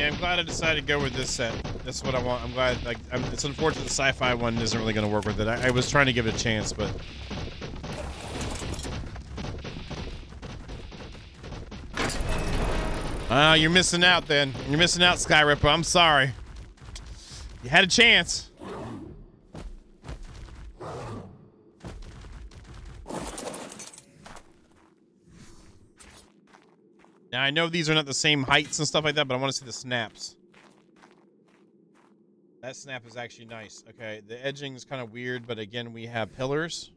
I'm glad I decided to go with this set. That's what I want. I'm glad. Like, it's unfortunate the sci-fi one isn't really going to work with it. I was trying to give it a chance, but you're missing out. Then you're missing out, Skyripper. I'm sorry. You had a chance. Now, I know these are not the same heights and stuff like that, but I want to see the snaps. That snap is actually nice. Okay, the edging is kind of weird, but again, we have pillars.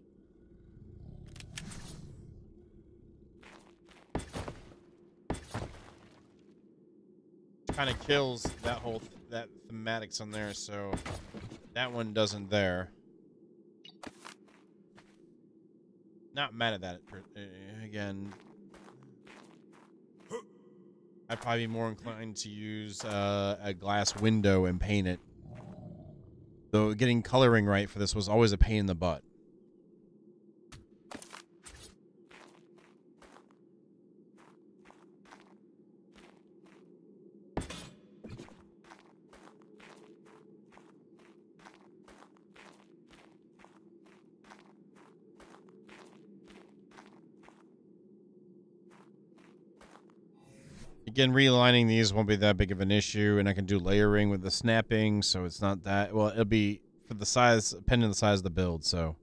Kind of kills that whole that thematics on there, so that one doesn't there. Not mad at that again. I'd probably be more inclined to use a glass window and paint it. Though getting coloring right for this was always a pain in the butt. Again, realigning these won't be that big of an issue, and I can do layering with the snapping, so it's not that... Well, it'll be... with the size, depending on the size of the build. So.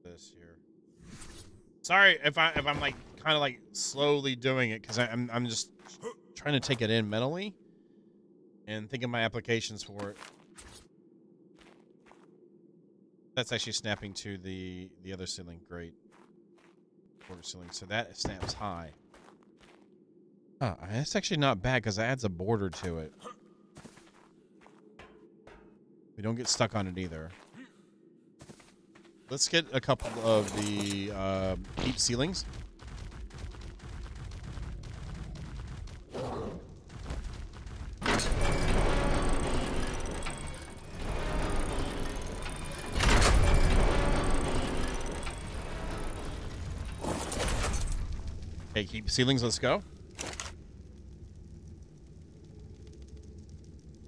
This here. Sorry if I'm like kind of like slowly doing it because I'm just trying to take it in mentally and think of my applications for it. That's actually snapping to the other ceiling. Great. Border ceiling. So that snaps high. Oh, that's actually not bad because it adds a border to it. We don't get stuck on it either. Let's get a couple of the deep ceilings. Okay, keep ceilings, let's go.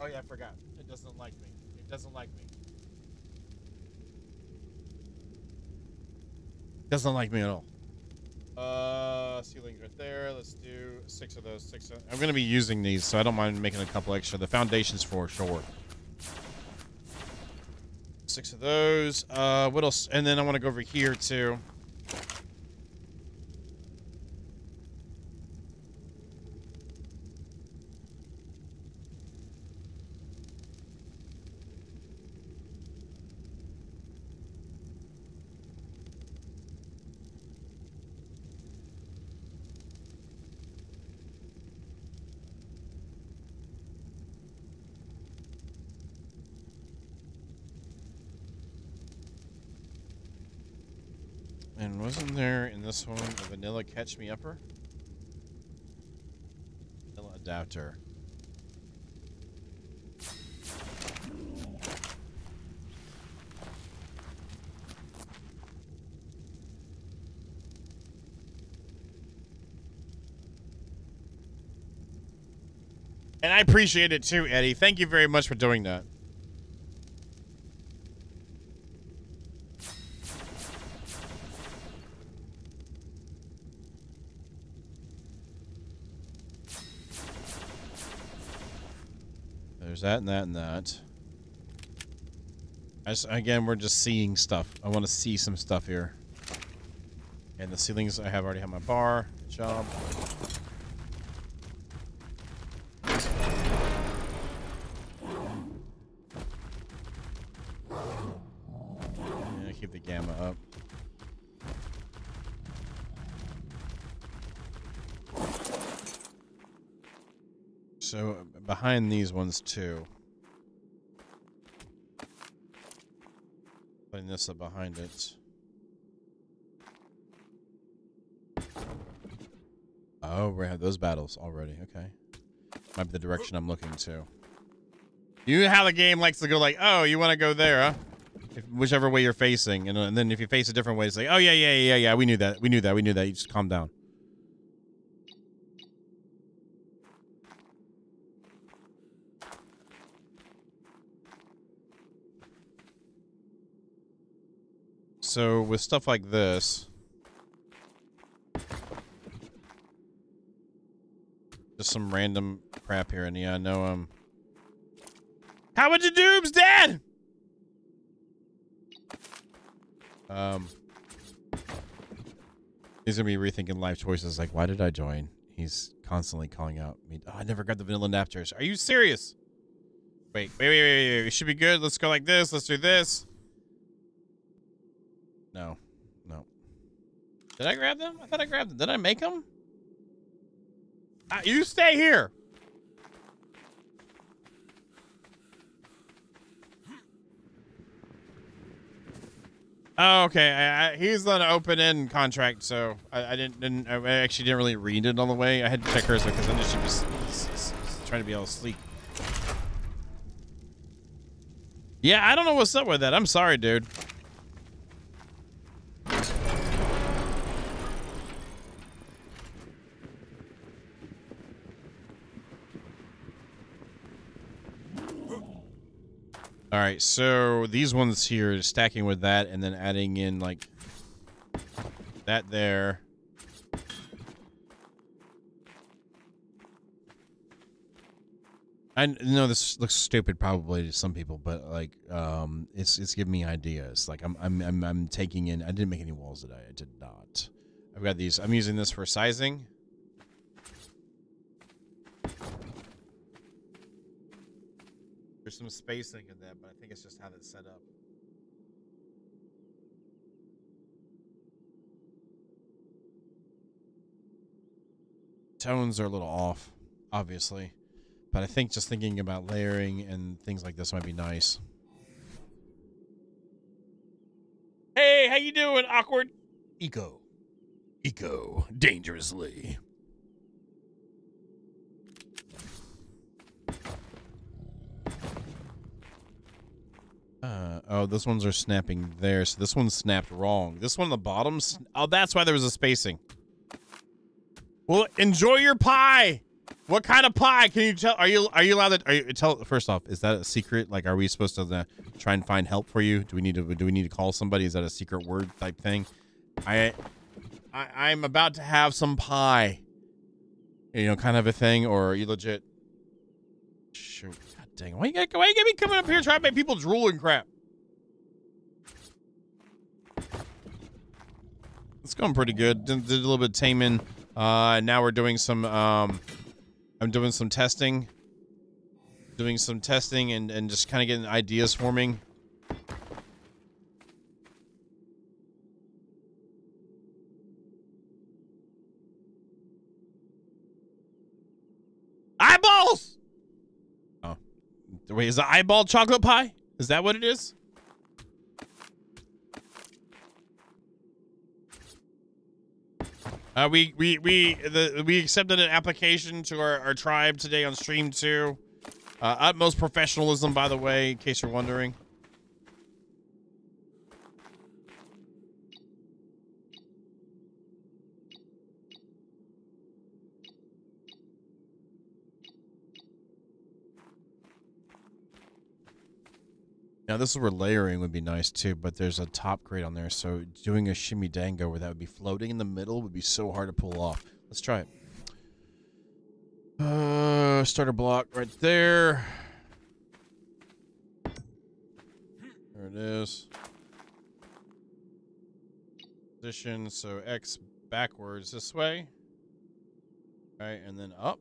Oh yeah, I forgot. It doesn't like me. It doesn't like me. Doesn't like me at all. Ceilings right there. Let's do 6 of those. I'm gonna be using these, so I don't mind making a couple extra. The foundations for sure. 6 of those. What else? And then I want to go over here too. And wasn't there in this one a vanilla catch me upper? Vanilla adapter. And I appreciate it too, Eddie. Thank you very much for doing that. There's that and that and that. Again, we're just seeing stuff. I want to see some stuff here. And the ceilings, I already have my bar. Good job. Yeah, keep the gamma up. So behind these ones too. Putting this up behind it. Oh, we have those battles already. Okay. Might be the direction I'm looking to. You know how the game likes to go like, oh, you want to go there, huh? Whichever way you're facing. And then if you face a different way, it's like, oh, yeah. We knew that. You just calm down. So with stuff like this, just some random crap here, and yeah, I know how would you doobs, Dad? He's gonna be rethinking life choices. Like, why did I join? He's constantly calling out me. Oh, I never got the vanilla adapters. Are you serious? Wait. We should be good. Let's go like this. Let's do this. No. Did I grab them? I thought I grabbed them. Did I make them? You stay here. Oh, okay. He's on an open-end contract, so I actually didn't really read it on the way. I had to check hers because I knew she was trying to be all sleek. Yeah, I don't know what's up with that. I'm sorry, dude. All right, so these ones here, stacking with that and then adding in like That there. I know this looks stupid probably to some people, but like it's giving me ideas. Like I'm taking in. I didn't make any walls today. I did not. I've got these. I'm using this for sizing. There's some spacing in that, but I think it's just how that's set up. Tones are a little off, obviously. But I think just thinking about layering and things like this might be nice. Hey, how you doing, awkward? Eco, dangerously. Oh, those ones are snapping there, so this one's snapped wrong. This one on the bottom, oh, that's why there was a spacing. Well, enjoy your pie. What kind of pie? Can you tell? Are you allowed to? Tell first off? Is that a secret? Like, are we supposed to try and find help for you? Do we need to call somebody? Is that a secret word type thing? I'm about to have some pie. You know, kind of a thing, or are you legit? Shoot, god dang! Why you get me coming up here trying to make people drool and crap? It's going pretty good. Did a little bit of taming. Now we're doing some. I'm doing some testing. And just kind of getting ideas forming. Eyeballs! Oh. Wait, is the eyeball chocolate pie? Is that what it is? We accepted an application to our tribe today on stream too. Utmost professionalism, by the way, in case you're wondering. Now, this is where layering would be nice, too, but there's a top grade on there, so doing a shimmy dango where that would be floating in the middle would be so hard to pull off. Let's try it. Starter block right there. There it is. Position, so X backwards this way. All right, and then up.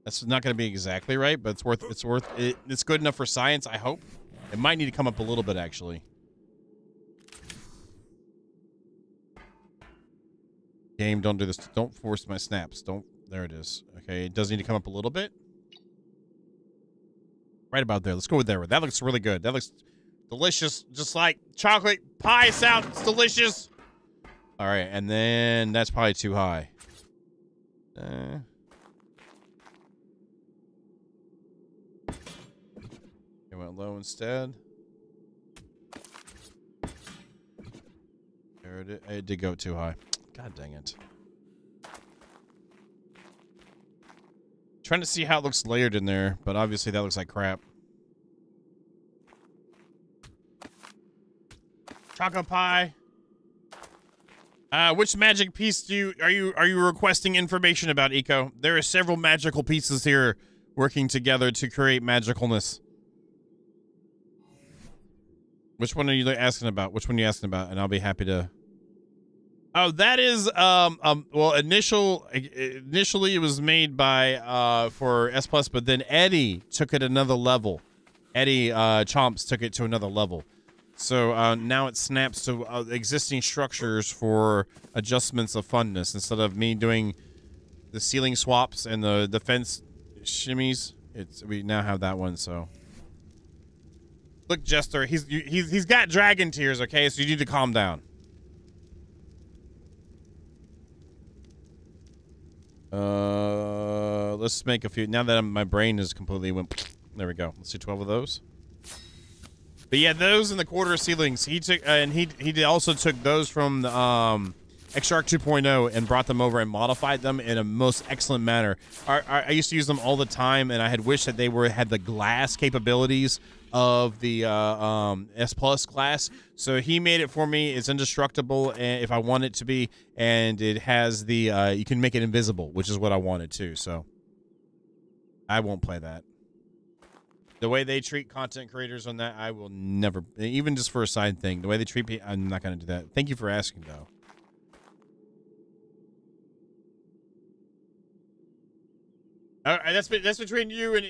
That's not going to be exactly right, but it's good enough for science, I hope. It might need to come up a little bit, actually. Game, don't do this. Don't force my snaps. There it is. Okay, it does need to come up a little bit. Right about there. Let's go with there. That looks really good. That looks delicious, just like chocolate pie sounds delicious. All right, and then that's probably too high. It went low instead. There it is. It did go too high. God dang it. Trying to see how it looks layered in there, but obviously that looks like crap. Chocolate pie. Which magic piece are you requesting information about, Eco? There are several magical pieces here working together to create magicalness. Which one are you asking about? Which one are you asking about? And I'll be happy to. Oh, that is well, initially it was made by for S+, but then Eddie took it another level. Eddie Chomps took it to another level. So now it snaps to existing structures for adjustments of funness instead of me doing the ceiling swaps and the defense shimmies. We now have that one. So look, Jester, he's got dragon tears. Okay, so you need to calm down. Let's make a few. Now that my brain is completely went. There we go. Let's do 12 of those. But yeah, those in the quarter ceilings. He took, and he also took those from the XRARK 2.0 and brought them over and modified them in a most excellent manner. I used to use them all the time, and I had wished that they had the glass capabilities of the S Plus glass. So he made it for me. It's indestructible if I want it to be, and it has the you can make it invisible, which is what I wanted too. So I won't play that. The way they treat content creators on that, I will never, even just for a side thing, the way they treat people, I'm not going to do that. Thank you for asking, though. All right, that's between you and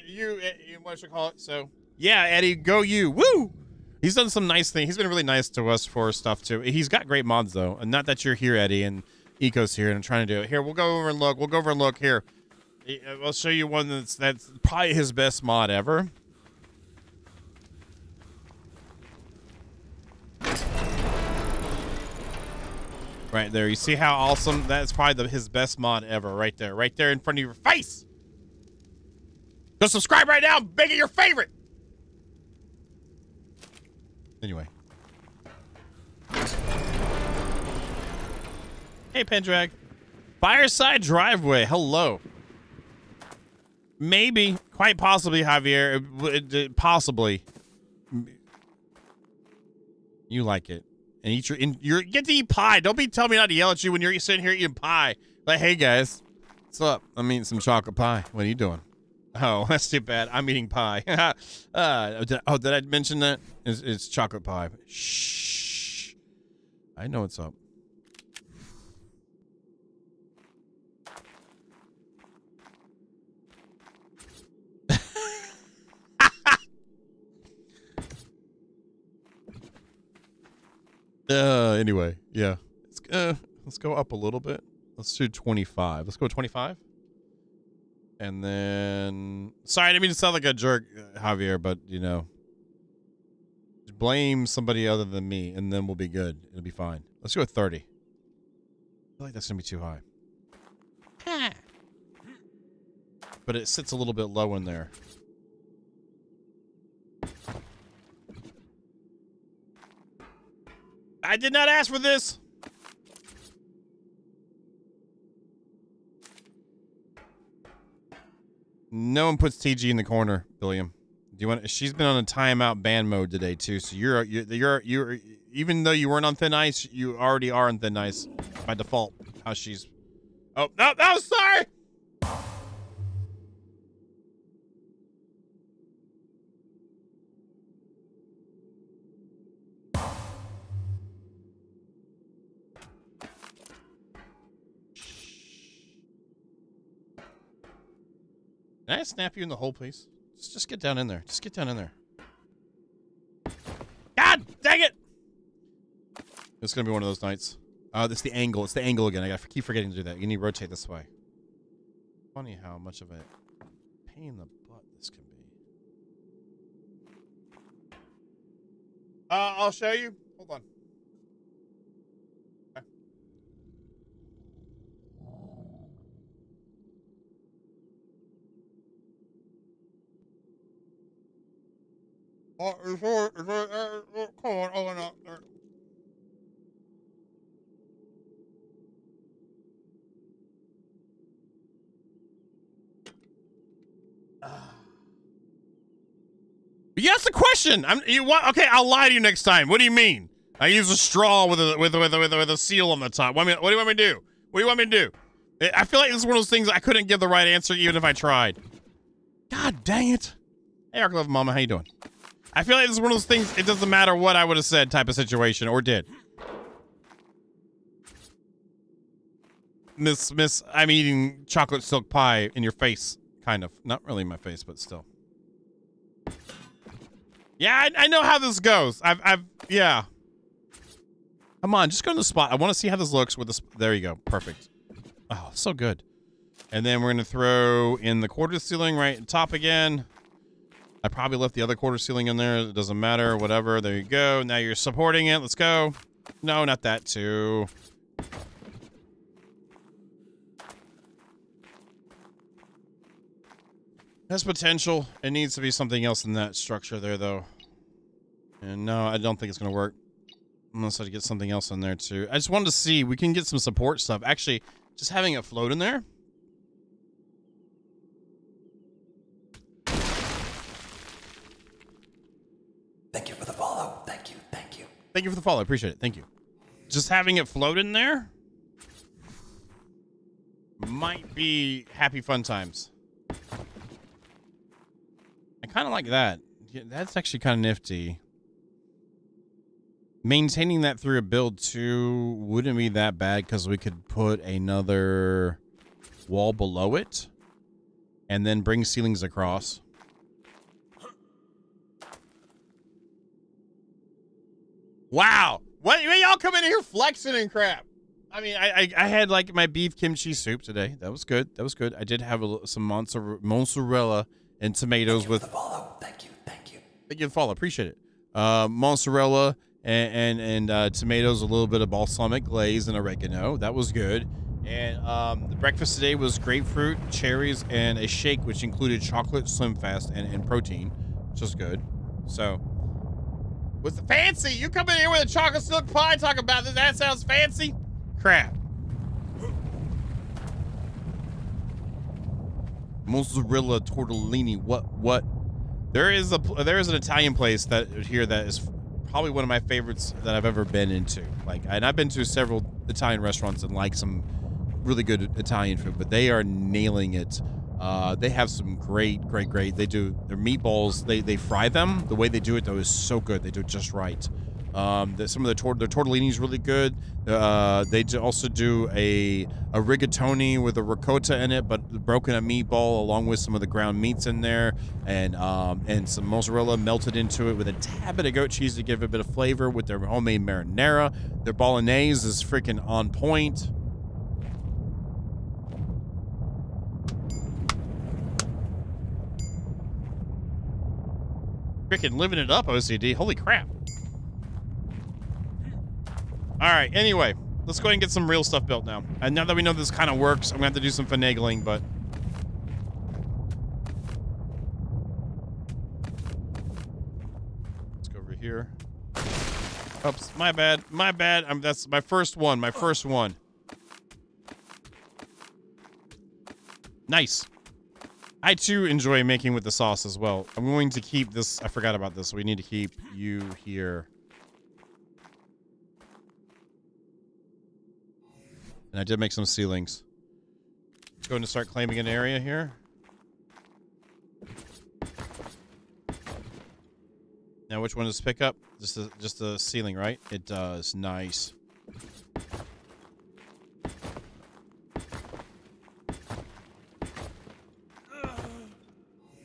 what should I call it? So, yeah, Eddie, go you. Woo! He's done some nice things. He's been really nice to us for stuff, too. He's got great mods, though. And not that you're here, Eddie, and Eco's here, and I'm trying to do it. Here, we'll go over and look. We'll go over and look. Here. I'll show you one that's probably his best mod ever. Right there. You see how awesome? That's probably his best mod ever right there. Right there in front of your face. Go subscribe right now. Make it your favorite. Anyway. Hey, Pendrag. Fireside Driveway. Hello. Maybe. Quite possibly, Javier. Possibly. You like it. And eat you get to eat pie. Don't be telling me not to yell at you when you're sitting here eating pie. Like, hey guys, what's up? I'm eating some chocolate pie. What are you doing? Oh, that's too bad. I'm eating pie. Did I mention that? It's chocolate pie. Shh. I know what's up. Anyway, yeah. Let's go up a little bit. Let's do 25. Let's go 25. And then, sorry, I didn't mean to sound like a jerk, Javier, but you know, blame somebody other than me, and then we'll be good. It'll be fine. Let's go with 30. I feel like that's gonna be too high. But it sits a little bit low in there. I did not ask for this. No one puts TG in the corner, William. Do you want? She's been on a timeout ban mode today too. So you're even though you weren't on thin ice, you already are on thin ice by default. How she's? Oh no! Sorry. Can I snap you in the hole, please? Just get down in there. Just get down in there. God dang it! It's gonna be one of those nights. It's the angle. It's the angle again. I keep forgetting to do that. You need to rotate this way. Funny how much of a pain in the butt this can be. I'll show you. Hold on. Come on, oh no. Yes, the question. Okay, I'll lie to you next time. What do you mean? I use a straw with a seal on the top. What do you want me to do? What do you want me to do? I feel like this is one of those things I couldn't give the right answer even if I tried. God dang it. Hey, ARK Love Mama, how you doing? I feel like this is one of those things, it doesn't matter what I would have said type of situation, or did. Miss, I'm eating chocolate silk pie in your face, kind of. Not really in my face, but still. Yeah, I know how this goes. Yeah. Come on, just go to the spot. I want to see how this looks with this. There you go. Perfect. Oh, so good. And then we're going to throw in the quarter ceiling right at top again. I probably left the other quarter ceiling in there. It doesn't matter. Whatever. There you go. Now you're supporting it. Let's go. No, not that too. Has potential. It needs to be something else in that structure there, though. And no, I don't think it's going to work. Unless I get something else in there too. I just wanted to see. We can get some support stuff. Actually, just having it float in there. Thank you for the follow. Thank you. Thank you. Thank you for the follow. I appreciate it. Thank you. Just having it float in there might be happy fun times. I kind of like that. Yeah, that's actually kind of nifty. Maintaining that through a build too wouldn't be that bad because we could put another wall below it and then bring ceilings across. Wow. What y'all come in here flexing and crap? I mean, I had like my beef kimchi soup today. That was good. That was good. I did have some mozzarella and tomatoes with. Thank you for the follow. Thank you. Thank you. Thank you for the follow. Appreciate it. Mozzarella and tomatoes, a little bit of balsamic glaze and oregano. That was good. And the breakfast today was grapefruit, cherries, and a shake which included chocolate, Slim Fast, and protein, which was good. So. Was fancy? You come in here with a chocolate silk pie, talk about this? That sounds fancy. Crap. Mozzarella tortellini. What? There is an Italian place that here that is probably one of my favorites that I've ever been into. Like, and I've been to several Italian restaurants and like some really good Italian food, but they are nailing it. They have some great. They do their meatballs. They fry them. The way they do it though is so good. They do it just right. Some of their tortellini is really good. They also do a rigatoni with a ricotta in it, but broken a meatball along with some of the ground meats in there, and some mozzarella melted into it with a tad bit of goat cheese to give it a bit of flavor with their homemade marinara. Their bolognese is freaking on point. Freaking living it up, OCD. Holy crap. All right, anyway, let's go ahead and get some real stuff built now. And now that we know this kind of works, I'm going to have to do some finagling, but... Let's go over here. Oops, my bad. My bad. That's my first one. My first one. Nice. I, too, enjoy making with the sauce as well. I'm going to keep this. I forgot about this. We need to keep you here. And I did make some ceilings. Going to start claiming an area here. Now, which one does pick up? Just the ceiling, right? It does. Nice.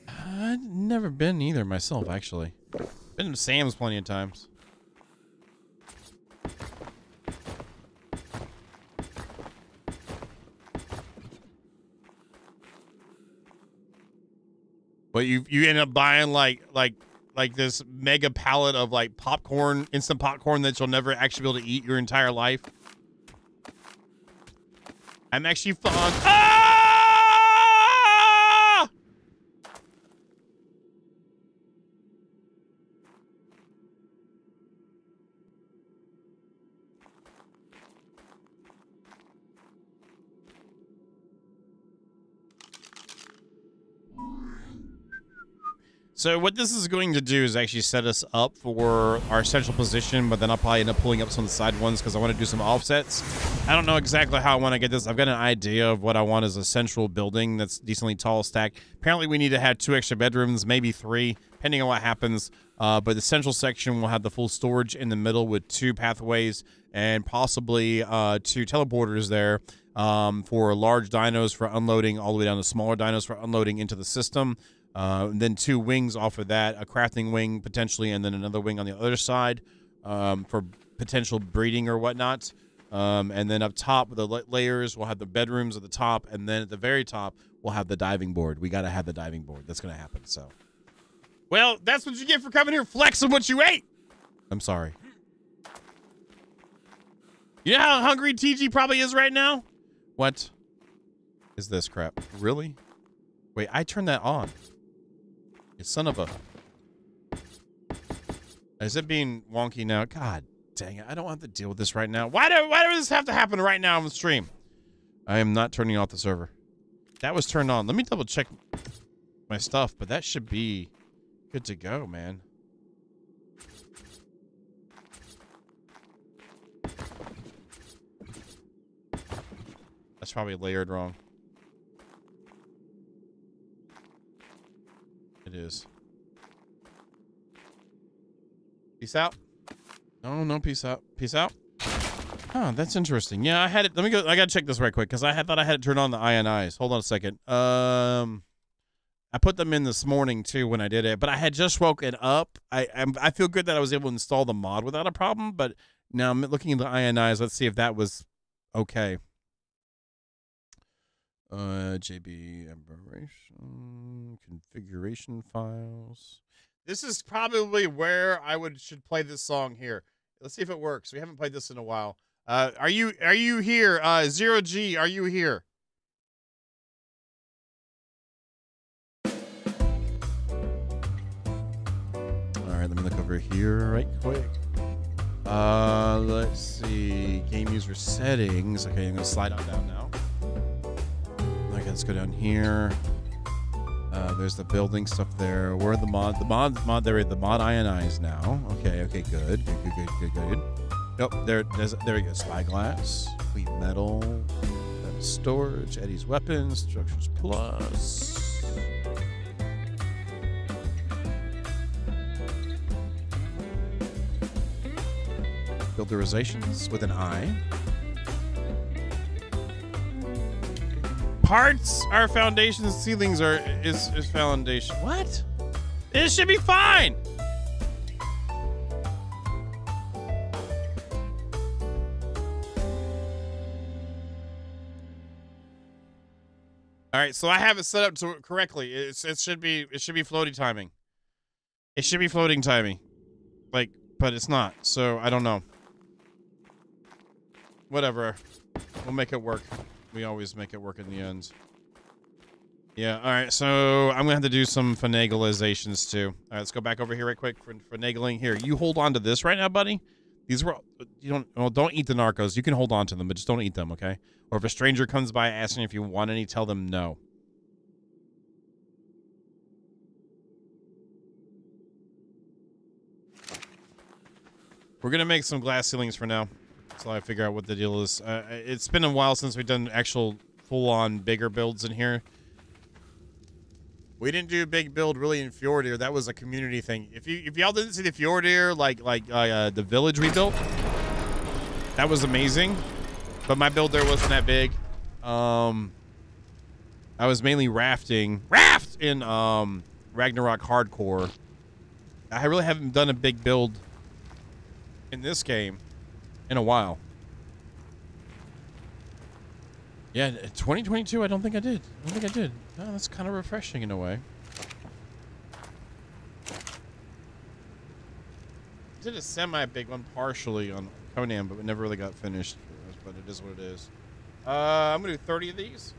I've never been either myself, actually. Been to Sam's plenty of times. But you end up buying like this mega pallet of like popcorn, instant popcorn that you'll never actually be able to eat your entire life. I'm actually fond. Ah! So what this is going to do is actually set us up for our central position, but then I'll probably end up pulling up some of the side ones because I want to do some offsets. I don't know exactly how I want to get this. I've got an idea of what I want as a central building that's decently tall stacked. Apparently we need to have 2 extra bedrooms, maybe 3, depending on what happens. But the central section will have the full storage in the middle with 2 pathways and possibly 2 teleporters there for large dinos for unloading all the way down to smaller dinos for unloading into the system. And then 2 wings off of that, a crafting wing potentially, and then another wing on the other side for potential breeding or whatnot. And then up top, the layers, we'll have the bedrooms at the top, and then at the very top, we'll have the diving board. We got to have the diving board. That's going to happen, so. Well, that's what you get for coming here flexing what you ate. I'm sorry. You know how hungry TG probably is right now? What is this crap? Really? Wait, I turned that on. You son of a... Is it being wonky now? God Dang it, I don't have to deal with this right now. Why do this have to happen right now on the stream? I am not turning off the server. That was turned on. Let me double check my stuff, but that should be good to go, man. That's probably layered wrong. It is. Peace out. No, peace out. Peace out. Huh, that's interesting. Yeah, I had it. Let me go. I gotta check this right quick because I thought I had it turned on the INIs. Hold on a second. I put them in this morning too when I did it, but I had just woken up. I feel good that I was able to install the mod without a problem, but now I'm looking at the INIs. Let's see if that was okay. JB aberration configuration files. This is probably where I should play this song here. Let's see if it works. We haven't played this in a while. Are you here? Zero G, are you here? All right, let me look over here right quick. Let's see. Game user settings. Okay, I'm gonna slide on down now. Okay, let's go down here. There's the building stuff there. Where are the mod? The mod there. The mod INIs now. Okay, good. Nope, there we go. Spyglass, Fleet Metal, storage, Eddie's weapons, structures plus. Builderizations with an I. Parts are foundations, ceilings is foundation. What? This should be fine. All right, so I have it set up to correctly. It should be floating timing. It should be floating timing. Like, but it's not. So I don't know. Whatever. We'll make it work. We always make it work in the end. Yeah, all right, so I'm going to have to do some finagleizations, too. All right, let's go back over here right quick for finagling. Here, you hold on to this right now, buddy. These were... don't eat the narcos. You can hold on to them, but just don't eat them, okay? Or if a stranger comes by asking if you want any, tell them no. We're going to make some glass ceilings for now. Until I figure out what the deal is. It's been a while since we've done actual full-on bigger builds in here. We didn't do a big build really in Fjordir. That was a community thing. If y'all didn't see the Fjordir, like the village we built, that was amazing. But my build there wasn't that big. I was mainly raft in Ragnarok Hardcore. I really haven't done a big build in this game in a while. Yeah, 2022, I don't think I did. Oh, that's kind of refreshing in a way. Did a semi-big one partially on Conan, but it never really got finished. But it is what it is. I'm going to do 30 of these.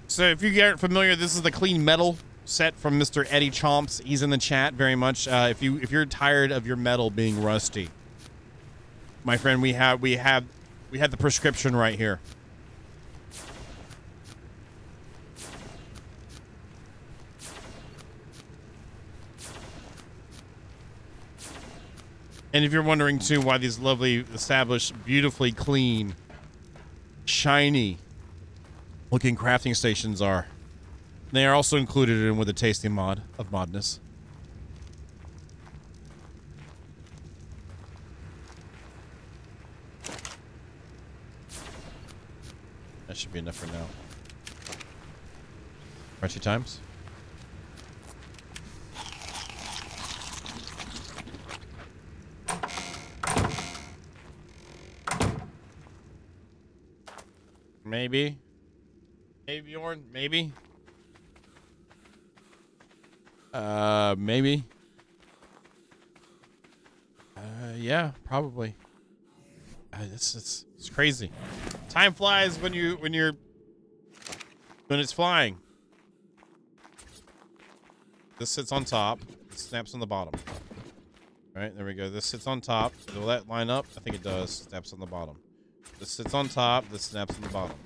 So if you aren't familiar, this is the clean metal set from Mr. Eddie Chomps. He's in the chat very much. If you're tired of your metal being rusty, my friend, we have the prescription right here. And if you're wondering too why these lovely, established, beautifully clean, shiny looking crafting stations are, they are also included in with a tasting mod of modness. That should be enough for now. Crunchy times. Maybe. Maybe, Bjorn. Maybe. Maybe. Yeah, probably. It's crazy. Time flies when it's flying. This sits on top. It snaps on the bottom. All right, there we go. This sits on top. Will that line up? I think it does. Snaps on the bottom. This sits on top. This snaps on the bottom.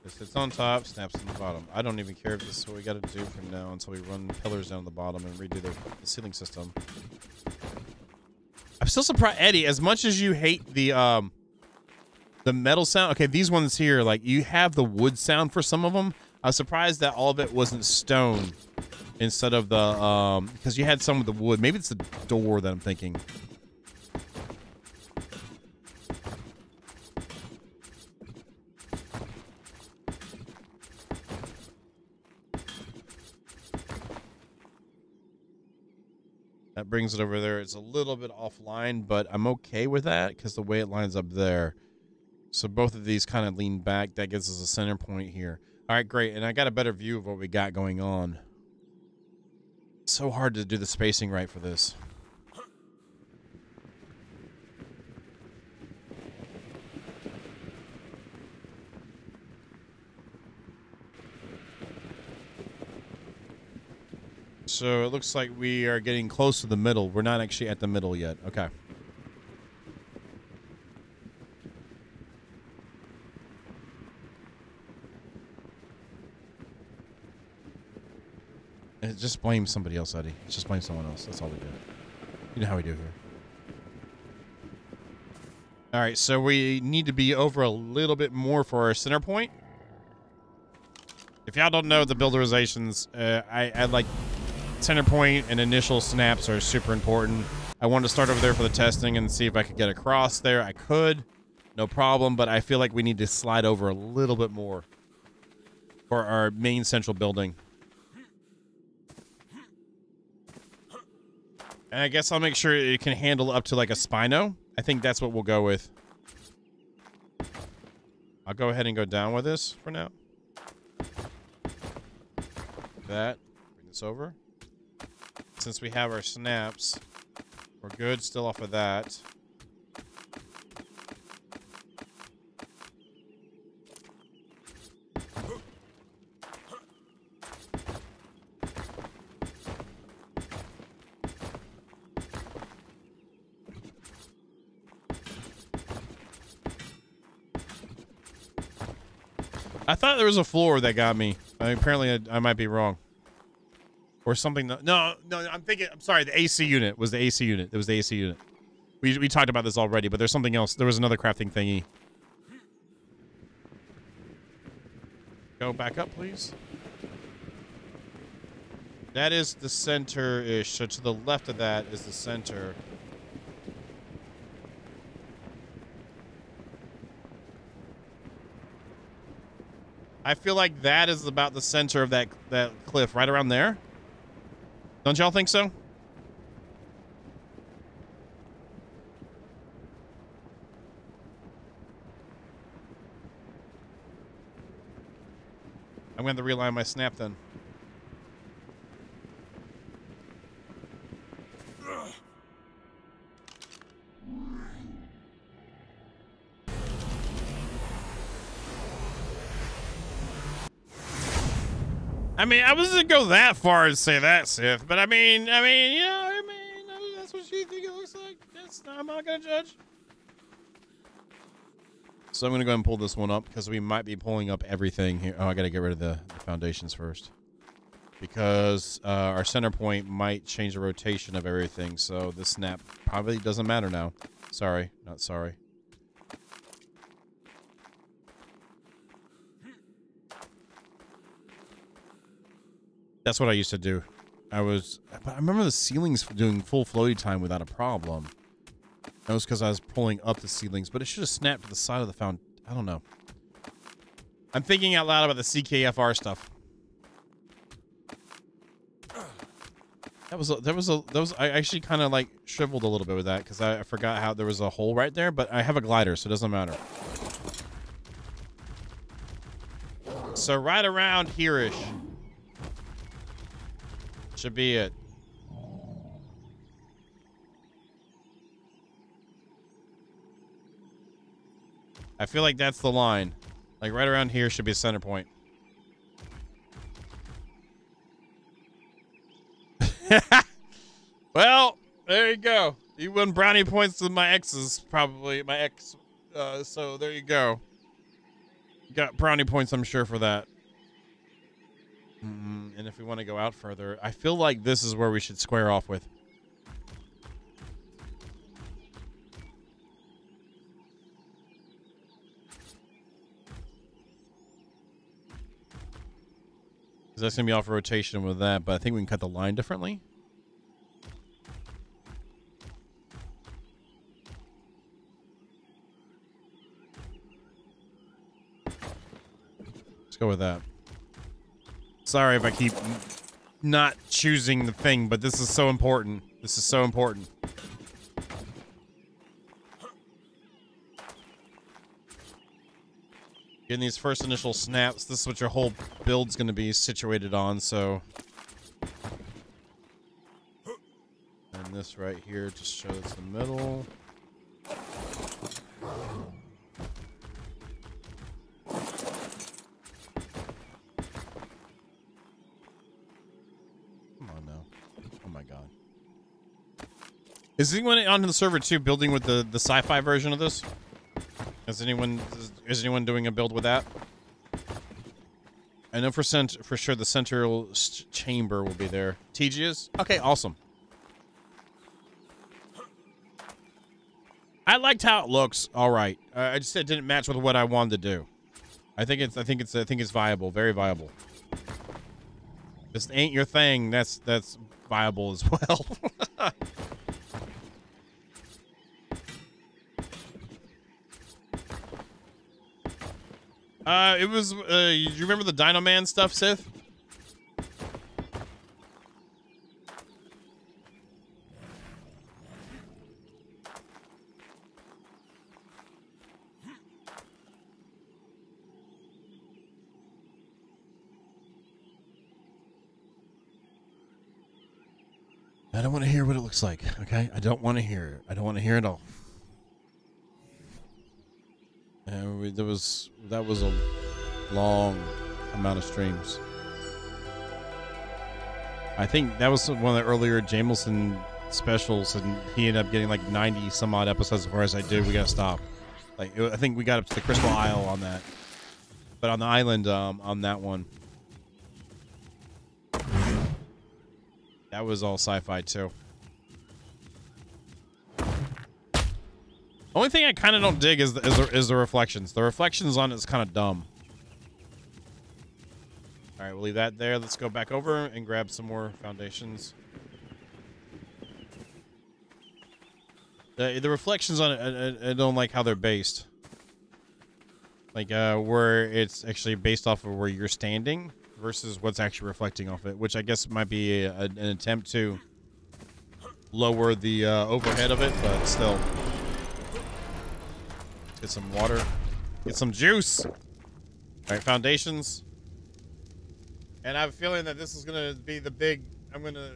This sits on top. Snaps on the bottom. I don't even care if this is what we got to do from now until we run pillars down the bottom and redo the ceiling system. I'm still surprised, Eddie. As much as you hate the metal sound, okay, these ones here, like you have the wood sound for some of them. I was surprised that all of it wasn't stone instead of the because you had some of the wood. Maybe it's the door that I'm thinking. That brings it over there. It's a little bit offline, but I'm okay with that because the way it lines up there. So both of these kind of lean back. That gives us a center point here. All right, great. And I got a better view of what we got going on. It's so hard to do the spacing right for this. So it looks like we are getting close to the middle. We're not actually at the middle yet. Okay. Just blame somebody else, Eddie. Just blame someone else. That's all we do. You know how we do here. All right, so we need to be over a little bit more for our center point. If y'all don't know the builderizations, I like center point and initial snaps are super important. I wanted to start over there for the testing and see if I could get across there. I could, no problem, but I feel like we need to slide over a little bit more for our main central building. And I guess I'll make sure it can handle up to like a Spino. I think that's what we'll go with. I'll go ahead and go down with this for now. That. Bring this over. Since we have our snaps, we're good still off of that. I thought there was a floor that got me. I mean, apparently I might be wrong. Or something. No, I'm thinking, I'm sorry, the AC unit was the AC unit. It was the AC unit. We talked about this already, but there's something else. There was another crafting thingy. Go back up, please. That is the center-ish. So to the left of that is the center. I feel like that is about the center of that cliff, right around there. Don't y'all think so? I'm going to realign my snap then. I mean, I wasn't go that far and say that, Sith, but I mean, yeah, that's what you think it looks like. I'm not gonna judge. So I'm gonna go ahead and pull this one up because we might be pulling up everything here. Oh, I gotta get rid of the foundations first because our center point might change the rotation of everything. So this snap probably doesn't matter now. Sorry, not sorry. That's what I used to do. I remember the ceilings doing full floaty time without a problem. That was because I was pulling up the ceilings, but it should have snapped to the side of the found. I don't know. I'm thinking out loud about the CKFR stuff. I actually kind of like shriveled a little bit with that because I forgot how there was a hole right there, but I have a glider, so it doesn't matter. So right around here-ish should be it. I feel like that's the line. Like right around here should be a center point. there you go. You won brownie points with my exes, probably my ex. So there you go. You got brownie points, I'm sure, for that. And if we want to go out further, I feel like this is where we should square off with. That's going to be off rotation with that, but I think we can cut the line differently. Let's go with that. Sorry if I keep not choosing the thing, but this is so important. This is so important. Getting these first initial snaps, this is what your whole build's going to be situated on, so. And this right here just shows the middle. Come on now. Oh my god. Is anyone on the server too building with the sci-fi version of this? Is anyone doing a build with that? I know for sure the central chamber will be there. TG is? Okay, awesome. I liked how it looks. All right. I just said it didn't match with what I wanted to do. I think it's viable, very viable. This ain't your thing. That's viable as well. It was, you remember the Dino Man stuff, Sith? I don't want to hear what it looks like, okay? I don't want to hear it. I don't want to hear it all. That was a long amount of streams. I think that was one of the earlier Jameson specials, and he ended up getting like 90 some odd episodes before I said, dude, we gotta stop. Like, I think we got up to the Crystal Isle on that. But on the island, on that one, that was all sci-fi too. Only thing I kind of don't dig is the reflections. The reflections on it's kind of dumb. All right, we'll leave that there. Let's go back over and grab some more foundations. The reflections on it, I don't like how they're based. Like where it's actually based off of where you're standing versus what's actually reflecting off it, which I guess might be an attempt to lower the overhead of it, but still. Get some water. Get some juice. All right, foundations. And I have a feeling that this is going to be the big, I'm going to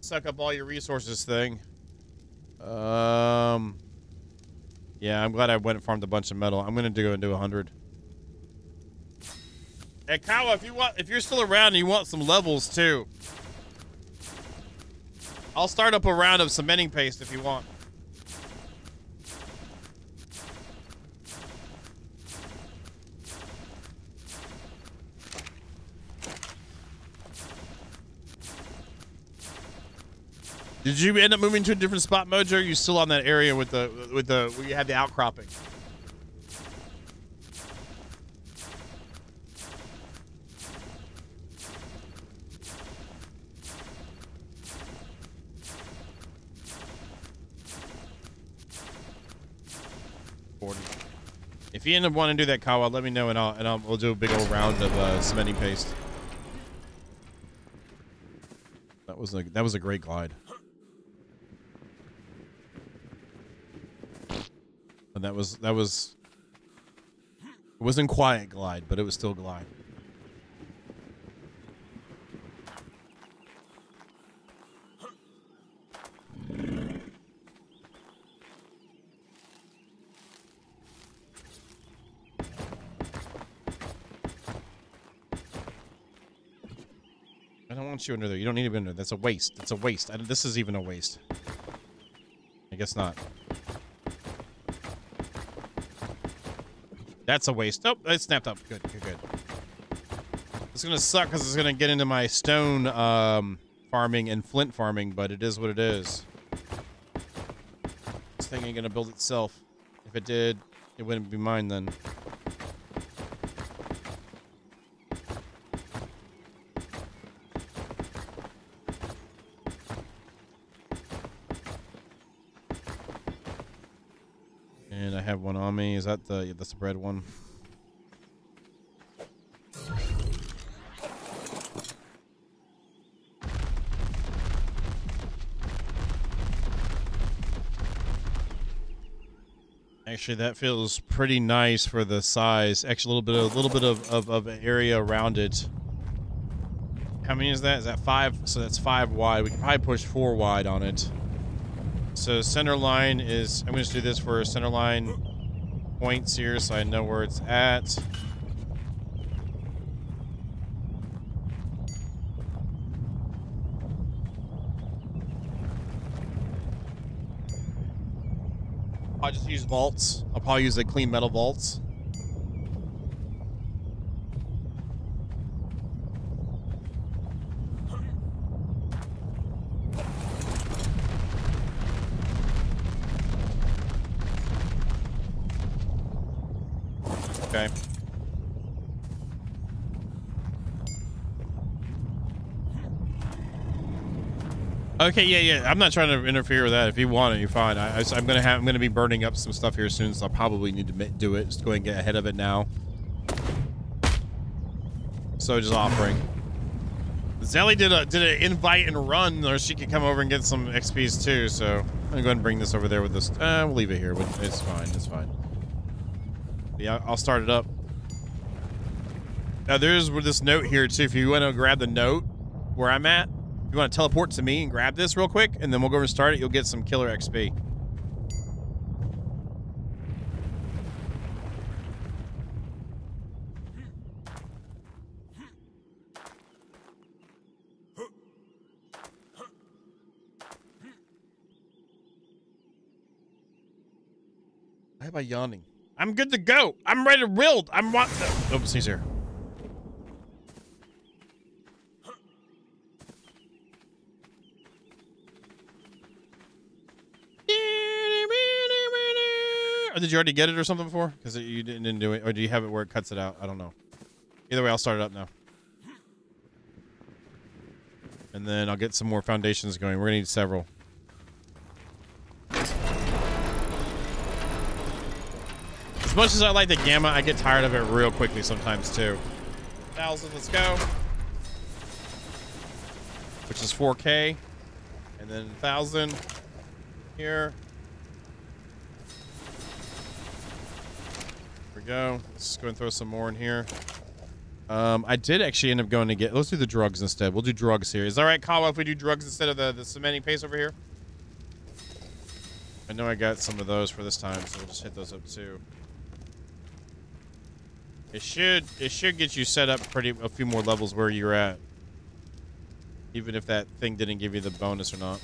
suck up all your resources thing. Yeah, I'm glad I went and farmed a bunch of metal. I'm going to go and do 100. Hey, Kawa, if you're still around and you want some levels too, I'll start up a round of cementing paste if you want. Did you end up moving to a different spot, Mojo? Or are you still on that area with the where you had the outcropping? If you end up wanting to do that, Kawa, let me know and we'll do a big old round of cementing paste. That was a great glide. And it wasn't quiet glide, but it was still glide. I don't want you under there. You don't need to be under there. That's a waste. That's a waste. This is even a waste. I guess not. That's a waste. Oh, it snapped up. Good, good, good. It's going to suck because it's going to get into my stone farming and flint farming, but it is what it is. This thing ain't going to build itself. If it did, it wouldn't be mine then. And I have one on me. Is that the... that's the bread one. Actually, that feels pretty nice for the size. Actually, a little bit of area around it. How many is that? Is that 5? So that's 5 wide. We can probably push 4 wide on it. So center line is... I'm going to do this for center line points here so I know where it's at. I'll just use vaults. I'll probably use the clean metal vaults. Okay. Okay, yeah. I'm not trying to interfere with that. If you want it, you're fine. I'm gonna be burning up some stuff here soon, so I'll probably need to do it. Just go ahead and get ahead of it now. So just offering. Zelly did an invite and run, or she could come over and get some XPs too. So I'm gonna go ahead and bring this over there with this. We'll leave it here. But it's fine. It's fine. Yeah, I'll start it up. Now there's this note here too. If you want to grab the note where I'm at, you want to teleport to me and grab this real quick, and then we'll go over and start it. You'll get some killer XP. Why am I yawning? I'm good to go. I'm ready to build. Oops, he's here. Or did you already get it or something before? Because you didn't do it. Or do you have it where it cuts it out? I don't know. Either way, I'll start it up now. And then I'll get some more foundations going. We're going to need several. As much as I like the gamma, I get tired of it real quickly sometimes too. 1,000, let's go. Which is 4K. And then 1,000 here. There we go. Let's go and throw some more in here. I did actually end up going to get... Let's do the drugs instead. We'll do drugs here. Is that right, Kawa, if we do drugs instead of the cementing paste over here? I know I got some of those for this time, so we'll just hit those up too. It should get you set up a few more levels where you're at. Even if that thing didn't give you the bonus or not.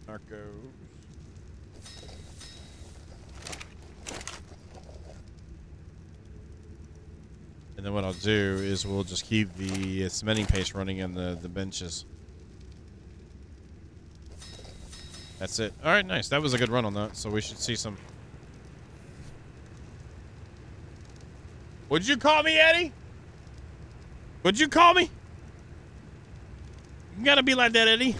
Narcos. And then what I'll do is we'll just keep the cementing paste running in the benches. That's it. All right, nice. That was a good run on that. So we should see some. Would you call me, Eddie? Would you call me? You gotta be like that, Eddie.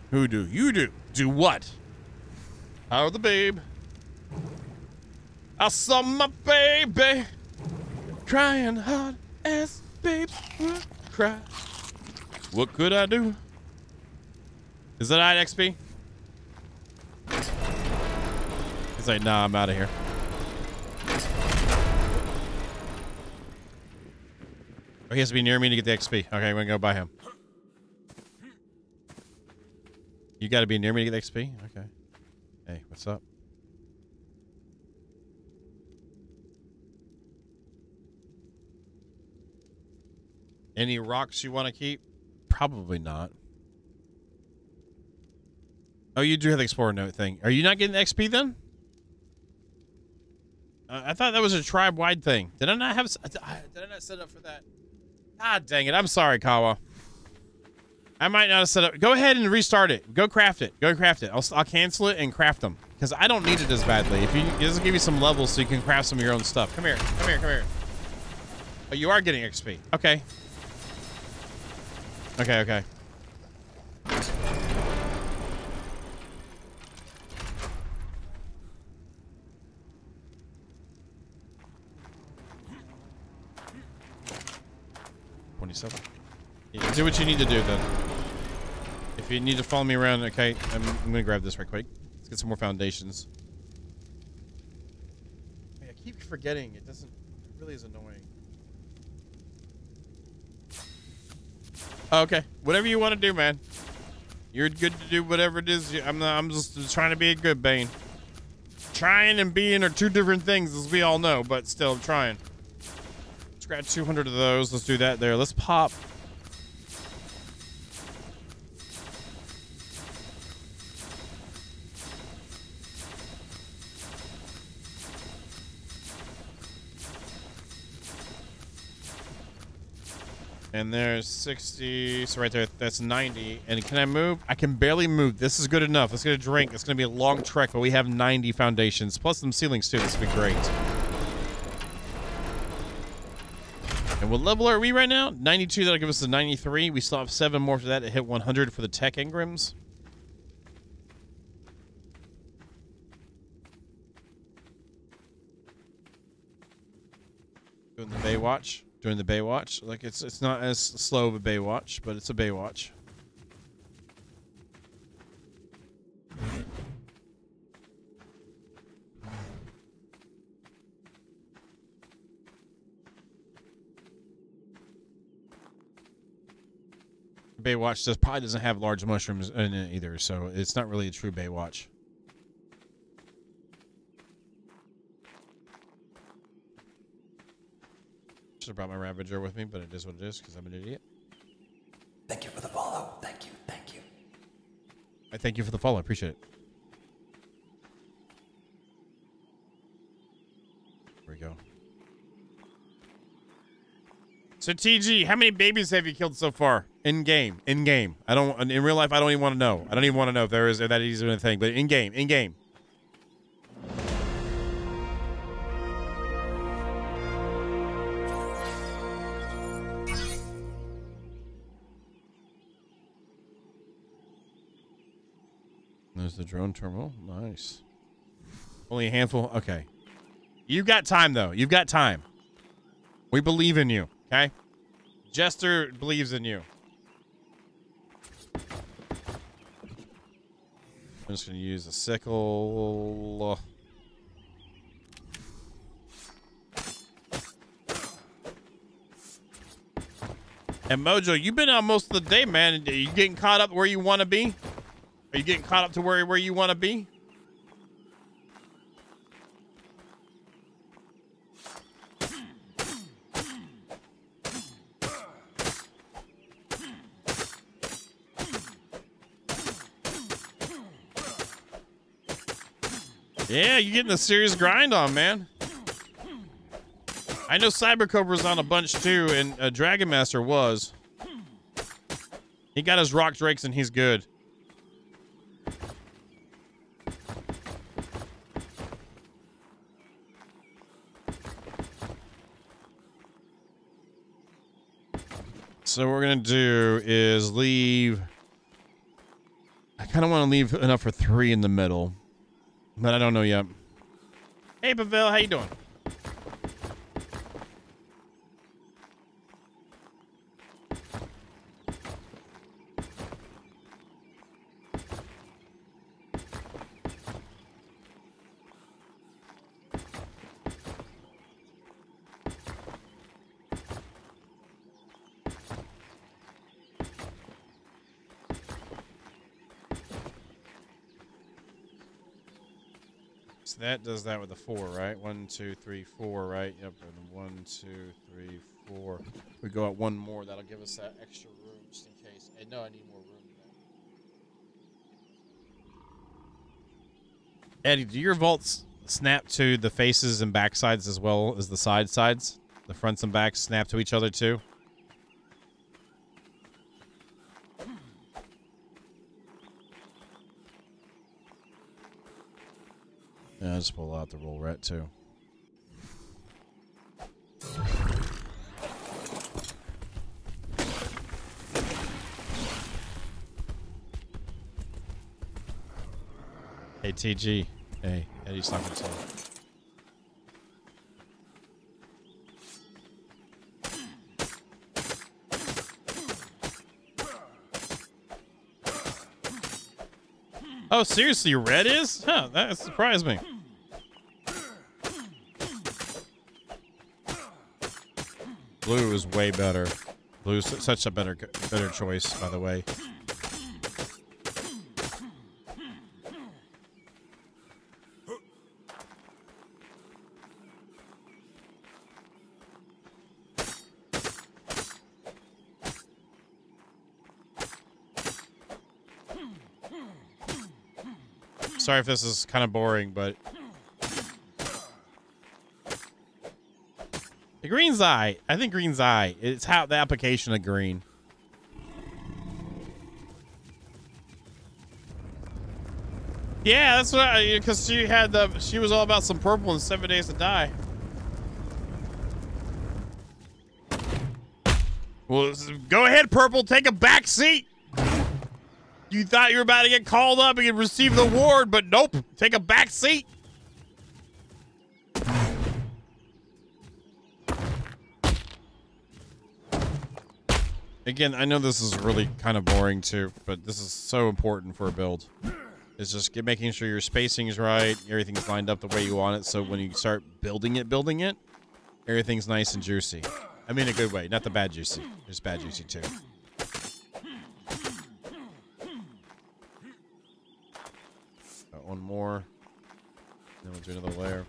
Who do you do? Do what? How the babe? I saw my baby crying hard as babe would cry. What could I do? Is that XP? He's like, nah, I'm out of here. Oh, he has to be near me to get the XP. Okay, I'm gonna go by him. You got to be near me to get XP? Okay. Hey, what's up? Any rocks you want to keep? Probably not. Oh, you do have the Explorer Note thing. Are you not getting the XP then? I thought that was a tribe-wide thing. Did I not have... Did I not set up for that? God dang it. I'm sorry, Kawa. I might not have set up... Go ahead and restart it. Go craft it. Go craft it. I'll cancel it and craft them. Because I don't need it as badly. If you... This will give you some levels so you can craft some of your own stuff. Come here. Come here. Come here. Oh, you are getting XP. Okay. Okay, okay. Yeah, do what you need to do then. If you need to follow me around, okay, I'm gonna grab this right quick. Let's get some more foundations. I keep forgetting. It really is annoying. Oh, okay, whatever you want to do, man. You're good to do whatever it is. I'm just trying to be a good Bane. Trying and being are two different things, as we all know, but still I'm trying. Let's grab 200 of those. Let's do that there. Let's pop. And there's 60, so right there, that's 90. And can I move? I can barely move. This is good enough. Let's get a drink. It's going to be a long trek, but we have 90 foundations, plus some ceilings too. This will be great. And what level are we right now? 92, that'll give us the 93. We still have 7 more for that to hit 100 for the tech engrams. Doing the Baywatch. Doing the Baywatch. Like, it's not as slow of a Baywatch, but it's a Baywatch. Baywatch probably doesn't have large mushrooms in it either, so it's not really a true Baywatch. Should have brought my Ravager with me, but it is what it is because I'm an idiot. Thank you for the follow. Thank you. Thank you. I thank you for the follow. I appreciate it. There we go. So TG, how many babies have you killed so far? In game. In game. In real life I don't even want to know. I don't even want to know if if that is a thing, but in game. In game. There's the drone terminal. Nice. Only a handful. Okay. You've got time, though. You've got time. We believe in you, okay? Jester believes in you. I'm just going to use a sickle. And Mojo, you've been out most of the day, man. Are you getting caught up where you want to be? Are you getting caught up to where you want to be? Yeah, you're getting a serious grind on, man. I know Cyber Cobra's on a bunch too, and Dragon Master was. He got his rock drakes and he's good. So what we're going to do is leave... I kind of want to leave enough for 3 in the middle. But I don't know yet. Hey, Pavel, how you doing? So that does that with a 4, right? 1, 2, 3, 4, right? Yep. And 1, 2, 3, 4. We go out one more. That'll give us that extra room just in case. And no, I need more room than that. Eddie, do your vaults snap to the faces and back sides as well as the sides? The fronts and backs snap to each other too? Yeah, I'll just pull out the roll rat too. Hey, TG. Hey, Eddie's talking to you. Oh, seriously, red is? Huh, that surprised me. Blue is way better. Blue's such a better choice, by the way. Sorry if this is kind of boring, but the green's eye. I think green's eye. It's how the application of green. Yeah, that's what. Because she had the. She was all about some purple and 7 Days to Die. Well, go ahead, purple. Take a back seat. You thought you were about to get called up and receive the award, but nope. Take a back seat. Again, I know this is really kind of boring too, but this is so important for a build. It's just making sure your spacing is right, everything's lined up the way you want it, so when you start building it, everything's nice and juicy. I mean a good way, not the bad juicy. There's bad juicy too. Got one more. Then we'll do another layer.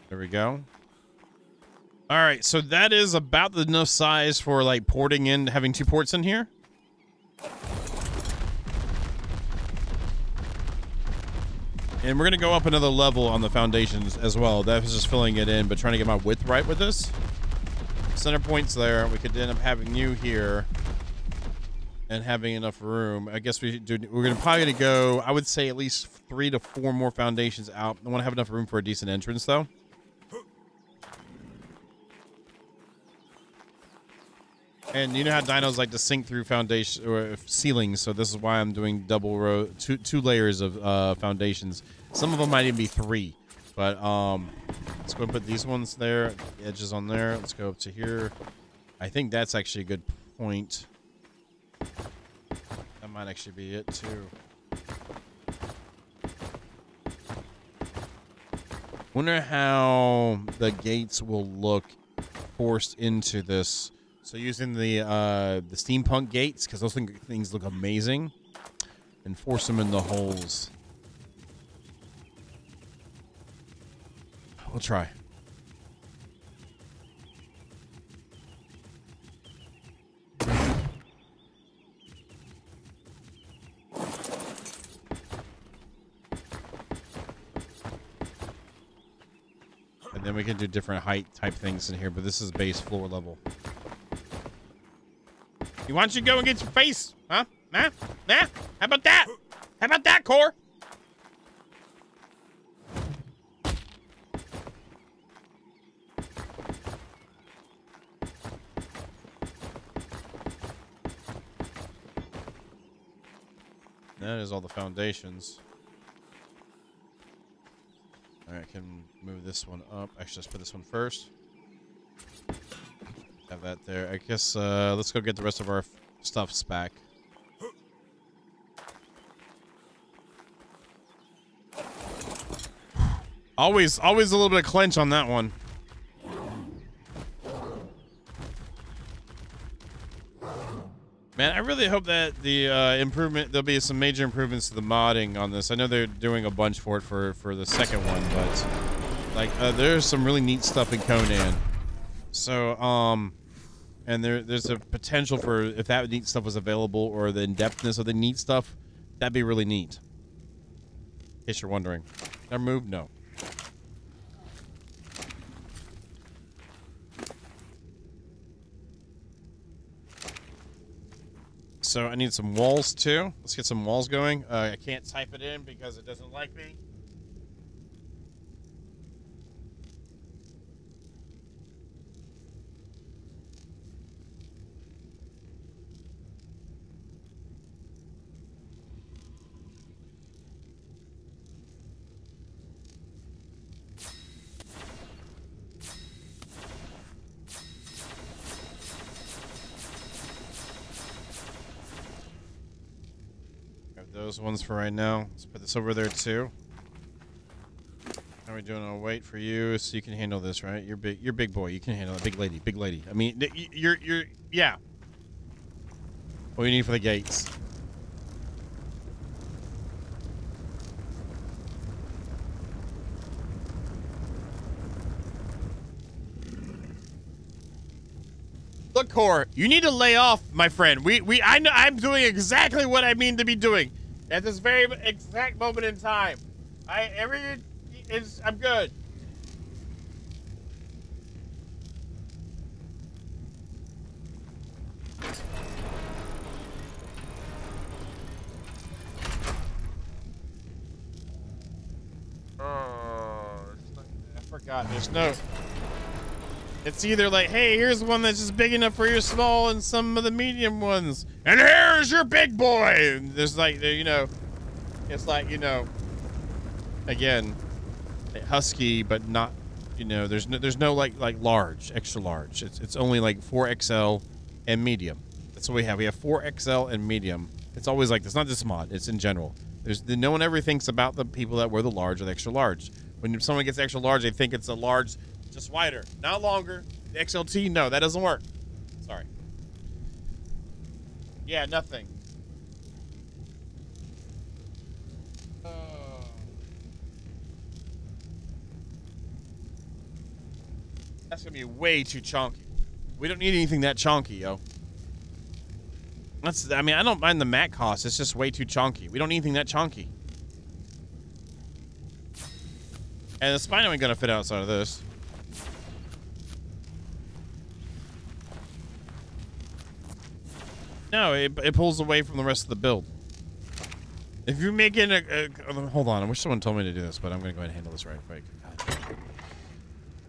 There we go. All right, so that is about enough size for like porting in, having 2 ports in here. And we're gonna go up another level on the foundations as well. That was just filling it in, but trying to get my width right with this. Center point's there. We could end up having you here and having enough room. I guess we're probably gonna go, I would say at least 3 to 4 more foundations out. I want to have enough room for a decent entrance though. And you know how dinos like to sink through foundation or ceilings, so this is why I'm doing double row, two layers of foundations. Some of them might even be 3, but let's go and put these ones there, the edges on there. Let's go up to here. I think that's actually a good point. That might actually be it too. Wonder how the gates will look forced into this. So using the steampunk gates, because those things look amazing, and force them in the holes. We'll try. And then we can do different height type things in here, but this is base floor level. You want you to go and get your face? Huh? Nah? Nah? How about that? How about that, Core? That is all the foundations. All right, I can move this one up. Actually, let's put this one first. Have that there. I guess let's go get the rest of our stuffs back. Always a little bit of clench on that one. Man, I really hope that the there'll be some major improvements to the modding on this. I know they're doing a bunch for it for the second one, but like there's some really neat stuff in Conan. So and there's a potential for, if that neat stuff was available, or the in-depthness of the neat stuff, that'd be really neat. In case you're wondering. Did I move? No. So I need some walls too. Let's get some walls going. I can't type it in because it doesn't like me. Those ones for right now. Let's put this over there too. How are we doing? I'll wait for you so you can handle this, right? You're big boy. You can handle it. Big lady. I mean, yeah. What do you need for the gates? Look, Core, you need to lay off, my friend. I know I'm doing exactly what I mean to be doing at this very exact moment in time. I'm good. Oh, I forgot. There's no. It's either like, hey, here's one that's just big enough for your small and some of the medium ones. And here's your big boy. And there's like, you know, it's like, you know, again, husky, but not, you know, there's no like large, extra large. It's only like 4XL and medium. That's what we have. We have 4XL and medium. It's always like this, not this mod. It's in general. No one ever thinks about the people that wear the large or the extra large. When someone gets extra large, they think it's a large, just wider, not longer. The XLT, no, that doesn't work. Sorry. Yeah, nothing. That's gonna be way too chunky. We don't need anything that chunky, yo. I mean, I don't mind the mat cost. It's just way too chunky. We don't need anything that chunky. And the spine ain't gonna fit outside of this. No, it pulls away from the rest of the build. If you're making hold on, I wish someone told me to do this, but I'm gonna go ahead and handle this right quick.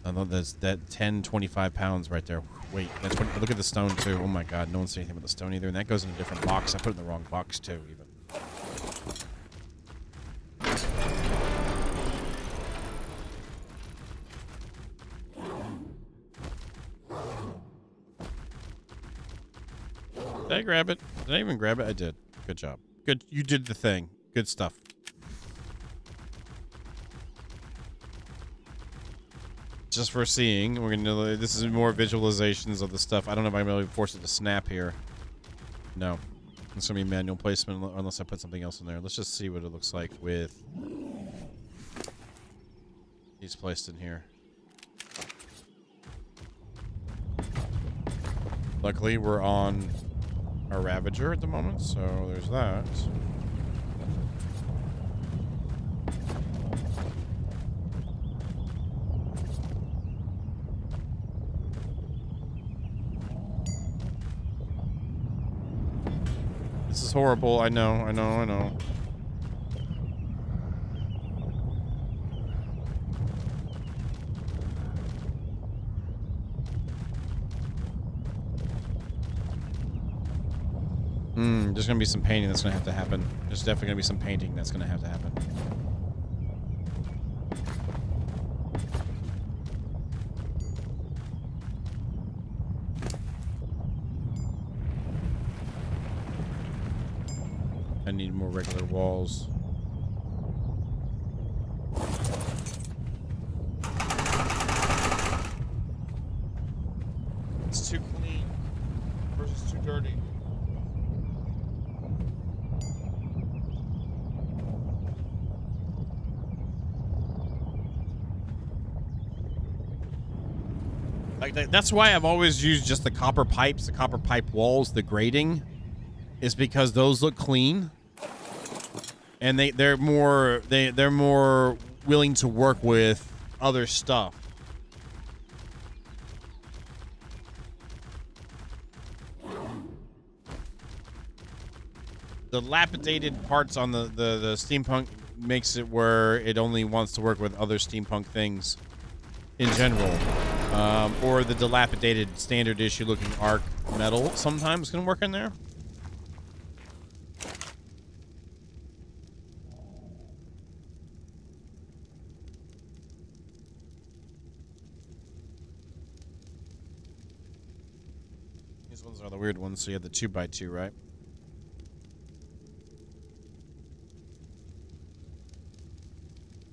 I know that's that 10, 25 pounds right there. Wait, that's what, look at the stone too. Oh my god, no one said anything about the stone either, and that goes in a different box. I put it in the wrong box too, even. Did I grab it? Did I even grab it? I did. Good job. Good. You did the thing. Good stuff. Just for seeing, we're gonna. This is more visualizations of the stuff. I don't know if I'm gonna force it to snap here. No, it's gonna be manual placement unless I put something else in there. Let's just see what it looks like with these placed in here. Luckily, we're on our Ravager at the moment, so there's that. This is horrible. I know. There's gonna be some painting that's gonna have to happen. There's definitely gonna be some painting that's gonna have to happen. I need more regular walls. It's too clean versus too dirty. Like that's why I've always used just the copper pipes, the copper pipe walls, the grating, is because those look clean, and they're more willing to work with other stuff. The lapidated parts on the steampunk makes it where it only wants to work with other steampunk things in general. Or the dilapidated standard issue looking ARK metal sometimes can work in there. These ones are the weird ones, so you have the 2x2, right?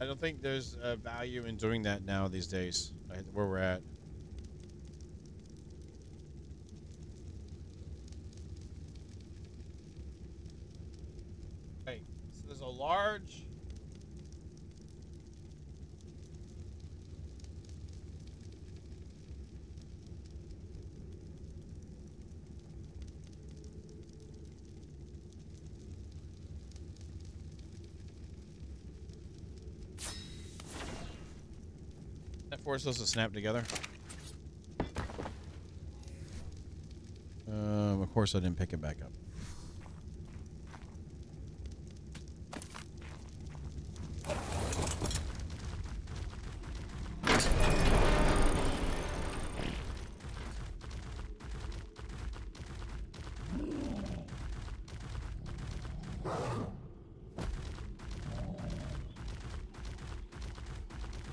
I don't think there's value in doing that now these days, where we're at. Okay, so there's a large... Force those to snap together. Of course I didn't pick it back up.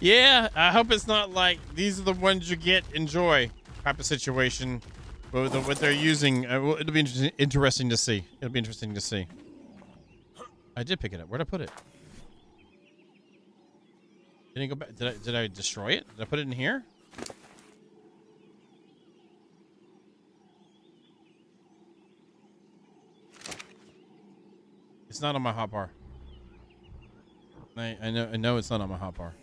Yeah, I hope it's not like these are the ones you get, enjoy type of situation. But what they're using, it'll be interesting to see. It'll be interesting to see. I did pick it up. Where'd I put it? Didn't go back. Did I destroy it? Did I put it in here? It's not on my hotbar. I know it's not on my hotbar.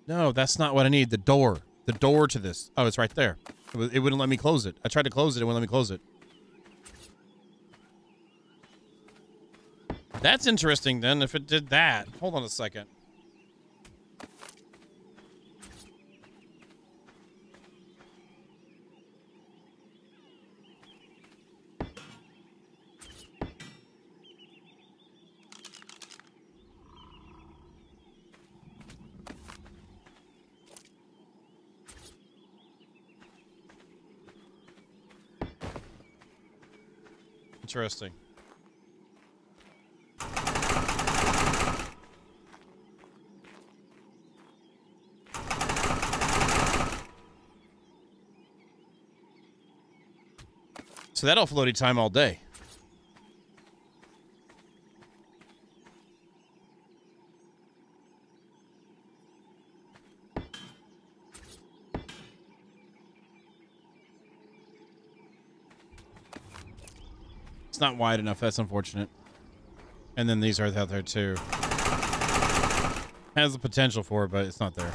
No, that's not what I need. The door. The door to this. Oh, it's right there. It wouldn't let me close it. I tried to close it. It wouldn't let me close it. That's interesting, then, if it did that. Hold on a second. Interesting. So that'll floaty time all day. It's not wide enough. That's unfortunate. And then these are out there too. Has the potential for it, but it's not there.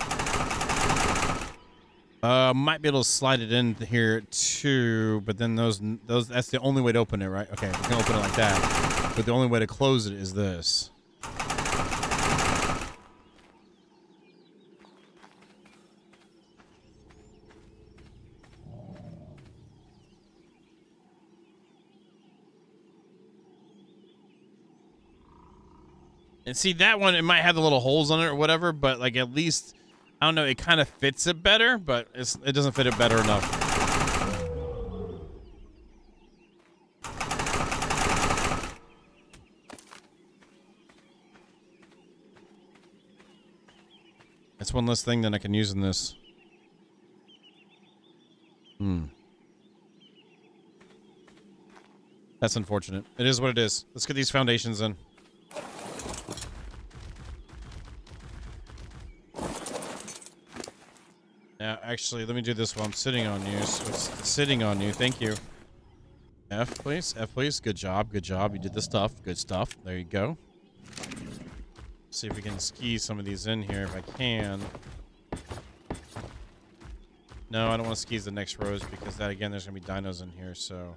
Might be able to slide it in here too, but then those that's the only way to open it, right? Okay, we can open it like that, but the only way to close it is this. And see, that one, it might have the little holes on it or whatever, but like at least, I don't know, it kind of fits it better, but it doesn't fit it better enough. That's one less thing that I can use in this. That's unfortunate. It is what it is. Let's get these foundations in. Now, actually, let me do this while I'm sitting on you. So it's sitting on you. Thank you. F, please. F, please. Good job. Good job. You did the stuff. Good stuff. There you go. See if we can ski some of these in here if I can. No, I don't want to skis the next rows because that, again, there's going to be dinos in here, so...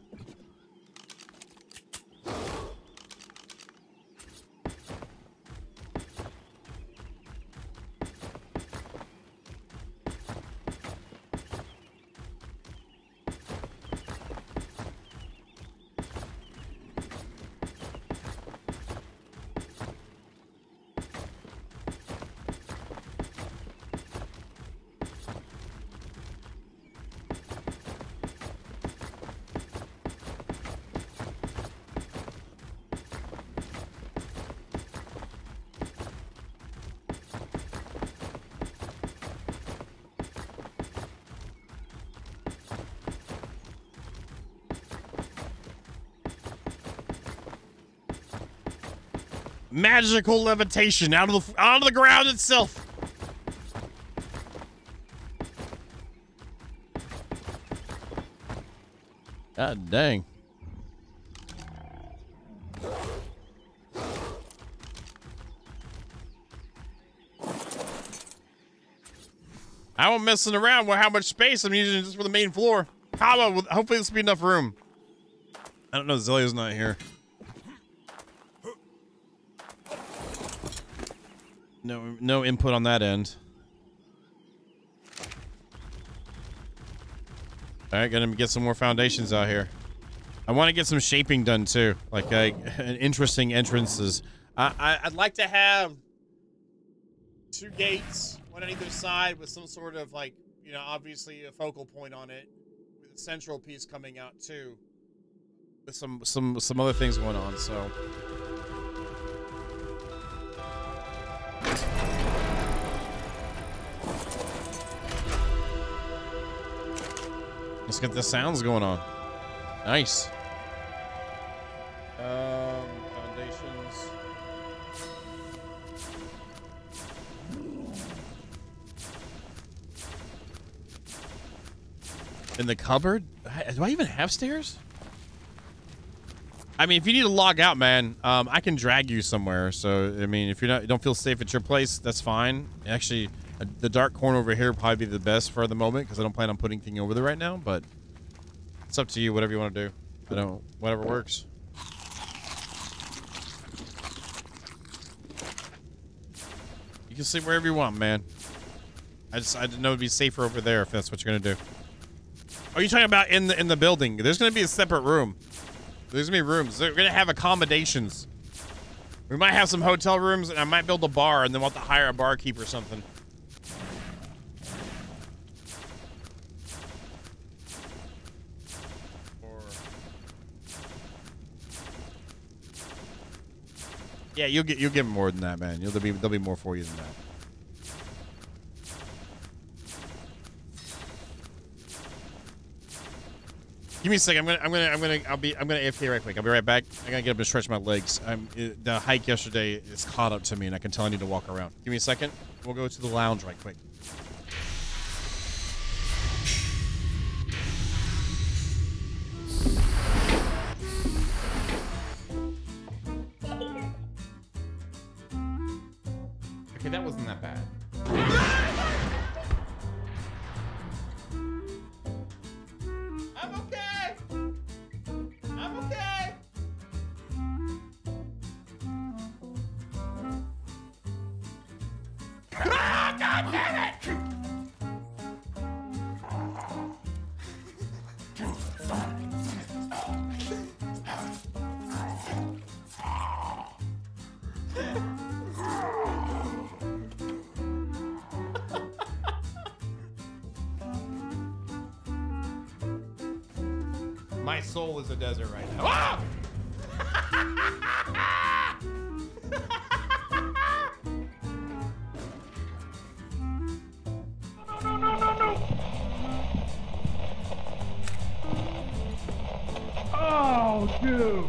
Magical levitation out of the ground itself. God dang. I'm messing around with how much space I'm using just for the main floor. Hopefully this will be enough room. I don't know, Zillio's not here. No input on that end. All right, gonna get some more foundations out here. I want to get some shaping done too, like interesting entrances. I'd like to have 2 gates, one on either side, with some sort of like, you know, obviously a focal point on it, with a central piece coming out too, with some other things going on. So. Let's get the sounds going on. Nice. Foundations. In the cupboard? Do I even have stairs? I mean, if you need to log out, man, I can drag you somewhere. So, I mean, if you don't feel safe at your place, that's fine. Actually, the dark corner over here would probably be the best for the moment because I don't plan on putting anything over there right now. But it's up to you, whatever you want to do. Whatever works. You can sleep wherever you want, man. I didn't know it'd be safer over there if that's what you're gonna do. Are you talking about in the building? There's gonna be a separate room. There's gonna be rooms. They're gonna have accommodations. We might have some hotel rooms, and I might build a bar, and then we'll have to hire a barkeep or something. Yeah, you'll get more than that, man. There'll be more for you than that. Give me a second. I'm gonna AFK right quick. I'll be right back. I gotta get up and stretch my legs. The hike yesterday is caught up to me, and I can tell I need to walk around. Give me a second. We'll go to the lounge right quick. Okay, that wasn't that bad. I'm okay. I'm okay. Ah, God damn it! My soul is a desert right now. Ah! No. two.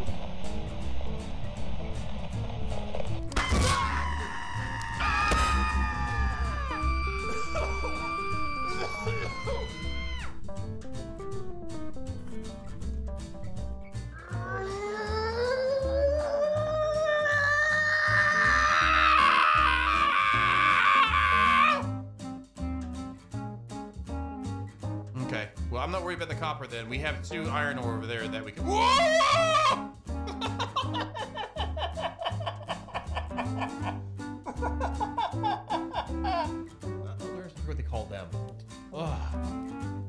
Okay, well, I'm not worried about the copper then. We have 2 iron ore over there that we can. Whoa! There's what they call them.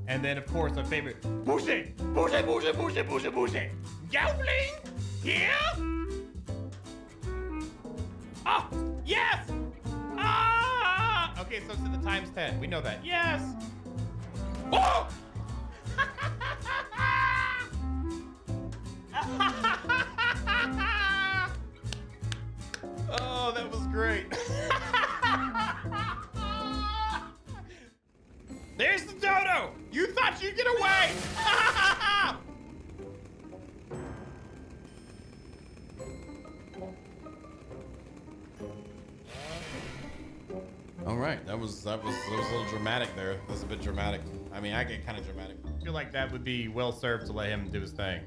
And then, of course, our favorite. Boucher! Boucher, boucher, boucher, boucher, boucher! Goblin! Here! Oh! Yes! Ah! Okay, so it's in the times 10. We know that. Yes! Whoa! Oh, that was great. There's the dodo! You thought you'd get away! All right, that was a little dramatic there. That was a bit dramatic. I mean, I get kind of dramatic. I feel like that would be well served to let him do his thing.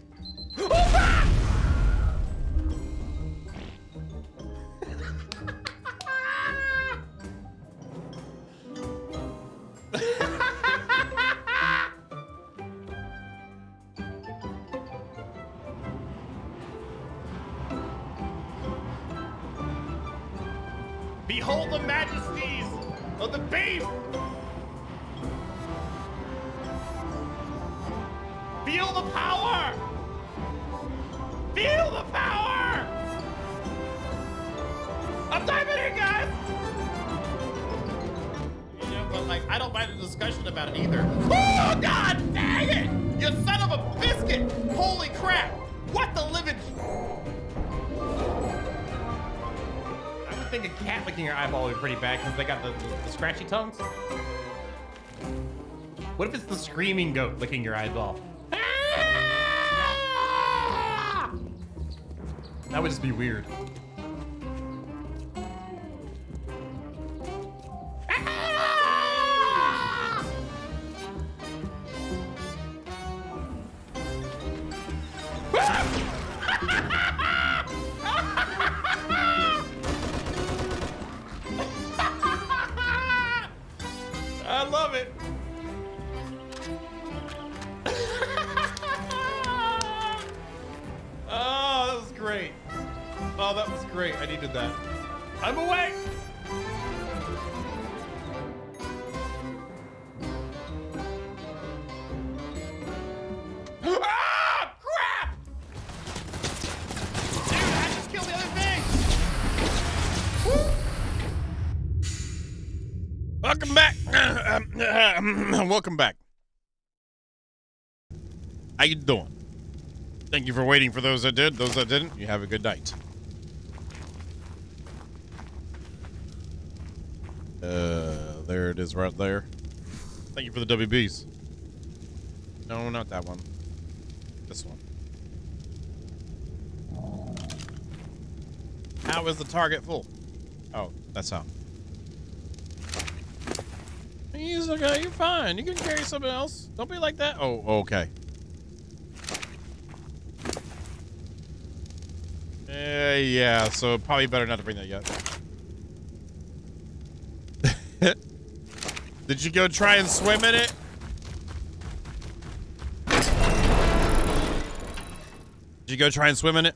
Behold the majesties of the beast! Feel the power! Feel the power! I'm diving in, guys! You know, but like, I don't mind a discussion about it either. Oh, God dang it! You son of a biscuit! Holy crap! What the living... I would think a cat licking your eyeball would be pretty bad because they got the scratchy tongues. What if it's the screaming goat licking your eyeball? That would just be weird. I love it. Oh, that was great. Oh, that was great. I needed that. I'm awake. Ah, crap! Dude, I just killed the other thing. Woo. Welcome back. Welcome back. How you doing? Thank you for waiting for those that did. Those that didn't, you have a good night. There it is right there. Thank you for the WBs. No, not that one. This one. How is the target full? Oh, that's how. He's okay, you're fine. You can carry something else. Don't be like that. Oh, okay. Yeah, so probably better not to bring that yet. Did you go try and swim in it? Did you go try and swim in it?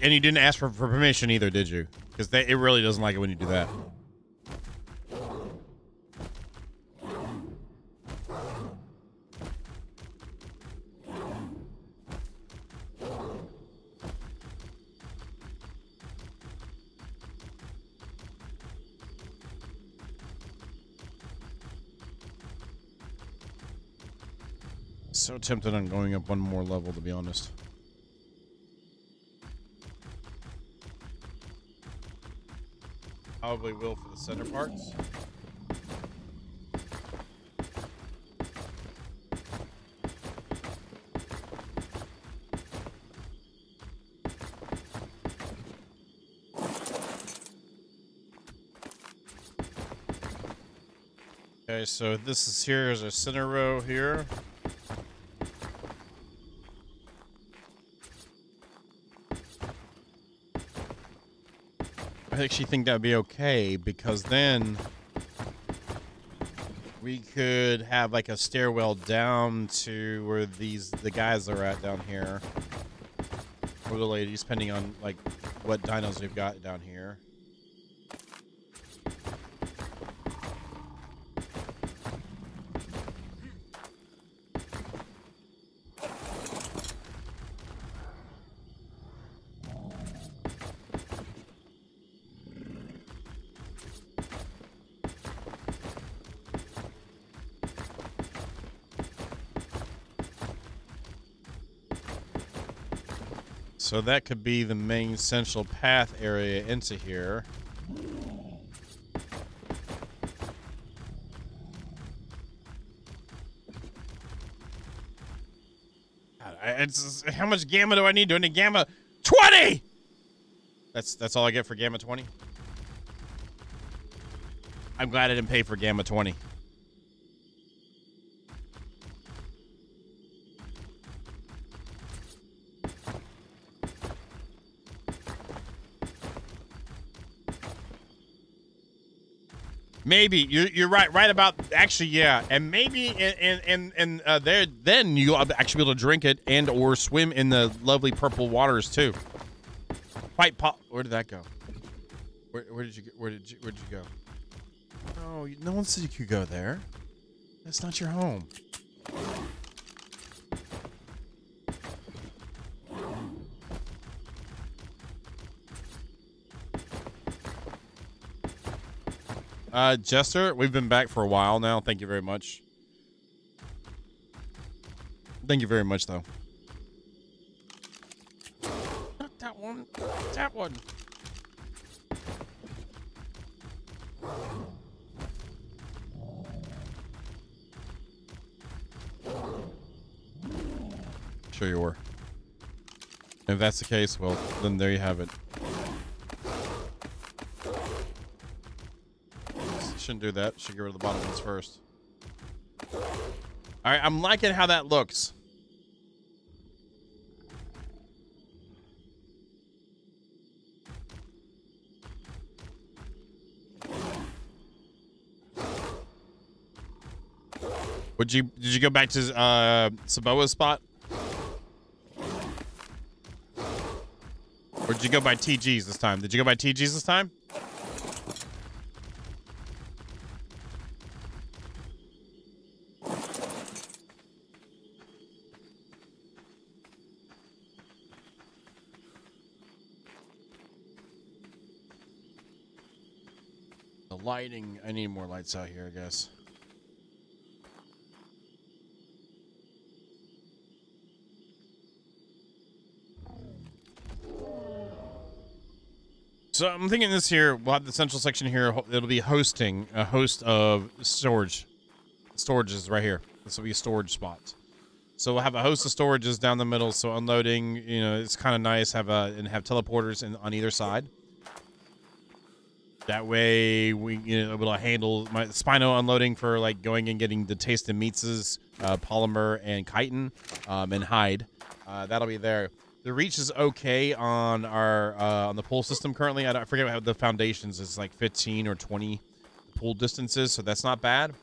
And you didn't ask for permission either, did you? Because it really doesn't like it when you do that. So tempted on going up one more level, to be honest. Probably will for the center parts. Okay, so this is here is our center row here. I actually think that'd be okay because then we could have like a stairwell down to where the guys are at down here, or the ladies, depending on like what dinos we've got down here. So that could be the main central path area into here. How much gamma do I need? Do I need gamma 20? That's all I get for gamma 20. I'm glad I didn't pay for gamma 20. Maybe you're right about actually, yeah, and maybe in there then you'll actually be able to drink it and or swim in the lovely purple waters too. Where did that go? Where did you go? Oh, no one said you could go there. That's not your home. Jester, we've been back for a while now. Thank you very much. Thank you very much, though. Not that one. That one. Sure you were. If that's the case, well, then there you have it. Shouldn't do that. Should get rid of the bottom ones first. All right, I'm liking how that looks. Did you go back to Saboa's spot? Or did you go by TG's this time? Did you go by TG's this time? The lighting, I need more lights out here, I guess. So I'm thinking this here, we'll have the central section here. It'll be hosting a host of storage. Storage is right here. This will be a storage spot. So we'll have a host of storages down the middle. So unloading, you know, it's kind of nice. Have teleporters on either side. That way we able to handle my Spino unloading for like going and getting the tasted meats, polymer and chitin, and hide. That'll be there. The reach is okay on our on the pull system currently. I forget how the foundations is, like 15 or 20 pull distances, so that's not bad.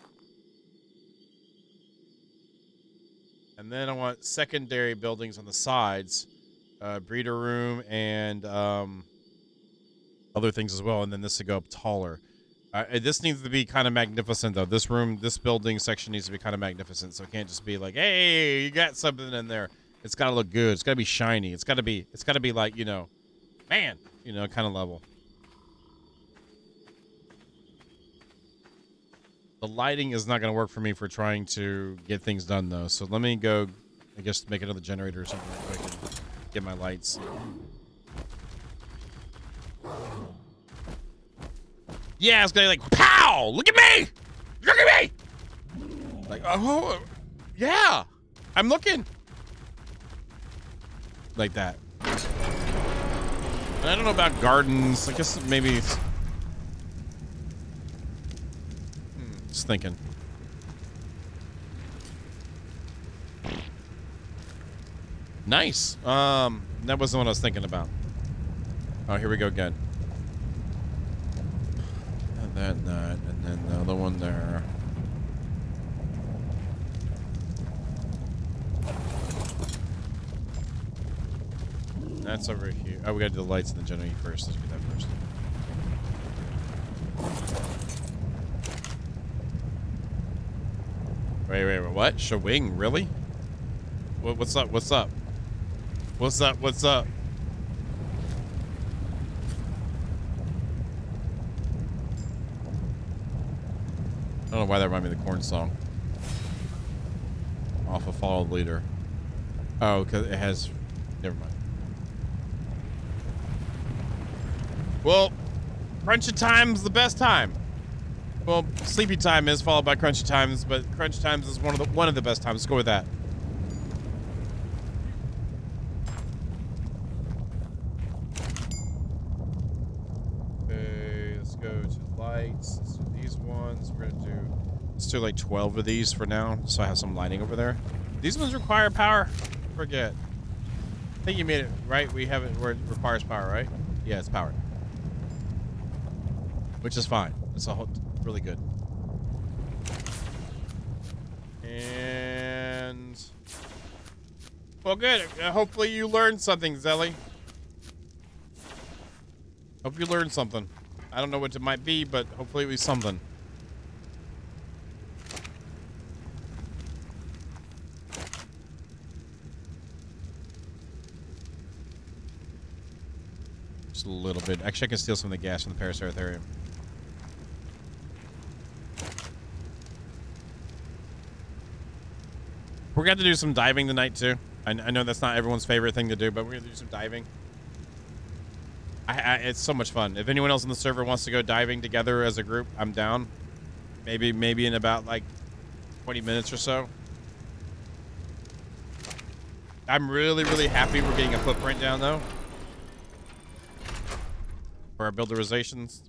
And then I want secondary buildings on the sides, breeder room and other things as well. And then this to go up taller. This needs to be kind of magnificent though. This building section needs to be kind of magnificent, so it can't just be like, hey, you got something in there. It's got to look good. It's got to be shiny. It's got to be like, man, kind of level. The lighting is not going to work for me for trying to get things done though. So let me go, I guess, make another generator or something so I can get my lights. Yeah, it's going to be like, pow! Look at me! Look at me! Like, oh, yeah, I'm looking. Like that. And I don't know about gardens. I guess maybe. Just thinking. Nice. That wasn't what I was thinking about. Oh, here we go again. And then that, and then the other one there. That's over here. Oh, we gotta do the lights and the generator first. Let's do that first. Wait, what? Shawing, really? What's up? What's up? What's up? What's up? I don't know why that reminded me of the Corn song. Off of Follow the Leader. Oh, because it has... Never mind. Well, crunchy time's the best time. Well, sleepy time is followed by crunchy times, but crunchy times is one of the best times. Let's go with that. Okay, let's go to lights. Let's do these ones. Let's do like 12 of these for now, so I have some lighting over there. These ones require power. Forget. I think you made it right. We have it where it requires power, right? Yeah, it's powered. Which is fine. It's really good. And well, good. Hopefully you learned something, Zelly. Hope you learned something. I don't know what it might be, but hopefully it was something. Just a little bit. Actually, I can steal some of the gas from the Parasauritharium. We're going to do some diving tonight, too. I know that's not everyone's favorite thing to do, but we're going to do some diving. It's so much fun. If anyone else on the server wants to go diving together as a group, I'm down. Maybe in about, like, 20 minutes or so. I'm really, really happy we're getting a footprint down, though. For our builderizations.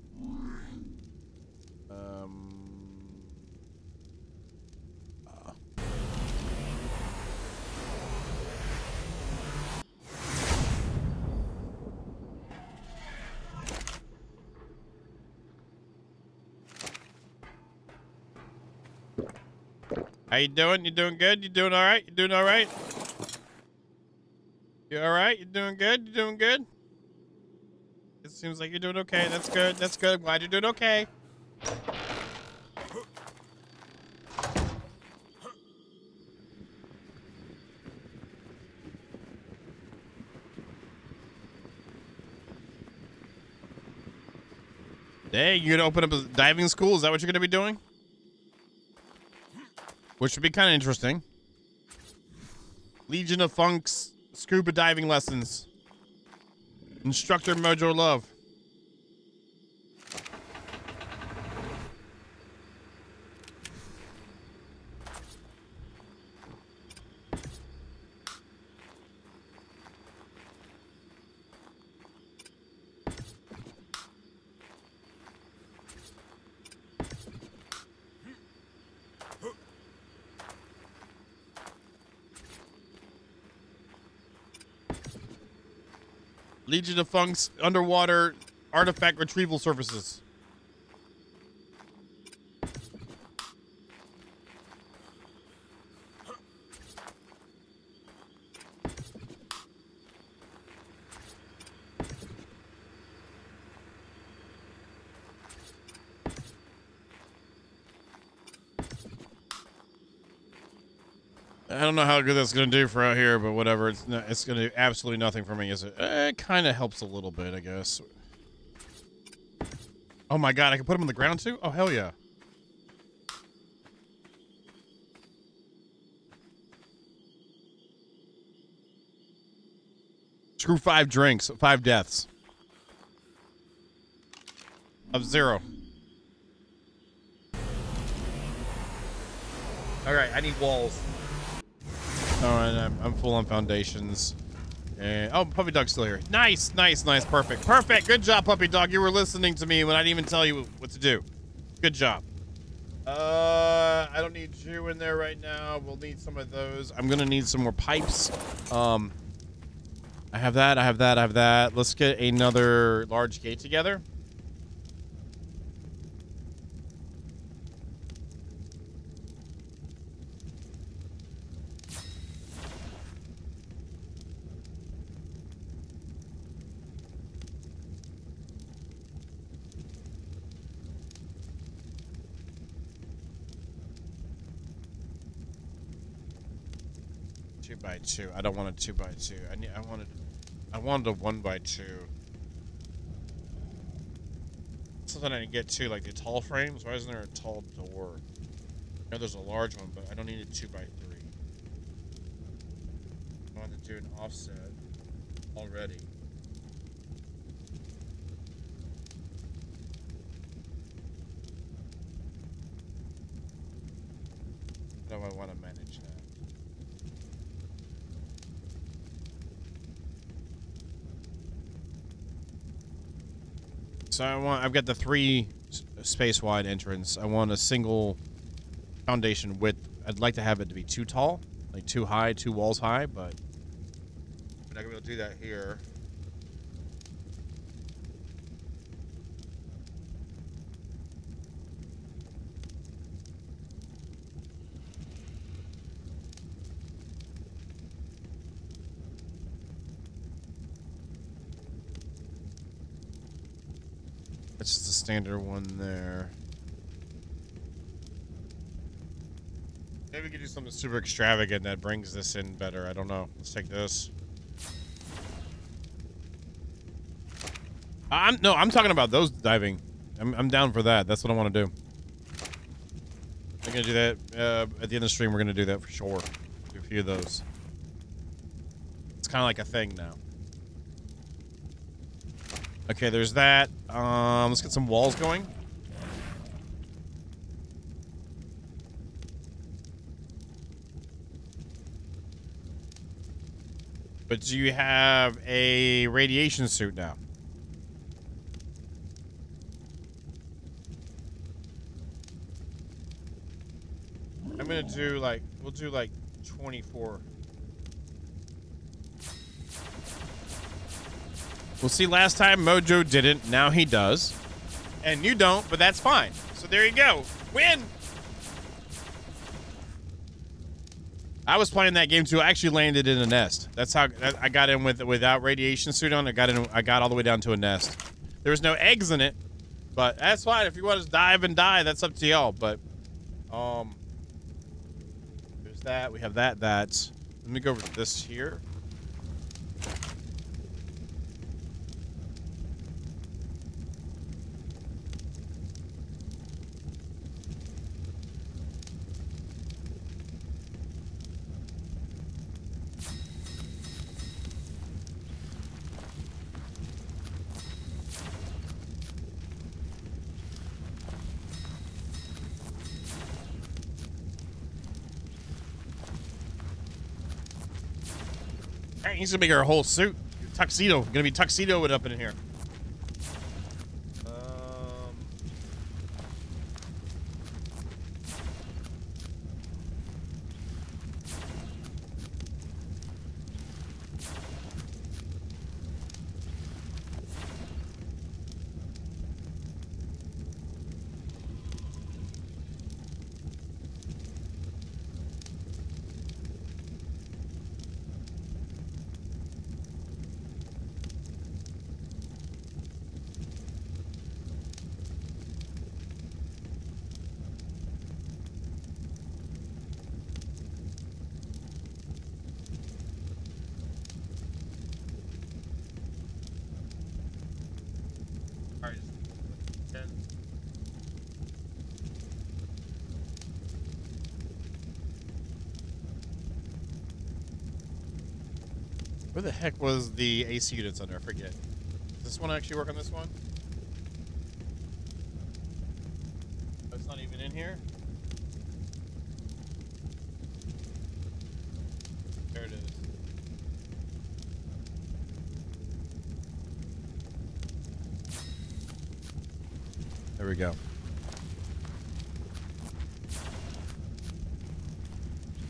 How you doing? You doing good? You doing all right? You doing all right? You all right? You doing good? You doing good? It seems like you're doing okay. That's good. That's good. I'm glad you're doing okay. Dang, you're gonna open up a diving school? Is that what you're gonna be doing? Which would be kind of interesting. Legion of Funk's scuba diving lessons. Instructor Mojo Love. Legion of Funk's underwater artifact retrieval services. I don't know how good that's going to do for out here, but whatever. It's going to do absolutely nothing for me, is it? It kind of helps a little bit, I guess. Oh my god, I can put them on the ground too? Oh, hell yeah. Screw 5 drinks, 5 deaths. Of 0. Alright, I need walls. Oh, and I'm full on foundations. And, oh, Puppy Dog's still here. Nice, nice, nice, perfect. Perfect, good job, Puppy Dog. You were listening to me when I didn't even tell you what to do. Good job. I don't need you in there right now. We'll need some of those. I'm gonna need some more pipes. I have that. I have that. I have that. Let's get another large gate together. By two. I don't want a 2x2. I wanted a 1x2. Something I can get to, like the tall frames. Why isn't there a tall door? I know there's a large one, but I don't need a 2x3. I want to do an offset already. How do I want to manage that? So I've got the 3 space wide entrance. I want a single foundation width. I'd like to have it to be too tall, like too high, 2 walls high, but we're not gonna be able to do that here. That's just a standard one there. Maybe we could do something super extravagant that brings this in better. I don't know. Let's take this. I'm talking about those diving. I'm down for that. That's what I want to do. I'm gonna do that at the end of the stream. We're gonna do that for sure. Do a few of those. It's kind of like a thing now. Okay, there's that. Let's get some walls going. But do you have a radiation suit now? I'm gonna do like, we'll do like 24. We'll see, last time Mojo didn't, now he does. And you don't, but that's fine. So there you go. Win! I was playing that game too. I actually landed in a nest. That's how I got in without radiation suit on. I got all the way down to a nest. There was no eggs in it, but that's fine. If you want to dive and die, that's up to y'all. But there's that. We have that. Let me go over to this here. He's gonna make her whole suit tuxedo. Gonna be tuxedoed up in here. Where the heck was the AC units under? I forget. Does this one actually work on this one? Oh, it's not even in here? There it is. There we go.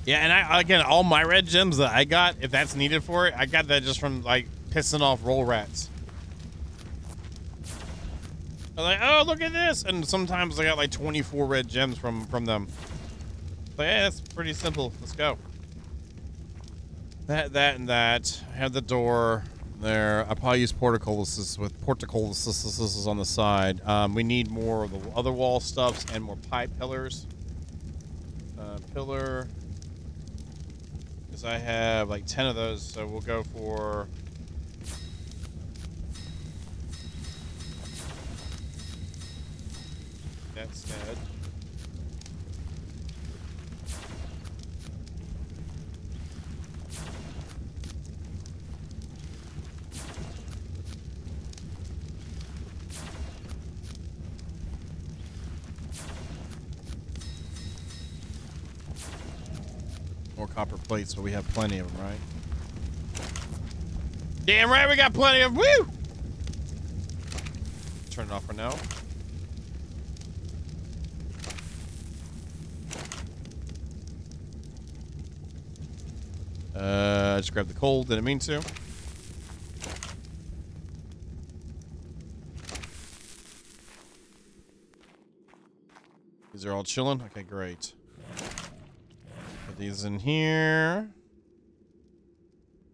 Yeah, and again, all my red gems that I got, if that's needed for it, I got that just from like pissing off roll rats. They're like, oh, look at this, and sometimes I got like 24 red gems from them. But yeah, that's pretty simple. Let's go. That, and that. I have the door there. I probably use portcullises with portcullises on the side. We need more of the other wall stuffs and more pipe pillars. Pillar. Because I have like 10 of those, so we'll go for... That's dead. More copper plates, but we have plenty of them, right? Damn right, we got plenty of them. Woo! Turn it off for now. I just grabbed the coal, didn't mean to. These are all chilling? Okay, great. Put these in here.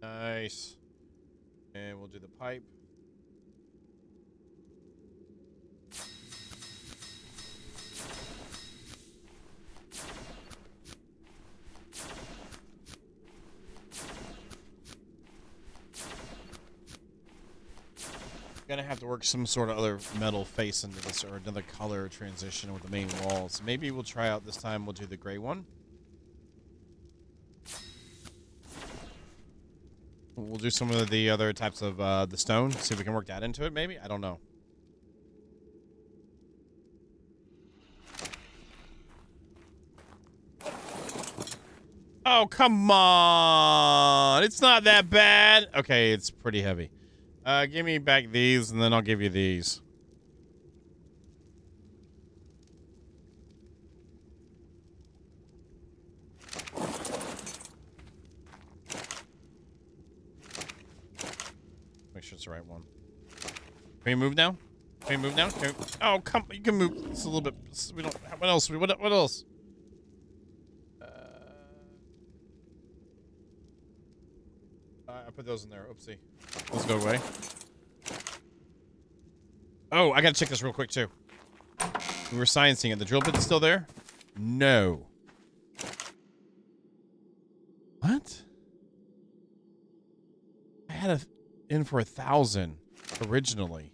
Nice. And we'll do the pipe. Gonna have to work some sort of other metal face into this, or another color transition with the main walls. Maybe we'll try out this time. We'll do the gray one. We'll do some of the other types of the stone. See if we can work that into it. Maybe, I don't know. Oh, come on! It's not that bad. Okay, it's pretty heavy. Give me back these, and then I'll give you these. Make sure it's the right one. Can we move now? Can we move now? Oh, come! You can move. It's a little bit. We don't. What else? What else? I put those in there. Oopsie. Let's go away. Oh, I gotta check this real quick too. We were sciencing it. The drill bit's still there? No. What? I had it in for 1,000 originally.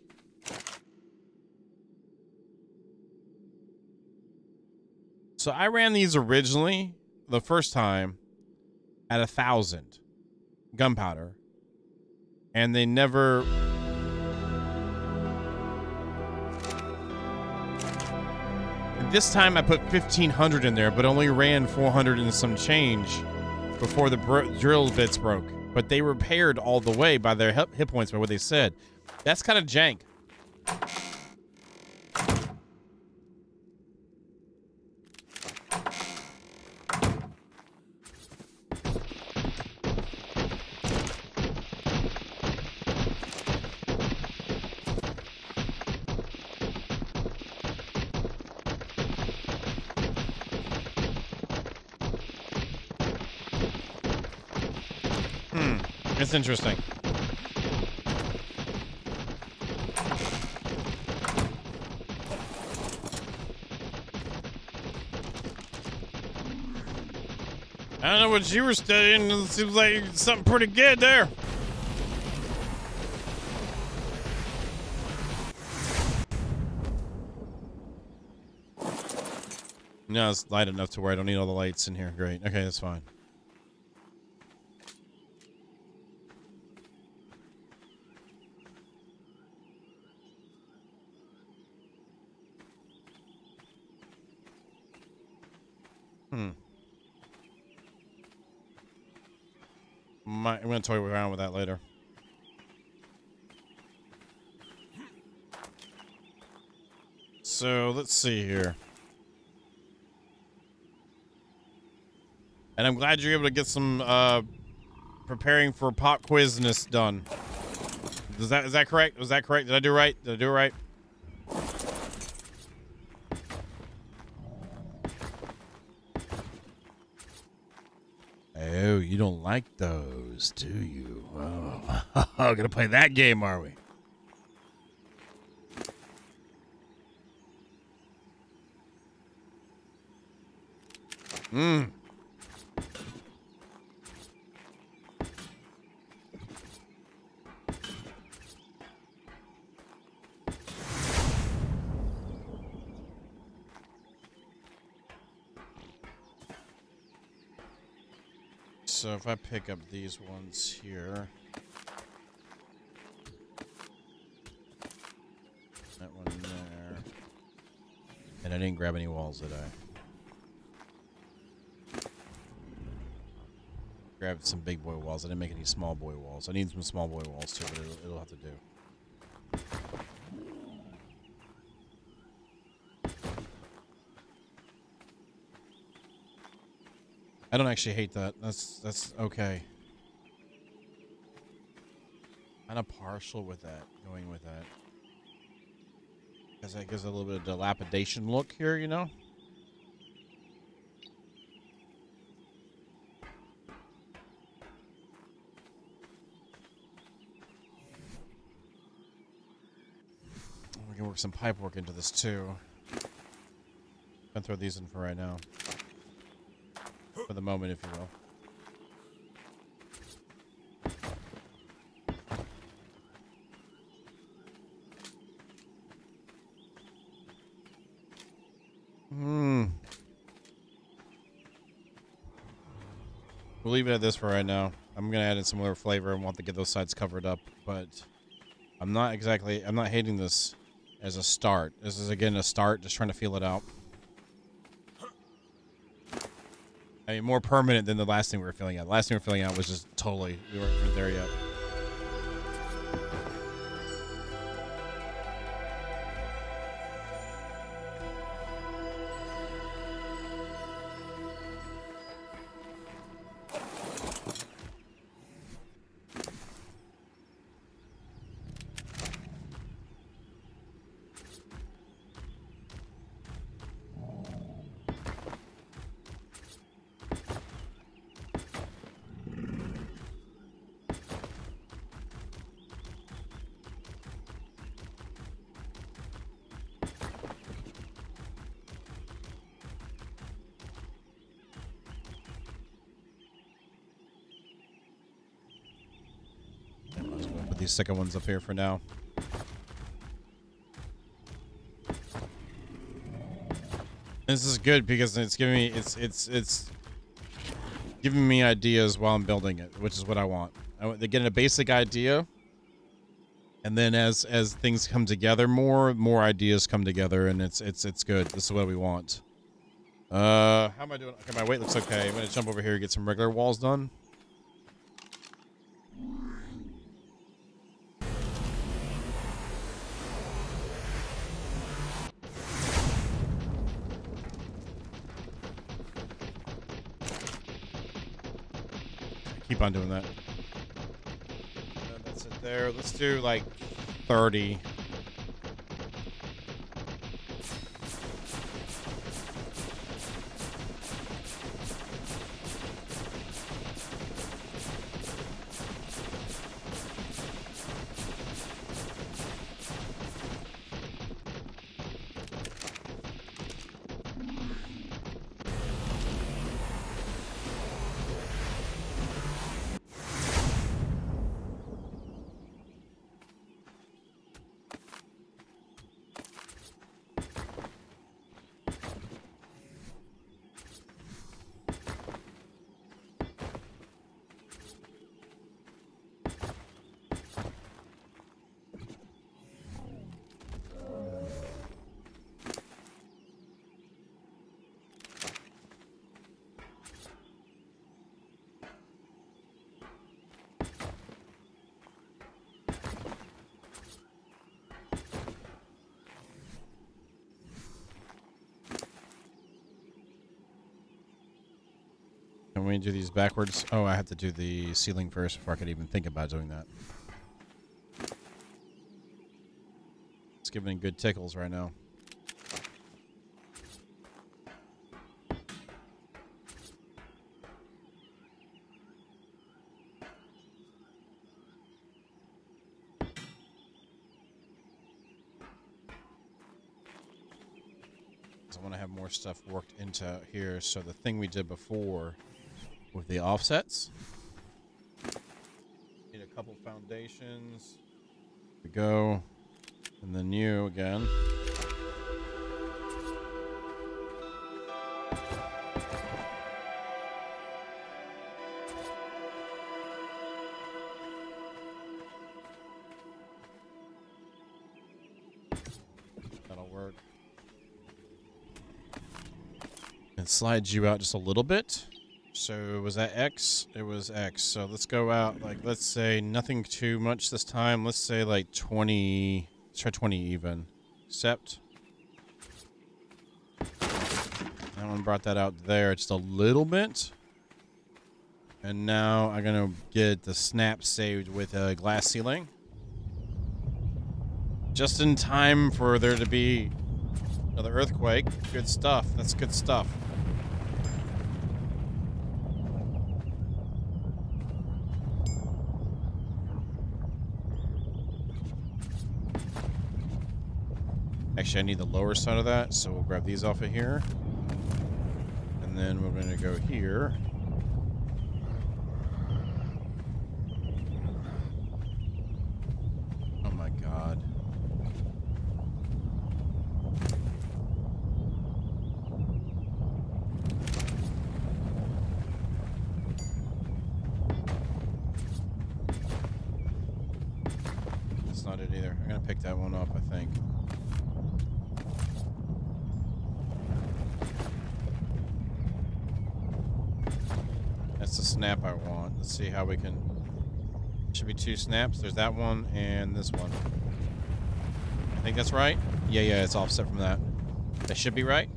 So I ran these originally the first time at 1,000 gunpowder, and they never. This time I put 1,500 in there, but only ran 400 and some change before the drill bits broke. But they repaired all the way by their hit points, by what they said. That's kind of jank. It's interesting. I don't know what you were studying. It seems like something pretty good there. No, it's light enough to where I don't need all the lights in here. Great. Okay, that's fine. I'm going to toy around with that later. So, let's see here. And I'm glad you're able to get some preparing for pop quizness done. Is that correct? Was that correct? Did I do right? Did I do it right? Oh, you don't like those, do you? Oh, gonna play that game, are we? Mmm. So if I pick up these ones here, that one there, and I didn't grab any walls, did I? Grabbed some big boy walls. I didn't make any small boy walls. I need some small boy walls too, but it'll have to do. I don't actually hate that. That's okay. Kind of partial with that, going with that. Because that gives a little bit of dilapidation look here, you know? We can work some pipe work into this too. I'm gonna throw these in for right now. For the moment, if you will. We'll leave it at this for right now. I'm gonna add in some other flavor and want to get those sides covered up, but I'm not hating this as a start. This is again a start, just trying to feel it out. I mean, more permanent than the last thing we were filling out. The last thing we were filling out was just totally, we weren't there yet. These second ones up here for now. This is good because it's giving me it's giving me ideas while I'm building it, which is what I want. I want to get a basic idea, and then as things come together, more ideas come together, and it's good. This is what we want. How am I doing? Okay, my weight looks okay. I'm gonna jump over here and get some regular walls done. Keep on doing that. That's it there. Let's do like 30. me do these backwards. Oh, I have to do the ceiling first before I could even think about doing that. It's giving good tickles right now. I want to have more stuff worked into here. So the thing we did before with the offsets. Need a couple foundations. Here we go. And then you again. That'll work. And slide you out just a little bit. So was that X? It was X. So let's go out, like, let's say nothing too much this time. Let's say like 20. Let's try 20 even. Except that one brought that out there just a little bit. And now I'm going to get the snap saved with a glass ceiling. Just in time for there to be another earthquake. Good stuff. That's good stuff. Actually, I need the lower side of that, so we'll grab these off of here. And then we're going to go here. Oh my god. That's not it either. I'm going to pick that one up, I think. That's the snap I want. Let's see how we can... Should be 2 snaps. There's that one and this one. I think that's right. Yeah, it's offset from that. That should be right.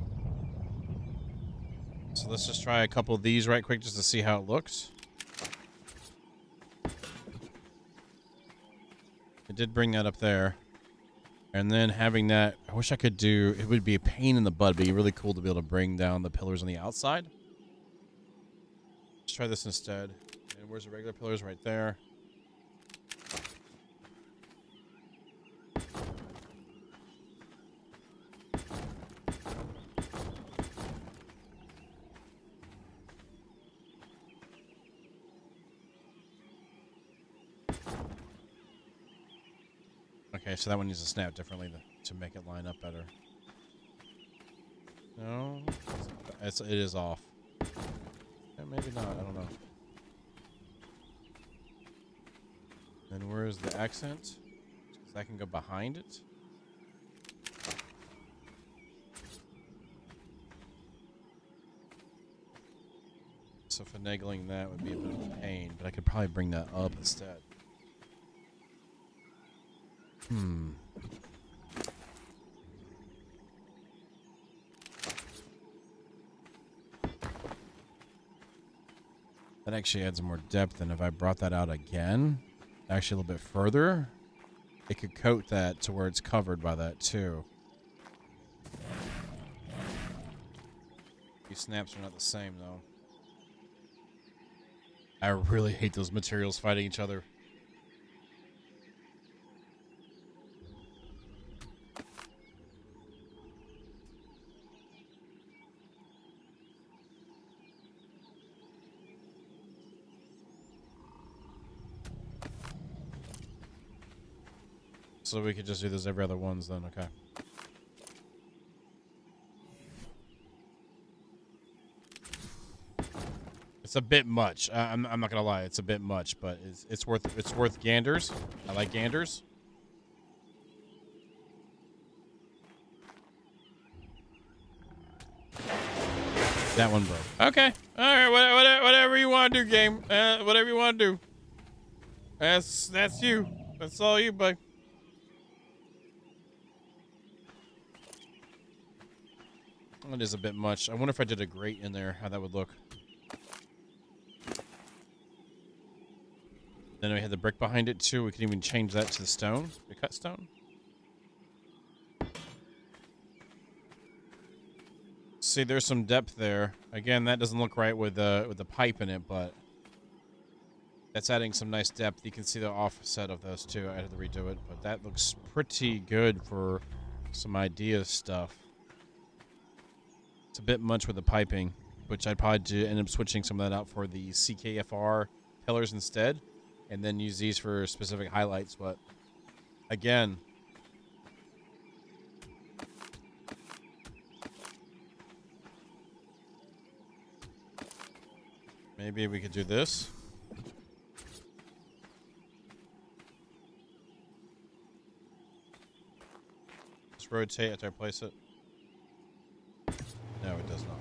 So let's just try a couple of these right quick just to see how it looks. It did bring that up there. And then having that... I wish I could do... It would be a pain in the butt. It'd be really cool to be able to bring down the pillars on the outside. Let's try this instead. And where's the regular pillars? Right there. Okay, so that one needs to snap differently to make it line up better. No, it is off. Yeah, maybe not. I don't know. Then where's the accent? Because that can go behind it. So finagling that would be a bit of a pain, but I could probably bring that up instead. That actually adds more depth, and if I brought that out again, actually a little bit further, it could coat that to where it's covered by that too. These snaps are not the same though. I really hate those materials fighting each other. So we could just do this every other ones then, okay. It's a bit much. I'm not gonna lie, it's a bit much, but it's worth ganders. I like ganders. That one broke. Okay, all right, whatever you want to do, game. Whatever you want to do. That's you. That's all you, bud. It is a bit much. I wonder if I did a grate in there, how that would look. Then we had the brick behind it too. We can even change that to the stone, the cut stone. See, there's some depth there. Again, that doesn't look right with the pipe in it, but that's adding some nice depth. You can see the offset of those two. I had to redo it, but that looks pretty good for some idea stuff. It's a bit much with the piping, which I'd probably end up switching some of that out for the CKFR pillars instead, and then use these for specific highlights. But again, maybe we could do this. Just rotate after I place it. No, it does not.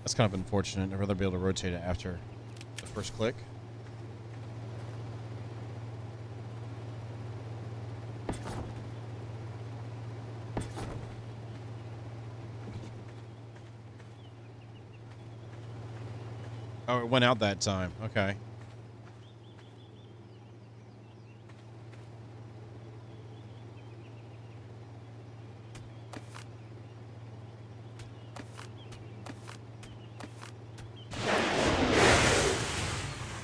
That's kind of unfortunate. I'd rather be able to rotate it after the first click. Oh, it went out that time. Okay.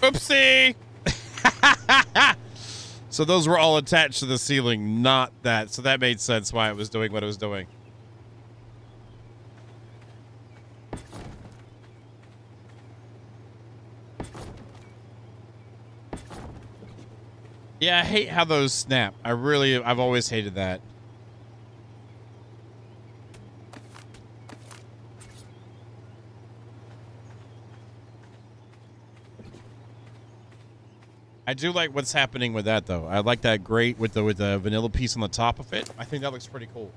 Oopsie! So those were all attached to the ceiling, not that. So that made sense why it was doing what it was doing. Yeah, I hate how those snap. I've always hated that. I do like what's happening with that, though. I like that grate with the vanilla piece on the top of it. I think that looks pretty cool.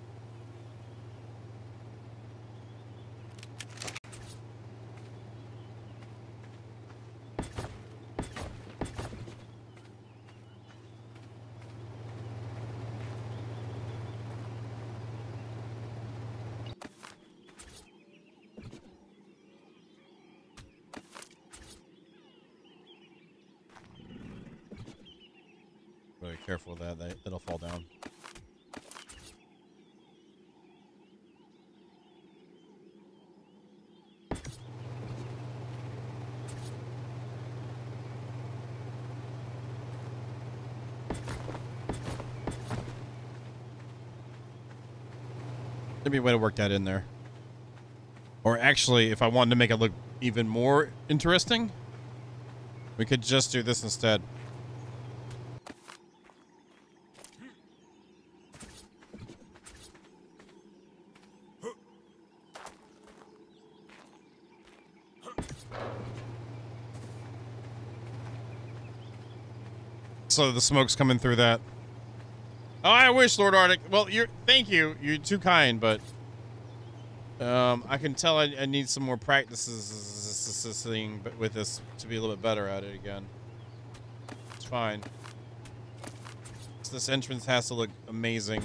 Really careful with that. It'll fall down. There'd be a way to work that in there. Or actually, if I wanted to make it look even more interesting, we could just do this instead. So the smoke's coming through that. Oh, I wish, Lord Arctic. Well, thank you. You're too kind, but I can tell I need some more practices thing, but with this to be a little bit better at it again. It's fine. So this entrance has to look amazing.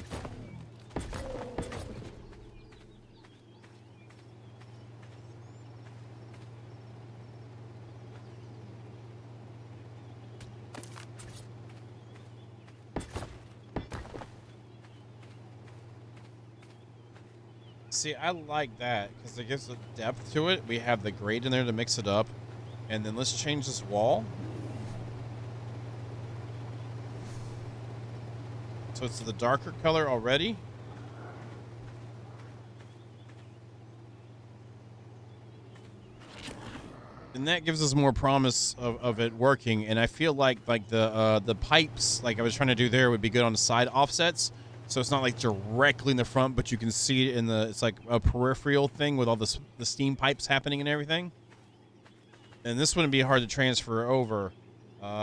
See, I like that because it gives a depth to it. We have the grate in there to mix it up. And then let's change this wall. So it's the darker color already. And that gives us more promise of it working. And I feel like the pipes, like I was trying to do there, would be good on the side offsets. So it's not like directly in the front, but you can see it in it's like a peripheral thing with all the steam pipes happening and everything. And this wouldn't be hard to transfer over.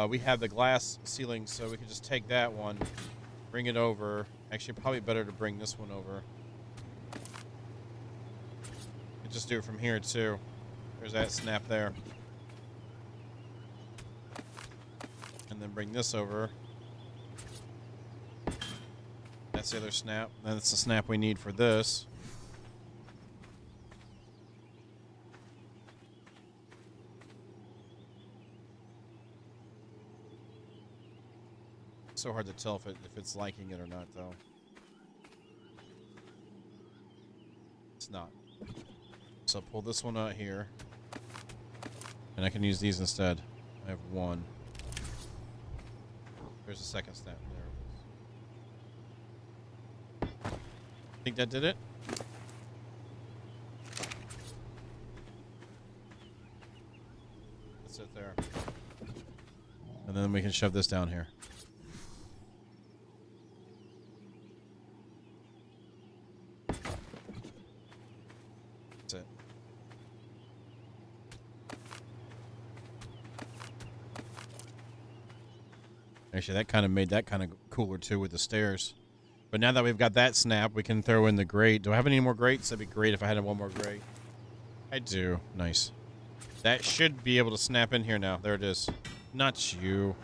We have the glass ceiling, so we could just take that one, bring it over. Actually, probably better to bring this one over. Could just do it from here too. There's that snap there. And then bring this over. That's the other snap. That's the snap we need for this. so hard to tell if it's liking it or not, though. It's not. So pull this one out here. And I can use these instead. I have one. There's a second snap. There it is. Think that did it? That's it there. And then we can shove this down here. That's it. Actually, that kind of made that kind of cooler too with the stairs. But now that we've got that snap, we can throw in the grate. Do I have any more grates? That'd be great if I had one more grate. I do. Nice. That should be able to snap in here now. There it is. Not you.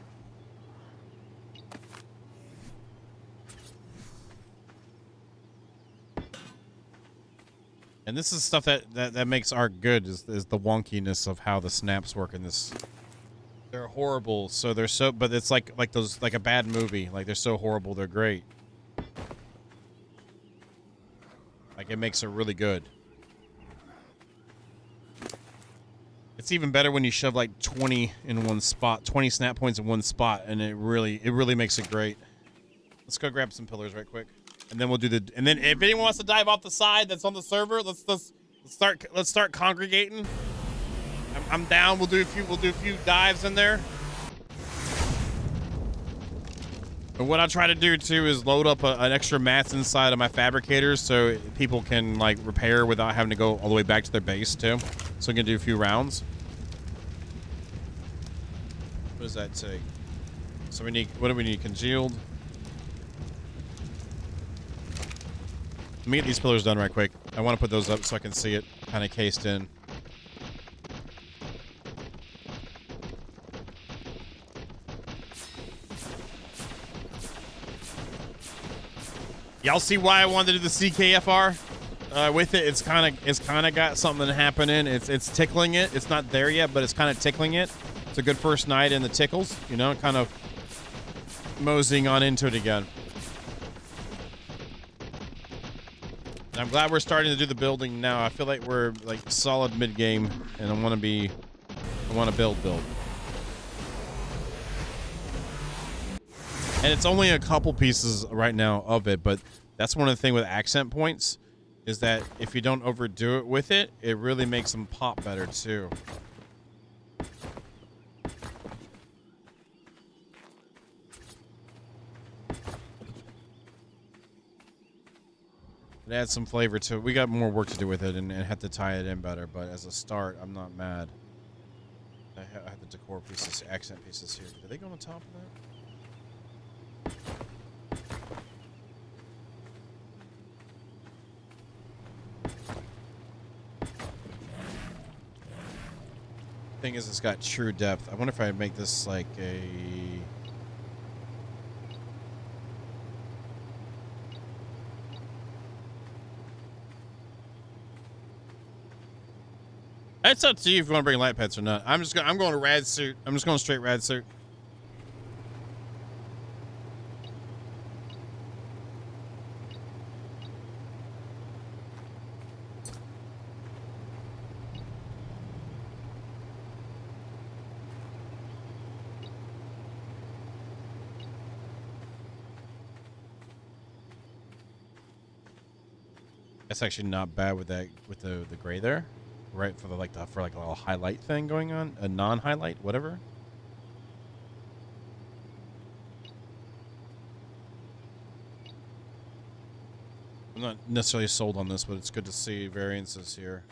And this is stuff that makes ARK good is the wonkiness of how the snaps work in this. They're horrible, so they're so, but it's like those, like a bad movie. Like, they're so horrible, they're great. Like, it makes it really good. It's even better when you shove like 20 in one spot, 20 snap points in one spot, and it really makes it great. Let's go grab some pillars right quick, and then we'll do the. And then if anyone wants to dive off the side that's on the server, let's start congregating. I'm down. We'll do a few dives in there. And what I try to do too is load up an extra mats inside of my fabricators so people can like repair without having to go all the way back to their base too. So we can do a few rounds. What does that take? So we need, what do we need? Congealed. Let me get these pillars done right quick. I want to put those up so I can see it kind of cased in. Y'all see why I wanted to do the CKFR with it? It's kind of got something happening. It's tickling it. It's not there yet, but it's kind of tickling it. It's a good first night in the tickles, you know, kind of moseying on into it again. And I'm glad we're starting to do the building now. I feel like we're like solid mid game, and I want to build. And it's only a couple pieces right now of it, but that's one of the things with accent points is that if you don't overdo it with it, it really makes them pop better too. It adds some flavor to it. We got more work to do with it and have to tie it in better, but as a start, I'm not mad. I have the decor pieces, accent pieces here. Do they go on top of that? Thing is, it's got true depth. I wonder if I make this like a... It's up to you if you want to bring light pets or not. I'm going to rad suit. I'm just going straight rad suit. That's actually not bad with that, with the gray there, right? For the like a little highlight thing going on, a non-highlight, whatever. I'm not necessarily sold on this, but it's good to see variances here.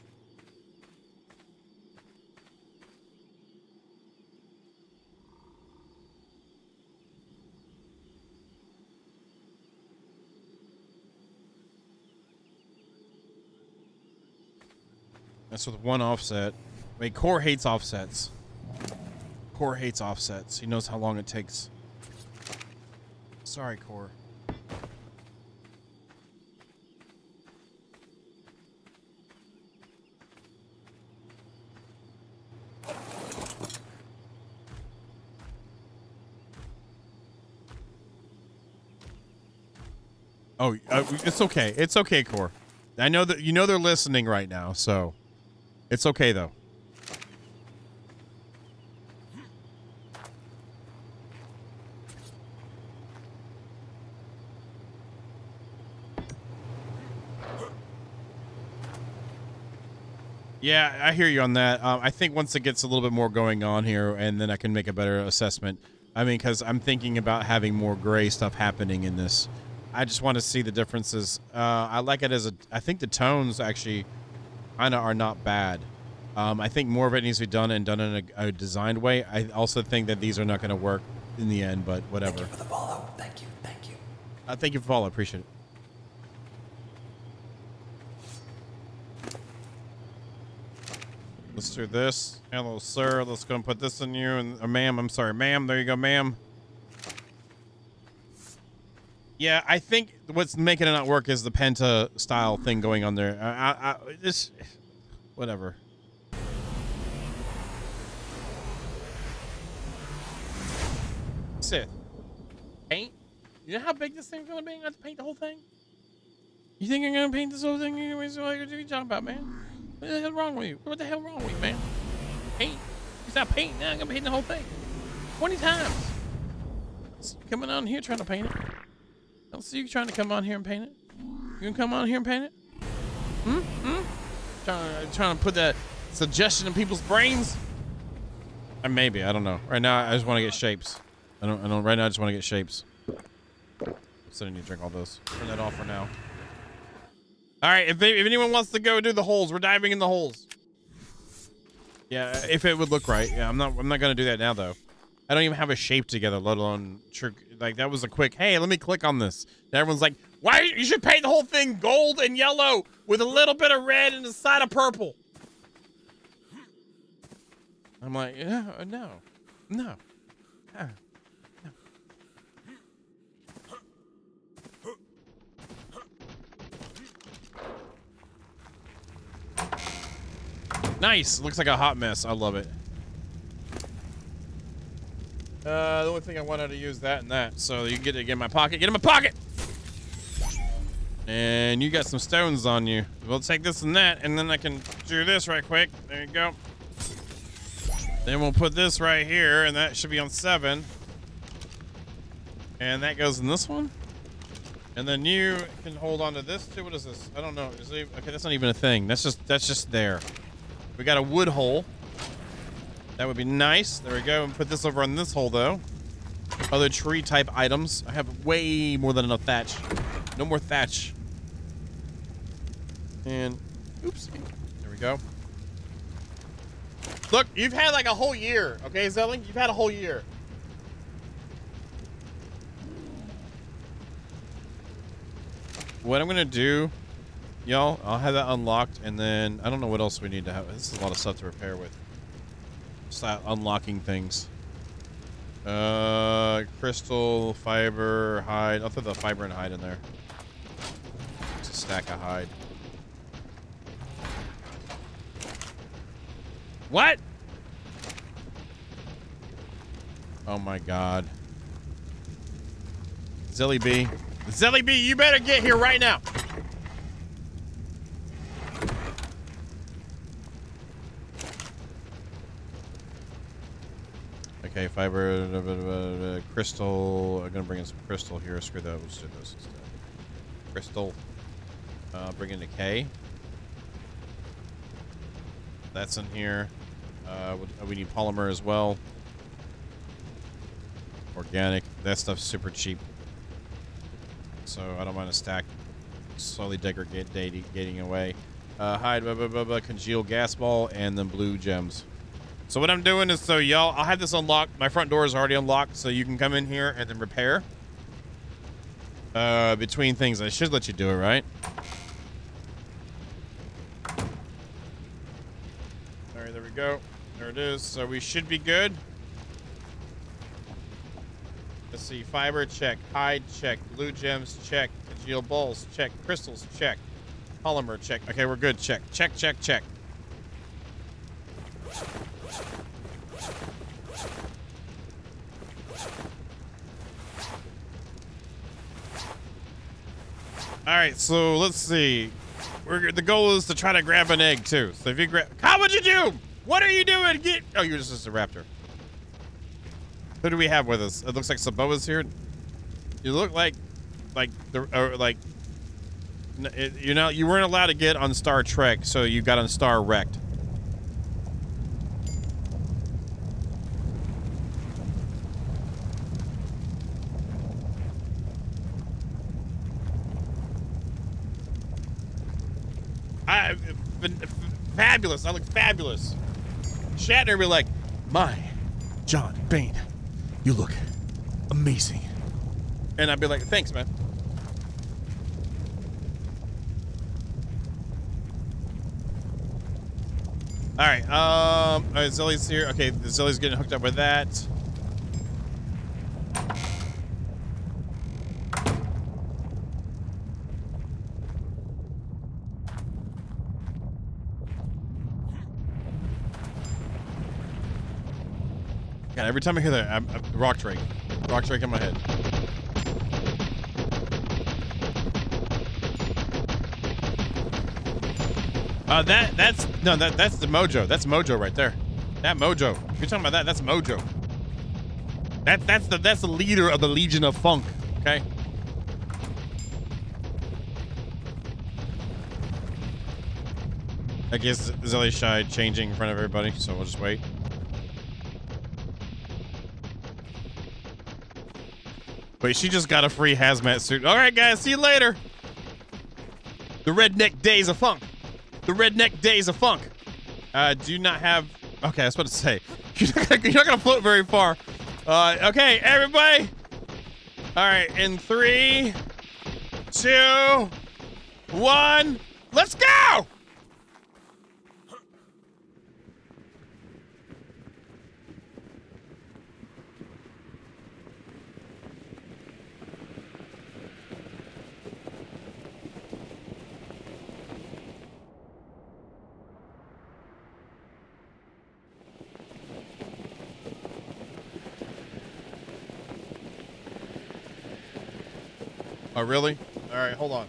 That's with one offset. Wait, Core hates offsets. Core hates offsets. He knows how long it takes. Sorry, Core. Oh, it's okay. It's okay, Core. I know that they're listening right now, so it's okay though. Yeah, I hear you on that. I think once it gets a little bit more going on here, and then I can make a better assessment. I mean, because I'm thinking about having more gray stuff happening in this. I just want to see the differences. I like it as I think the tones actually kind of are not bad. I think more of it needs to be done and done in a designed way. I also think that these are not going to work in the end, but whatever. Thank you for the follow. Thank you. Thank you. Thank you for follow. Appreciate it. Let's do this. Hello, sir. Let's go and put this in you. And ma'am, I'm sorry, ma'am. There you go, ma'am. Yeah, I think what's making it not work is the penta style thing going on there. This, whatever. Sith. Paint? You know how big this thing's gonna be? I have to paint the whole thing? You think I'm gonna paint this whole thing anyways? What are you talking about, man? What the hell wrong with you? What the hell wrong with you, man? Paint? You stop painting now. I'm gonna paint the whole thing 20 times. Coming on here trying to paint it. I don't see you trying to come on here and paint it. You gonna come on here and paint it? Trying to put that suggestion in people's brains? Or maybe, I don't know. Right now, I just want to get shapes. I don't. Right now, I just want to get shapes. So I need to drink all those. Turn that off for now. All right, if anyone wants to go do the holes, we're diving in the holes. Yeah, if it would look right. Yeah, I'm not gonna do that now though. I don't even have a shape together, let alone like that was a quick. Hey, let me click on this. And everyone's like, why? You should paint the whole thing gold and yellow with a little bit of red and a side of purple. I'm like, yeah, no. Nice. Looks like a hot mess. I love it. The only thing I wanted to use that and that, so you can get it in my pocket. Get in my pocket. And you got some stones on you. We'll take this and that, and then I can do this right quick. There you go. Then we'll put this right here, and that should be on 7. And that goes in this one. And then you can hold on to this too. What is this? I don't know. Okay, that's not even a thing. That's just there. We got a wood hole. That would be nice. There we go. And put this over on this hole though. Other tree type items. I have way more than enough thatch. No more thatch. And oops. There we go. Look, you've had like a whole year, okay, Zelly? You've had a whole year. What I'm gonna do, y'all, I'll have that unlocked, and then I don't know what else we need to have. This is a lot of stuff to repair with. Start unlocking things. Crystal, fiber, hide. I'll throw the fiber and hide in there. It's a stack of hide. What? Oh my god. Zelly B. Zelly B, you better get here right now. Okay, fiber, crystal. I'm gonna bring in some crystal here. Screw that. Let's do this instead. Crystal. Bring in a K. That's in here. We need polymer as well. Organic. That stuff's super cheap. So I don't mind a stack slowly degrading away. Hide, congeal gas ball, and then blue gems. So what I'm doing is, so y'all, I'll have this unlocked. My front door is already unlocked, so you can come in here and then repair. Between things. I should let you do it, right? Alright, there we go. There it is. So we should be good. Let's see. Fiber, check. Hide, check. Blue gems, check. Congeal balls, check. Crystals, check. Polymer, check. Okay, we're good. Check. Check, check, check. All right, so let's see. The goal is to try to grab an egg too. So if you grab, how would you do? What are you doing? Oh, you're just a raptor. Who do we have with us? It looks like Saboa's here. You look like you know, you weren't allowed to get on Star Trek, so you got on Star Wrecked. Fabulous. I look fabulous. Shatner be like, My John Bain, you look amazing. and I'd be like, thanks, man. All right, Zilly's here. Okay, Zilly's getting hooked up with that. God, every time I hear that, I'm rock drake in my head. That's the Mojo. That's Mojo right there. That Mojo. If you're talking about that, that's Mojo. That's the leader of the Legion of Funk. Okay. I guess Zilly's shy changing in front of everybody, so we'll just wait. Wait, she just got a free hazmat suit. All right, guys, see you later. The redneck days of funk. The redneck days of funk. Do you not have... Okay, I was about to say. You're not going to float very far. Okay, everybody. All right, in 3, 2, 1. Let's go! Oh, really? All right, hold on.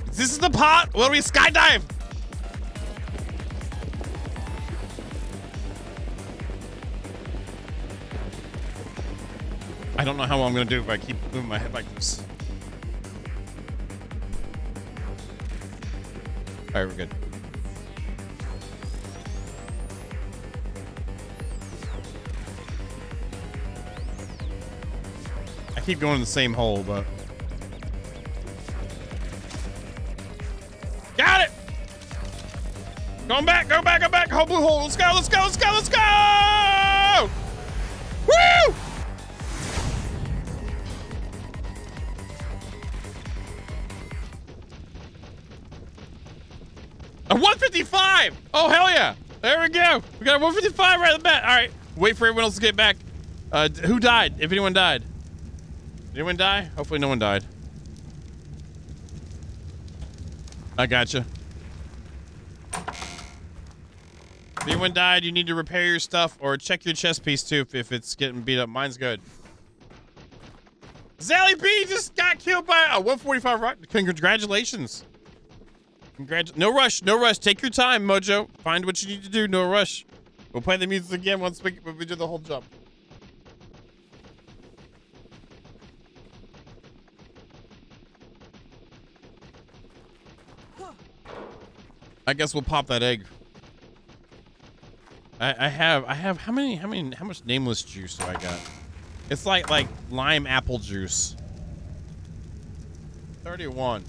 This is the pot. What do we skydive? I don't know how I'm gonna do it if I keep moving my head like this. All right, we're good. I keep going in the same hole, but... Got it! Going back, go back, go back. Whole blue hole. Let's go, let's go, let's go, let's go! Woo! A 155! Oh, hell yeah. There we go. We got a 155 right at the bat. All right. Wait for everyone else to get back. Who died? If anyone died. Did anyone die? Hopefully no one died. I gotcha. If anyone died, you need to repair your stuff or check your chest piece too if it's getting beat up. Mine's good. Zally P just got killed by a 145 rock. Congratulations. No rush, no rush. Take your time, Mojo. Find what you need to do. No rush. We'll play the music again once we do the whole jump. I guess we'll pop that egg. I have how much nameless juice do I got? It's like lime apple juice. 31.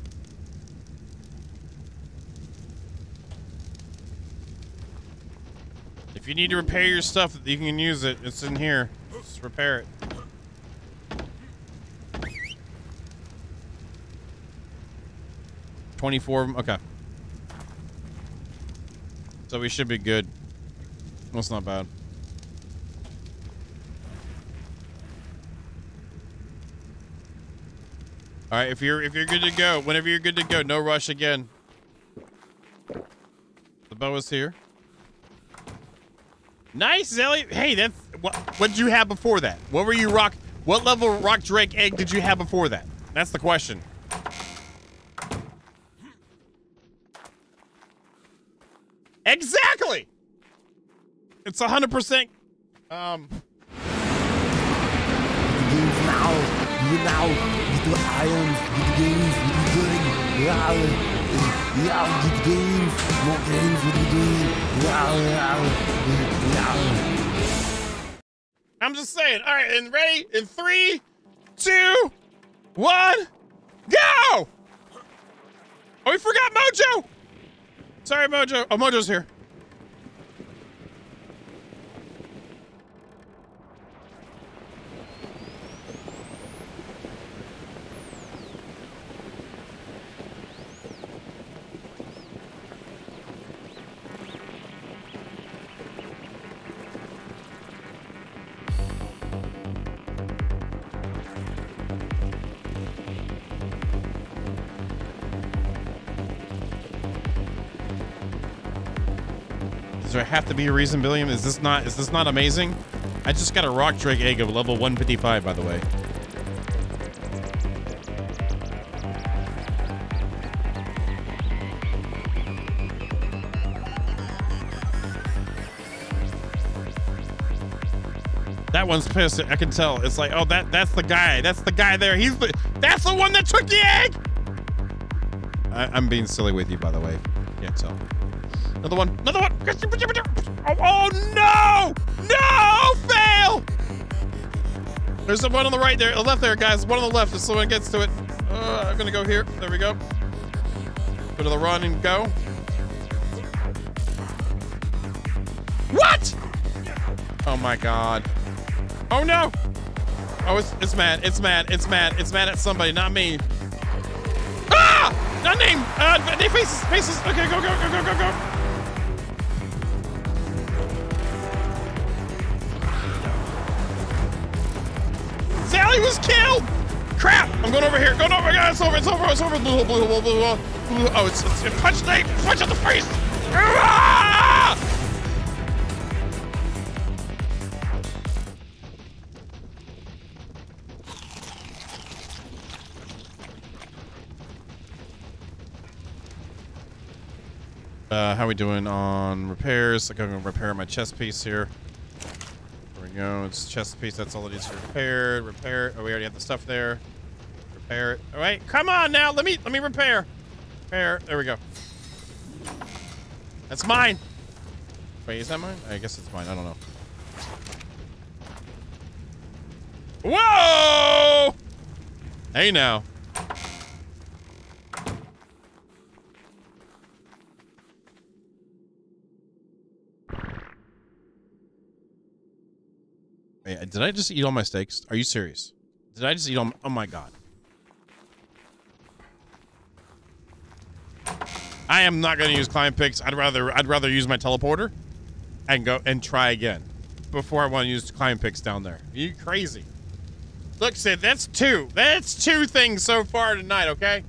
If you need to repair your stuff, you can use it. It's in here. Just repair it. $24 of them. Okay. So we should be good. That's not bad. All right, if you're good to go, whenever you're good to go, no rush again. The bow is here. Nice, Zelly. Hey, that's what did you have before that? What were you what level rock drake egg did you have before that? That's the question. Exactly. It's 100%. The games now. You now. With the items. With the games. With the good. Yeah, with the games. More games. With the game. Yeah. I'm just saying. All right, and ready? In 3, 2, 1, go! Oh, we forgot Mojo. Sorry, Mojo. Oh, Mojo's here. Does there have to be a reason, Billiam? Is this not amazing? I just got a rock drake egg of level 155, by the way. That one's pissed. I can tell. It's like, oh, that's the guy. That's the guy there. That's the one that took the egg. I'm being silly with you, by the way. Can't tell. Another one. Another one. Oh no! No! Fail! There's one on the right there, the left there, guys. One on the left. If someone gets to it, I'm gonna go here. There we go. Go to the run and go. What? Oh my God. Oh no! Oh, it's mad. It's mad. It's mad. It's mad at somebody, not me. Ah! Not name. They faces. Okay, go. Sally was killed! Crap! I'm going over here. Going over here. It's over. Blue. Oh, it's punch Nate! Punch at the face! Ah! How we doing on repairs? I'm gonna repair my chest piece here. There we go. It's chest piece. That's all it needs to repair. Repair. Oh, we already have the stuff there. Repair it. All right, come on now. Let me repair. Repair. There we go. That's mine. Wait, is that mine? I guess it's mine. I don't know. Whoa! Hey now. Wait, did I just eat all my steaks? Are you serious? Did I just eat all? Oh my God. I am not going to use climb picks. I'd rather use my teleporter and go and try again before I want to use climb picks down there. Are you crazy? Look, Sid, that's two. That's two things so far tonight, okay?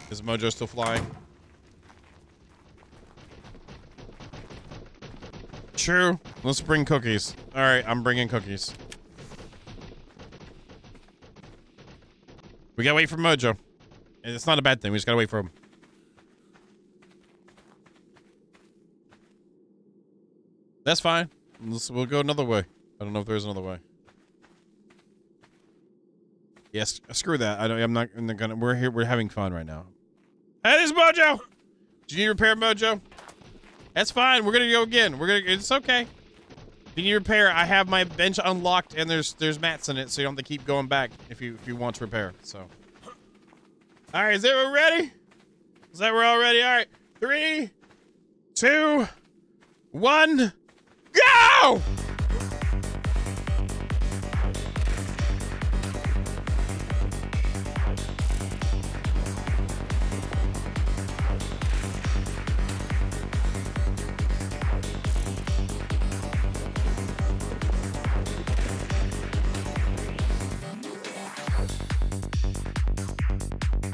Is Mojo still flying? True. Let's bring cookies. All right, I'm bringing cookies. We gotta wait for Mojo. And it's not a bad thing. We just gotta wait for him. That's fine. We'll go another way. I don't know if there's another way. Yes, screw that. I'm not gonna. We're here. We're having fun right now. Hey, there's Mojo. Do you need repair, Mojo? That's fine. We're gonna go again. It's okay. If you need repair, I have my bench unlocked, and there's mats in it, so you don't have to keep going back if you want to repair. So, all right, is everyone ready? Is that we're all ready? All right, 3, 2, 1, go!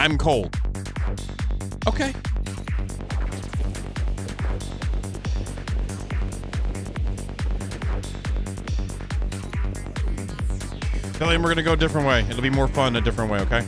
I'm cold. Okay. Kelly, we're gonna go a different way. It'll be more fun a different way, okay?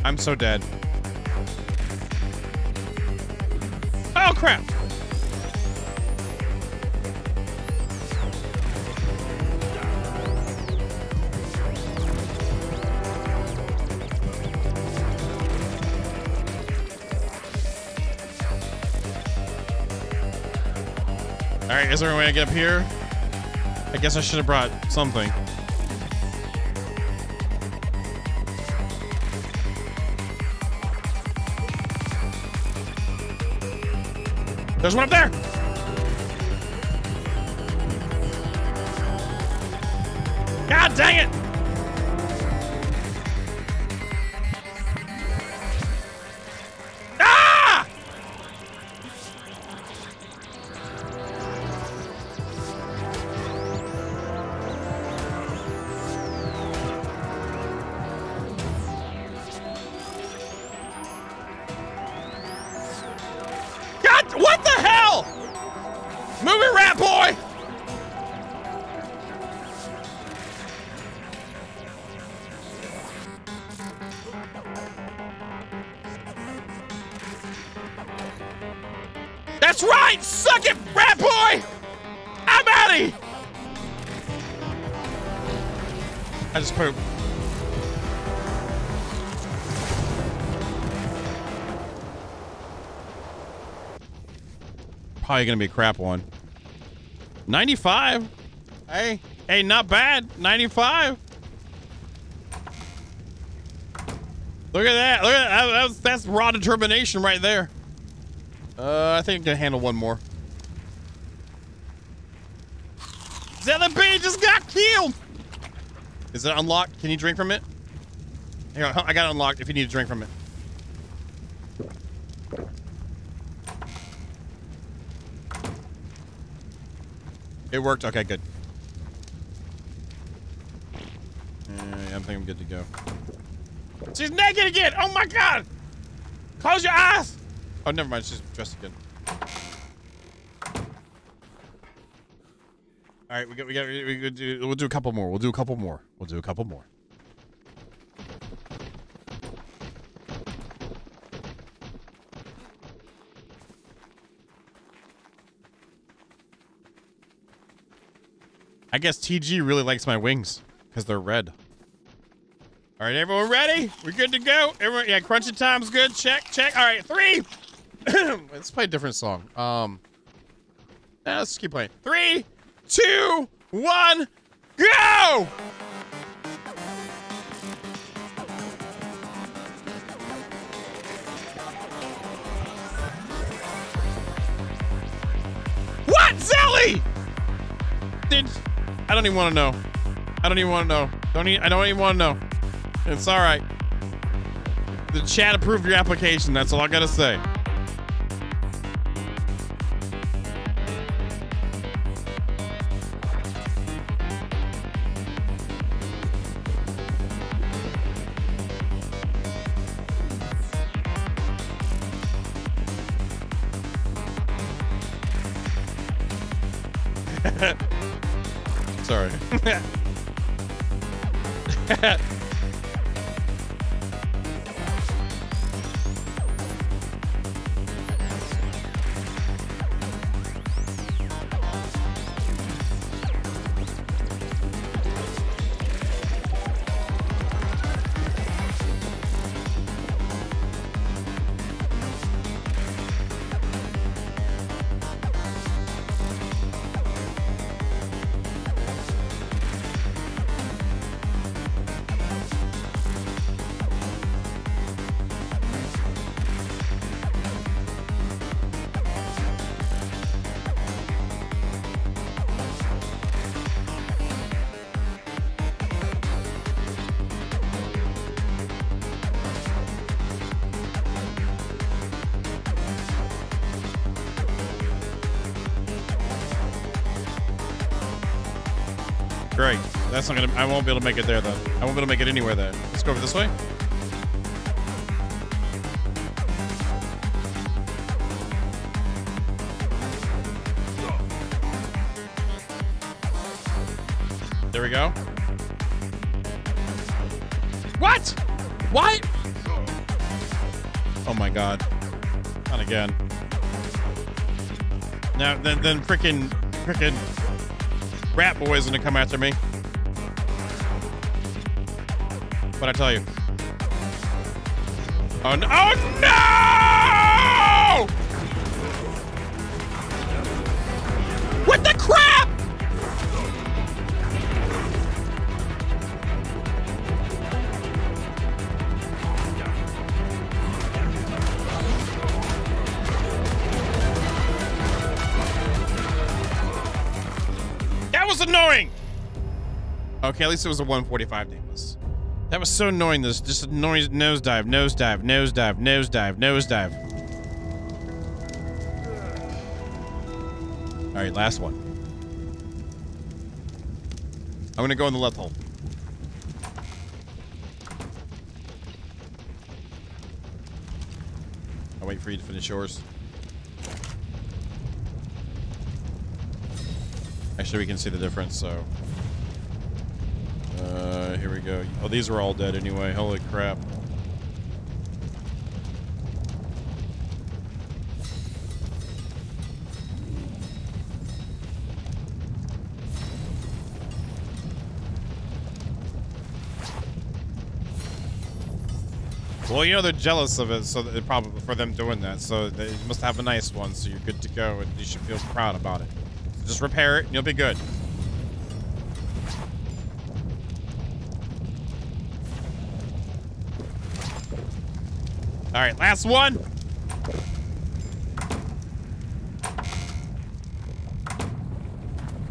I'm so dead. Oh, crap. All right, is there a way I get up here? I guess I should have brought something. There's one up there. God dang it. Ah! God, what the hell? Move it, rat boy! That's right! Suck it, rat boy! I'm outie! I just pooped. Probably gonna be a crap one. 95. Hey, not bad. 95. Look at that. Look at that. That's raw determination right there. I think I can handle one more. Zelabee just got killed. Is it unlocked? Can you drink from it? Hang on, I got it unlocked if you need to drink from it. It worked. Okay, good. I think I'm good to go. She's naked again. Oh my god! Close your eyes. Oh, never mind. She's dressed again. All right, we'll do a couple more. We'll do a couple more. We'll do a couple more. I guess TG really likes my wings because they're red. All right, everyone ready? We're good to go? Everyone, yeah, crunching time's good. Check, check. All right, 3. Let's play a different song. Let's keep playing. 3, 2, 1, go! What, Zelly? I don't even want to know. I don't even want to know. I don't even want to know. It's all right. The chat approved your application. That's all I gotta say. Sorry. Great. That's not gonna. I won't be able to make it there though. I won't be able to make it anywhere there. Let's go over this way. There we go. What? What? Oh my god. Not again. Now then frickin' rat boy's gonna come after me. What'd I tell you? Oh no! Oh no! What the crap? That was annoying. Okay, at least it was a 145 nameless. That was so annoying. This just a noise nosedive, nosedive, nosedive, nosedive, nosedive. All right, last one. I'm gonna go in the left hole. I'll wait for you to finish yours. Actually, we can see the difference, so. Here we go. Oh, these are all dead anyway. Holy crap. Well, you know they're jealous of it, so they're probably for them doing that. So they must have a nice one, so you're good to go, and you should feel proud about it. So just repair it, and you'll be good. All right, last one.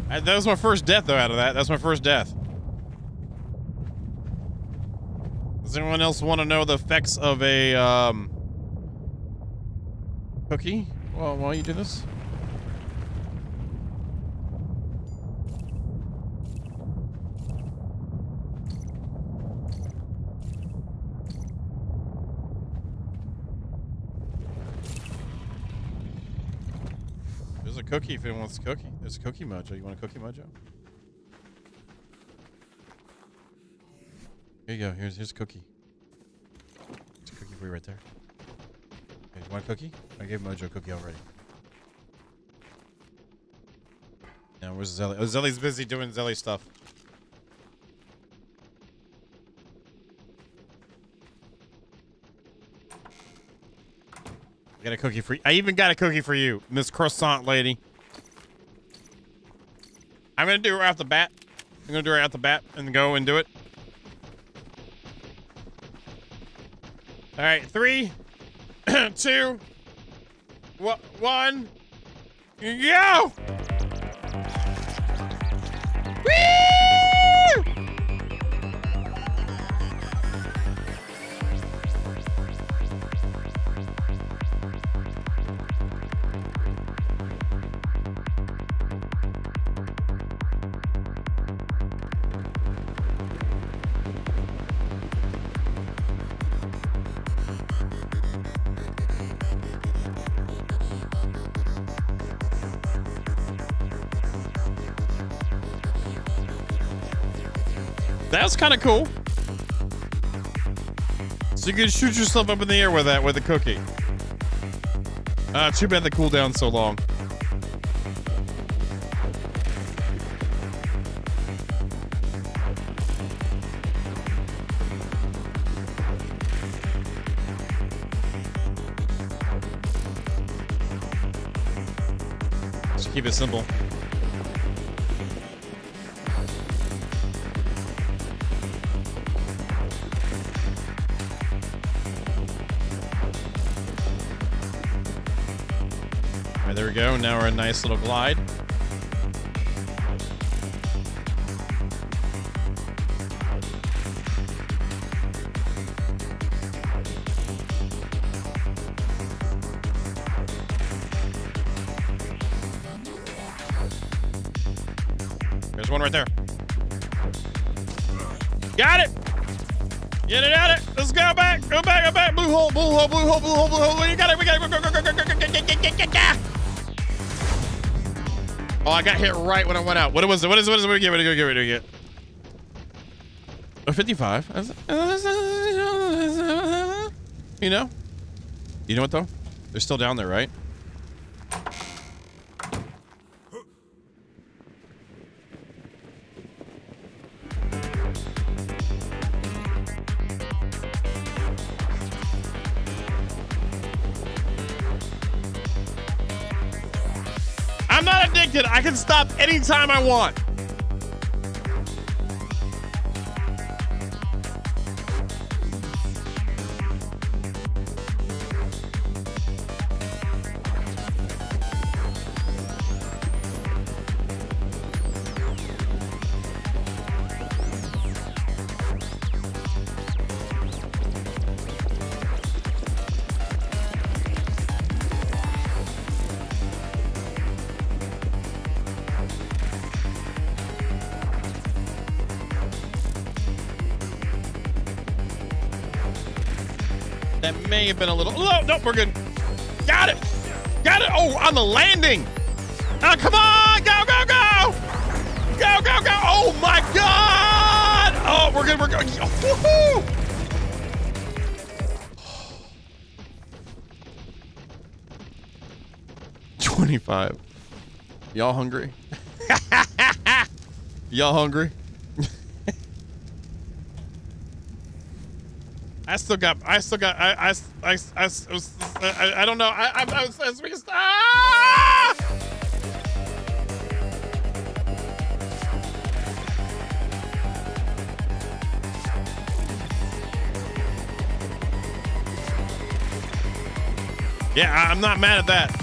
That was my first death, though, out of that. That's my first death. Does anyone else want to know the effects of a, cookie while you do this? There's a cookie if anyone wants a cookie. There's a cookie mojo. You want a cookie mojo? Here you go. Here's a cookie. There's a cookie for you right there. Hey, you want a cookie? I gave Mojo a cookie already. Now where's Zelly? Oh, Zelly's busy doing Zelly stuff. I got a cookie for you. I even got a cookie for you, Miss Croissant Lady. I'm gonna do it right off the bat. I'm gonna do it right off the bat and go and do it. All right, 3, 2, 1, go! Woo! That was kind of cool. So you can shoot yourself up in the air with that, with a cookie. Too bad the cooldown's so long. Just keep it simple. There we go. Now we're a nice little glide. There's one right there. Got it. Get it out it. Let's go back. Go back. Go back. Blue hole. Blue hole. Blue hole. Blue hole. Blue hole. You got it. We got it. Go, go, go, go, go, go, go, go. Oh, I got hit right when I went out. What was it? What is it? What do we get? What do we get? A 55. You know? You know what though? They're still down there, right? I'm not addicted. I can stop anytime I want. That may have been a little. Oh, no, we're good. Got it. Got it. Oh, on the landing. Oh, come on. Go, go, go. Go, go, go. Oh, my God. Oh, we're good. We're good. Woohoo. 25. Y'all hungry? Y'all hungry? I don't know. I was ah! Yeah, I'm not mad at that.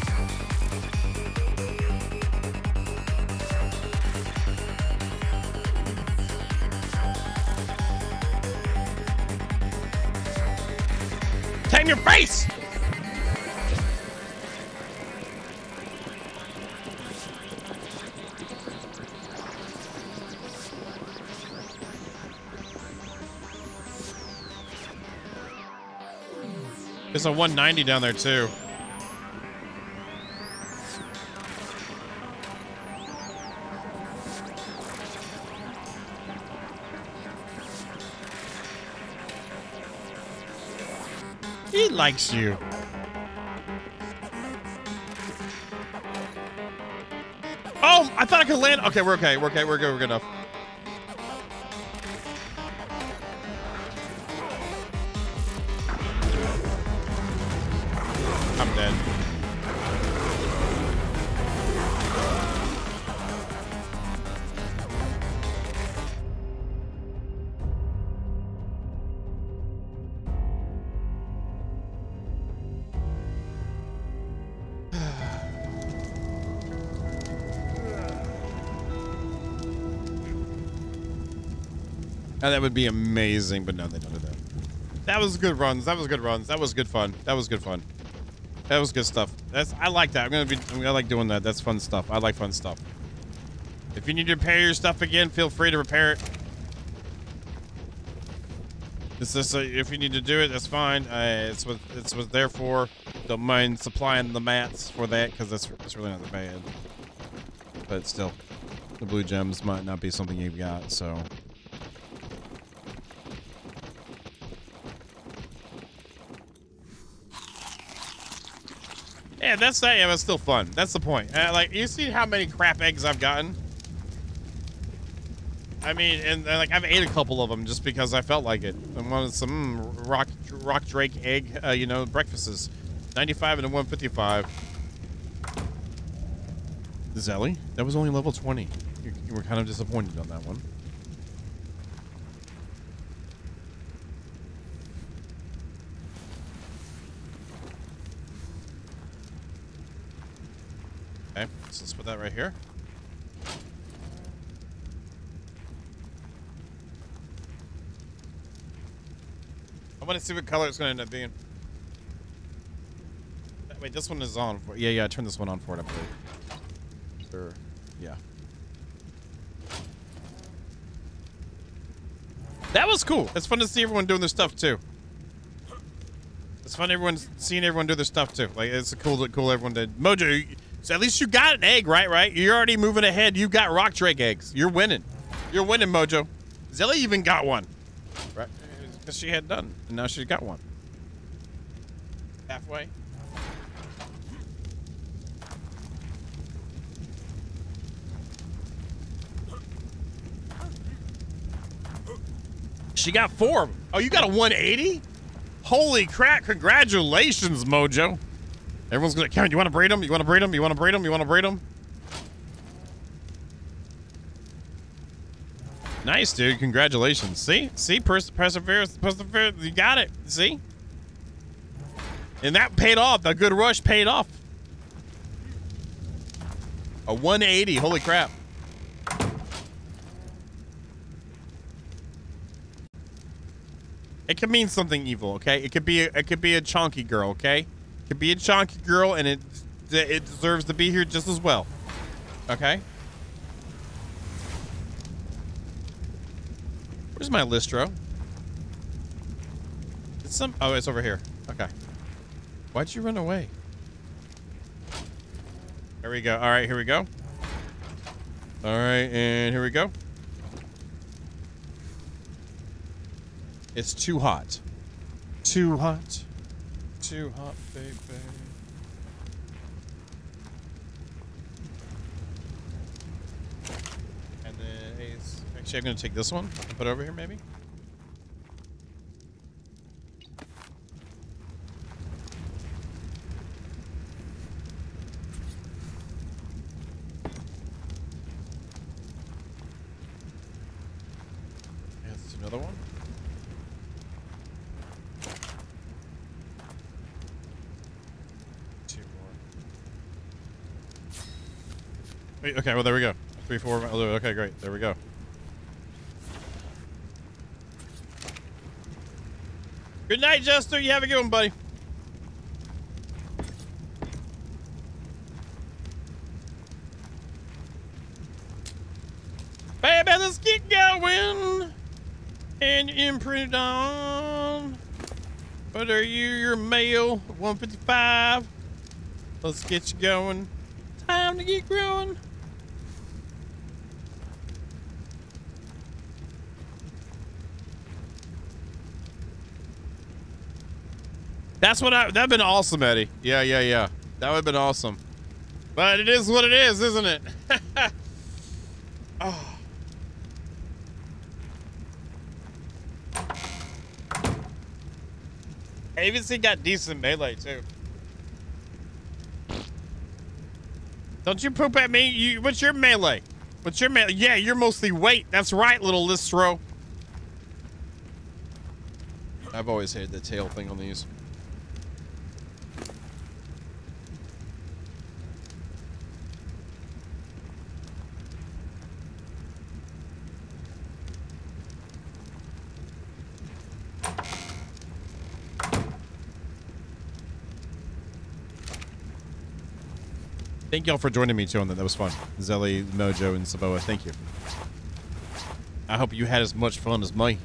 In your face! There's a 190 down there too. He likes you. Oh, I thought I could land. Okay, we're okay. We're okay. We're good. We're good enough. I'm dead. Oh, that would be amazing, but no, they don't do that. That was good runs. That was good runs. That was good fun. That was good fun. That was good stuff. I like that. I like doing that. That's fun stuff. I like fun stuff. If you need to repair your stuff again, feel free to repair it. It's just if you need to do it, that's fine. It's what there for. Don't mind supplying the mats for that because that's really not that bad. But still, the blue gems might not be something you've got, so. Yeah, that's that. Yeah, but still fun. That's the point. Like, you see how many crap eggs I've gotten? I mean, and like I've ate a couple of them just because I felt like it. I wanted some rock drake egg, you know, breakfasts. 95 and a 155. Zelly, that was only level 20. You were kind of disappointed on that one. Okay, so let's put that right here. I want to see what color it's going to end up being. Wait, this one is on. Yeah, turn this one on for it, I believe. Sure. Yeah. That was cool. It's fun to see everyone doing their stuff too. It's fun seeing everyone do their stuff too. Like it's cool everyone did. Mojo, so at least you got an egg, right? You're already moving ahead. You got rock drake eggs. You're winning. You're winning, Mojo. Zelly even got one. Right? Because she had done. And now she's got one. Halfway. She got 4 of them. Oh, you got a 180? Holy crap. Congratulations, Mojo. Everyone's gonna count. You want to breed them? You want to breed them? You want to breed them? You want to breed them? Nice, dude. Congratulations. See? Perseverance. You got it. See? And that paid off. The good rush paid off. A 180. Holy crap. It could mean something evil, okay? It could be a chonky girl, okay? It could be a chonky girl, and it deserves to be here just as well, okay? Where's my Listro? Oh, it's over here. Okay. Why'd you run away? There we go. All right, here we go. All right, and here we go. It's too hot. Too hot. Too hot, baby. And then Ace. Actually, I'm going to take this one and put it over here, maybe. Yeah, that's another one. Wait, okay, well, there we go. 3, 4, okay, great. There we go. Good night, Jester. You have a good one, buddy. Baby, let's get going. And imprint on. What are you? Your male, 155. Let's get you going. Time to get growing. That'd been awesome, Eddie. Yeah. That would've been awesome. But it is what it is, isn't it? Oh. AVC got decent melee too. Don't you poop at me? What's your melee? What's your melee? Yeah, you're mostly weight. That's right, little Listro. I've always hated the tail thing on these. Thank y'all for joining me too on that. That was fun. Zelly, Mojo, and Saboa. Thank you. I hope you had as much fun as me.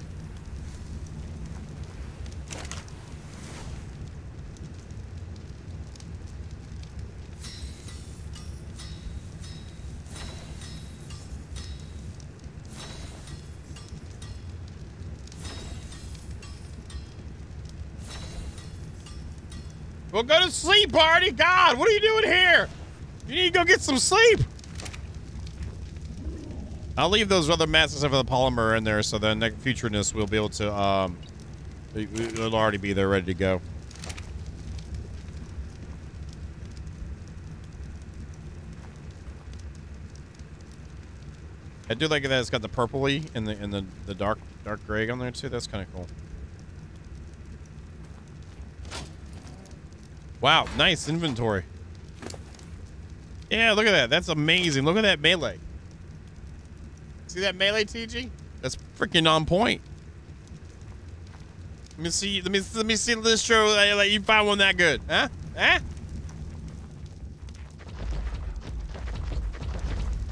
Well, go to sleep, Barty. God, what are you doing here? You need to go get some sleep. I'll leave those other mats except for the polymer in there, so then next futureness we'll be able to it'll already be there ready to go. I do like that it's got the purpley and the dark gray on there too. That's kind of cool. Wow, nice inventory. Yeah, look at that. That's amazing. Look at that melee. See that melee, TG? That's freaking on point. Let me see. Let me see this show that you found one that good, huh? Huh?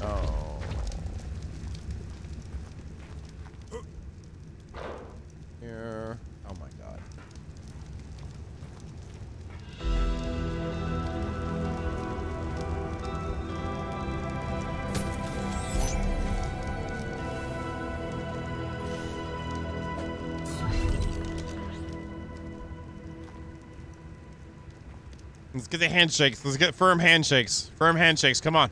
Oh. Let's get the handshakes. Let's get firm handshakes. Firm handshakes. Come on.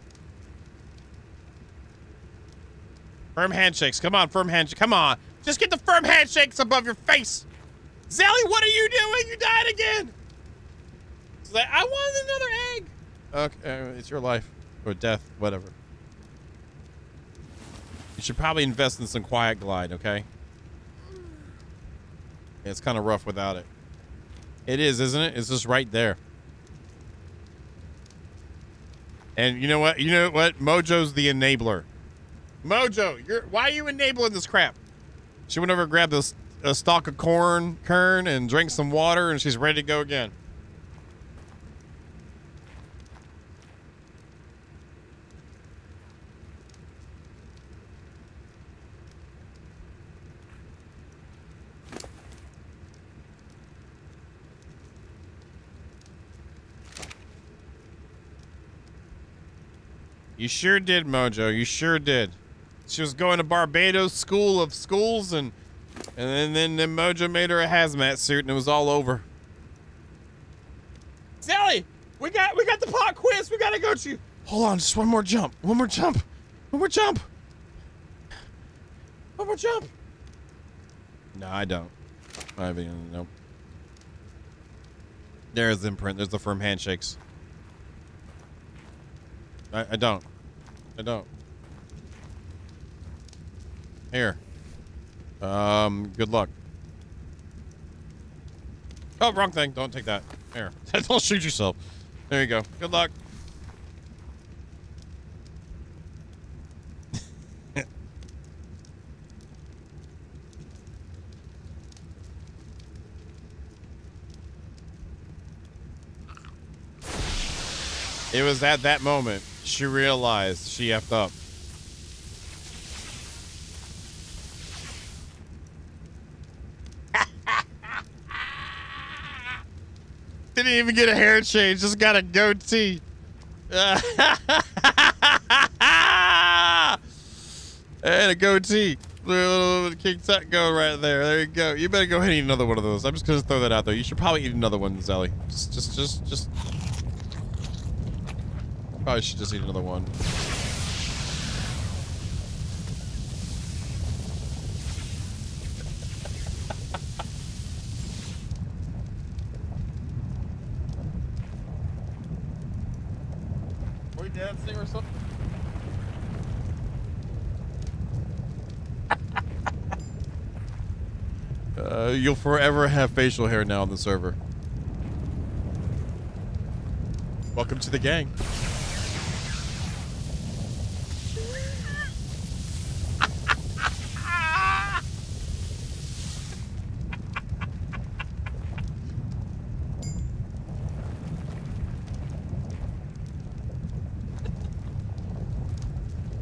Firm handshakes. Come on, firm handshakes. Come on. Just get the firm handshakes above your face. Zelly, what are you doing? You died again. It's like, I want another egg. Okay, it's your life. Or death, whatever. You should probably invest in some Quiet Glide, okay? Yeah, it's kind of rough without it. It is, isn't it? It's just right there. And you know what? You know what? Mojo's the enabler. Mojo, why are you enabling this crap? She went over and grabbed a stalk of kern and drank some water, and she's ready to go again. You sure did, Mojo. You sure did. She was going to Barbados School of Schools, and then Mojo made her a hazmat suit, and it was all over. Sally, we got the pot quiz. We gotta go to. Hold on, just one more jump. One more jump. One more jump. One more jump. No, I don't. I mean, nope. There's the imprint. There's the firm handshakes. I don't. I don't. Here. Good luck. Oh, wrong thing. Don't take that. Here. Don't shoot yourself. There you go. Good luck. It was at that moment she realized she effed up. Didn't even get a hair change, just got a goatee. And a goatee. Little King Tut go right there. There you go. You better go ahead and eat another one of those. I'm just gonna throw that out there. You should probably eat another one, Zelly. Just. Probably should just eat another one. Are we dancing or something? You'll forever have facial hair now on the server. Welcome to the gang.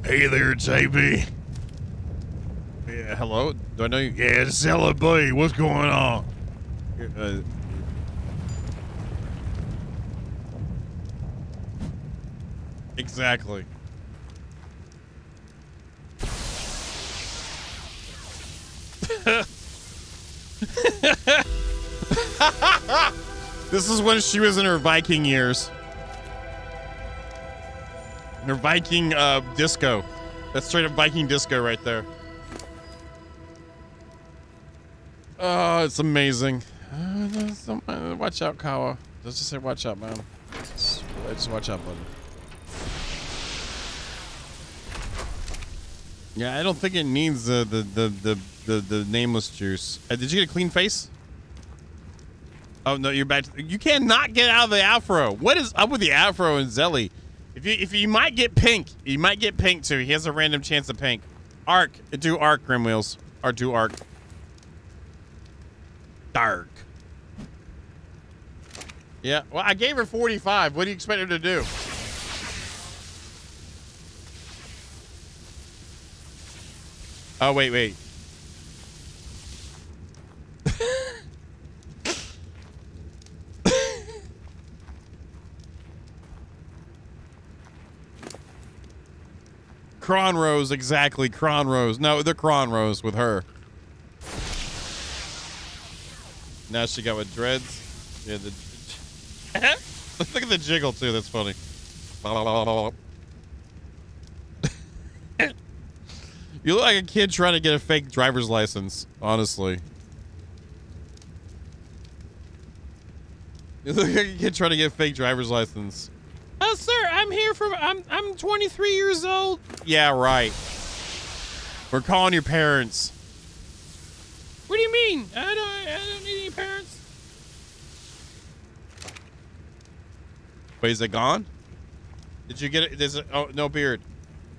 Hey there, JB. Yeah, hello? Do I know you? Yeah, it's LB. What's going on? Exactly. This is when she was in her Viking years. Her Viking disco. That's straight up Viking disco right there. Oh, it's amazing. Watch out, Kawa. Let's just say watch out, man. Just watch out, buddy. Yeah, I don't think it needs the nameless juice. Did you get a clean face? Oh no, you're back. You cannot get out of the afro. What is up with the afro and Zelly? If you might get pink, you might get pink too. He has a random chance of pink. ARK, do ARK, Grimwheels, or do ARK. Dark. Yeah, well, I gave her 45. What do you expect her to do? Oh, wait. Cronrose, exactly. Cronrose. No, the Cronrose with her. Now she got with dreads. Yeah, Look at the jiggle too. That's funny. You look like a kid trying to get a fake driver's license, honestly. You look like a kid trying to get a fake driver's license. Oh, sir, I'm 23 years old. Yeah, right. We're calling your parents. What do you mean? I don't need any parents. Wait, is it gone? Did you get it? There's oh, no beard.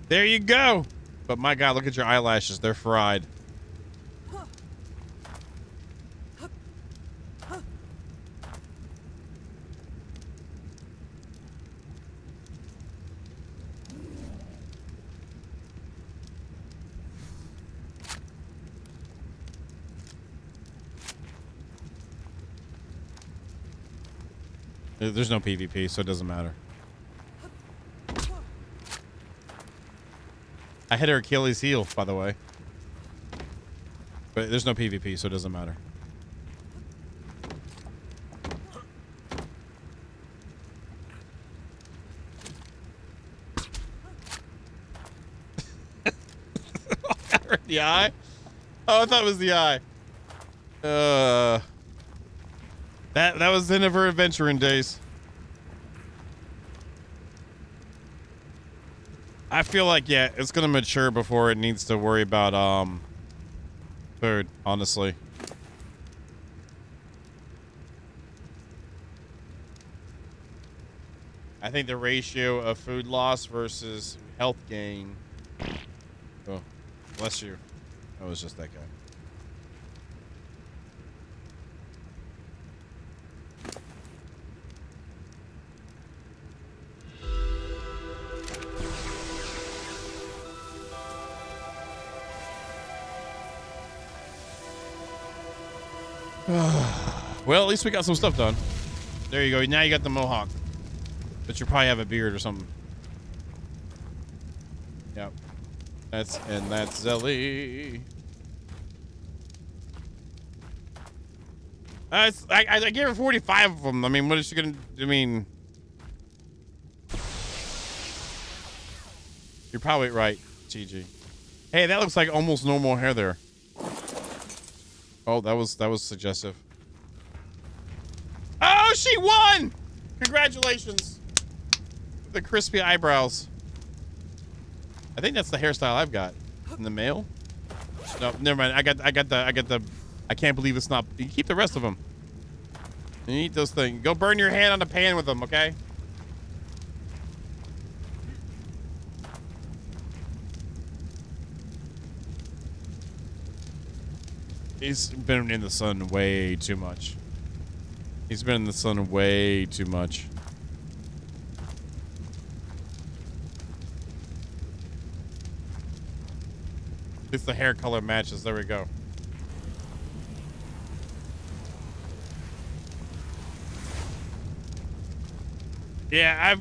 There you go. But my God, look at your eyelashes. They're fried. There's no PvP, so it doesn't matter. I hit her Achilles heel, by the way. But there's no PvP, so it doesn't matter. Got her in the eye? Oh, I thought it was the eye. That was the end of her adventuring days. I feel like, yeah, it's gonna mature before it needs to worry about food, honestly. I think the ratio of food loss versus health gain. Oh, bless you. That was just that guy. Well, at least we got some stuff done. There you go. Now you got the mohawk. But you probably have a beard or something. Yep. That's Zelly. I gave her 45 of them. I mean, what is she gonna? I mean, you're probably right, GG. Hey, that looks like almost no more hair there. Oh, that was suggestive. Oh, she won! Congratulations. The crispy eyebrows. I think that's the hairstyle I've got. In the mail? No, never mind. I got the I can't believe it's not. You keep the rest of them. You eat those things. Go burn your hand on the pan with them, okay? He's been in the sun way too much. He's been in the sun way too much. At least the hair color matches. There we go. Yeah,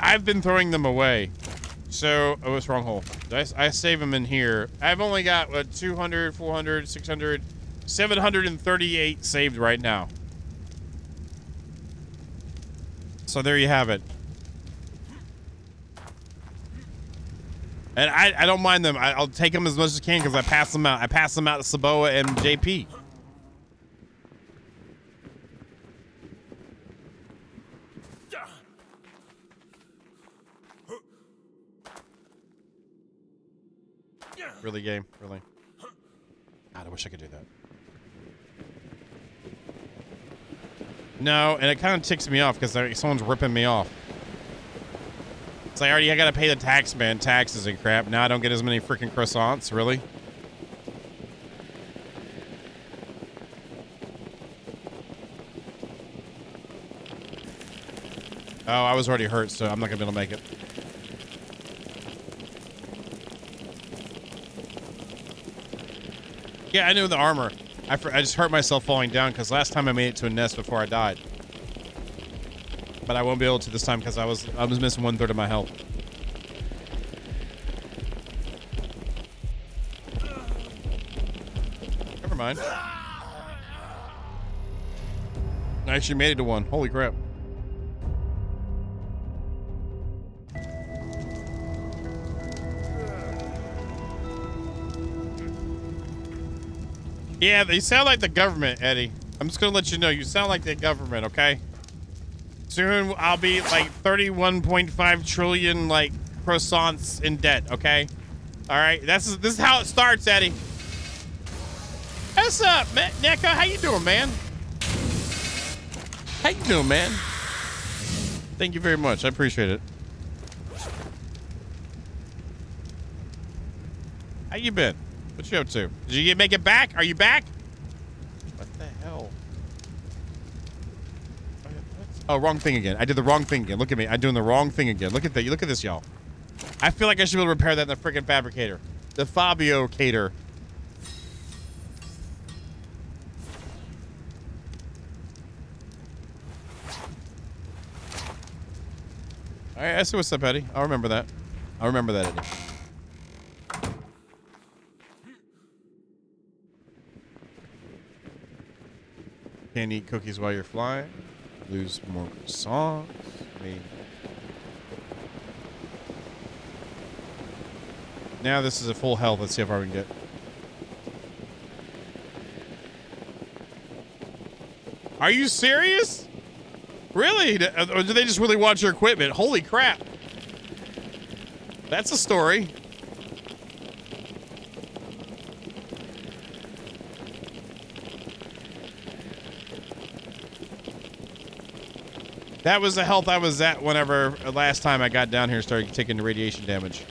I've been throwing them away. So, oh, what's wrong hole? I save them in here. I've only got, what, 200, 400, 600, 738 saved right now. So there you have it. And I don't mind them. I'll take them as much as I can because I pass them out. I pass them out to Saboa and JP. Really, game? Really? God, I wish I could do that. No, and it kind of ticks me off because someone's ripping me off. It's like, I gotta pay the tax man, taxes and crap. Now I don't get as many freaking croissants, really? Oh, I was already hurt, so I'm not gonna be able to make it. Yeah, I knew the armor. I just hurt myself falling down because last time I made it to a nest before I died. But I won't be able to this time because I was missing 1/3 of my health. Never mind. I actually made it to 1. Holy crap. Yeah, they sound like the government, Eddie. I'm just gonna let you know, you sound like the government, okay? Soon I'll be like 31.5 trillion like croissants in debt, okay? All right, this is how it starts, Eddie. What's up, Neko? How you doing, man? How you doing, man? Thank you very much. I appreciate it. How you been? What you up to? Did you make it back? Are you back? What the hell? Oh, wrong thing again. I did the wrong thing again. Look at me. I'm doing the wrong thing again. Look at that. Look at this, y'all. I feel like I should be able to repair that in the freaking fabricator. The Fabio-cator. All right, I see what's up, Eddie. I'll remember that. I'll remember that, Eddie. Can't eat cookies while you're flying. Lose more songs. Now this is a full health. Let's see how far we can get. Are you serious? Really? Or do they just really want your equipment? Holy crap. That's a story. That was the health I was at whenever last time I got down here and started taking the radiation damage.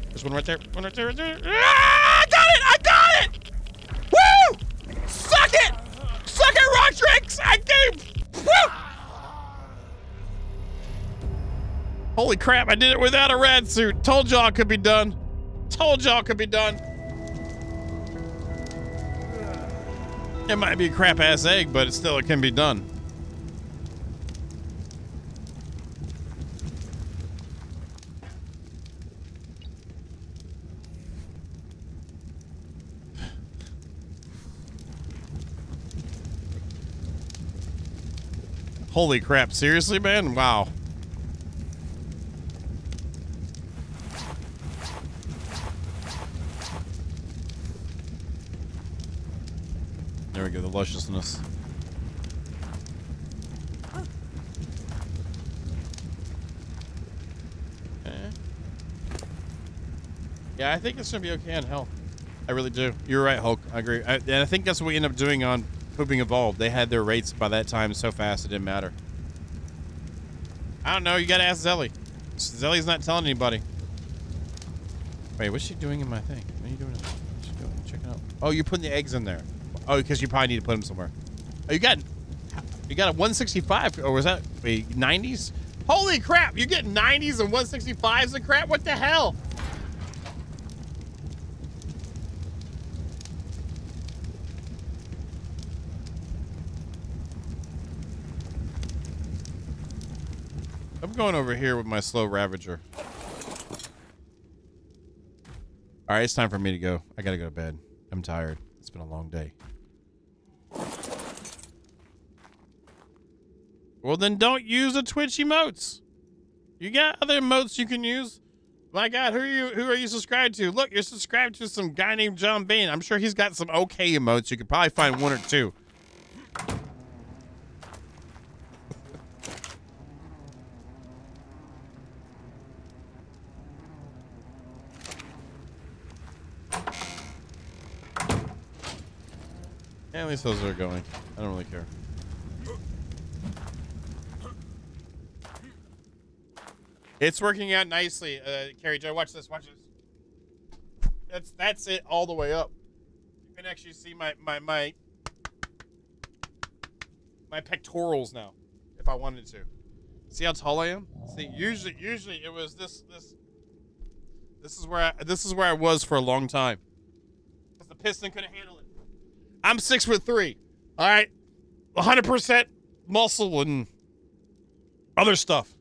There's one right there. One right there. Right there. Ah, I got it! I got it! Woo! Suck it! Suck it, rock tricks! I gave. Woo! Holy crap, I did it without a rad suit. Told y'all it could be done. Told y'all it could be done. It might be a crap ass egg, but it can be done. Holy crap, seriously, man? Wow. There we go, the lusciousness. Yeah, I think it's gonna be okay on health. I really do. You're right, Hulk. I agree. And I think that's what we end up doing on Pooping Evolved. They had their rates by that time so fast it didn't matter. I don't know. You gotta ask Zelly. Zelly's not telling anybody. Wait, what's she doing in my thing? What are you doing? What's she doing? Check it out. Oh, you're putting the eggs in there. Oh, because you probably need to put them somewhere. Oh, you got a 165, or was that wait, 90s? Holy crap! You get 90s and 165s and crap. What the hell? I'm going over here with my slow Ravager. All right, it's time for me to go. I gotta go to bed. I'm tired. It's been a long day. Well, then don't use the Twitch emotes. You got other emotes you can use. My God, who are you subscribed to? Look, you're subscribed to some guy named John Bain. I'm sure he's got some okay emotes. You could probably find one or two. Yeah, at least those are going. I don't really care. It's working out nicely, Carrie Joe. Watch this. Watch this. That's it all the way up. You can actually see my pectorals now, if I wanted to. See how tall I am? See, usually it was this. This is where I was for a long time, because the piston couldn't handle it. I'm 6'3". All right, 100% muscle and other stuff.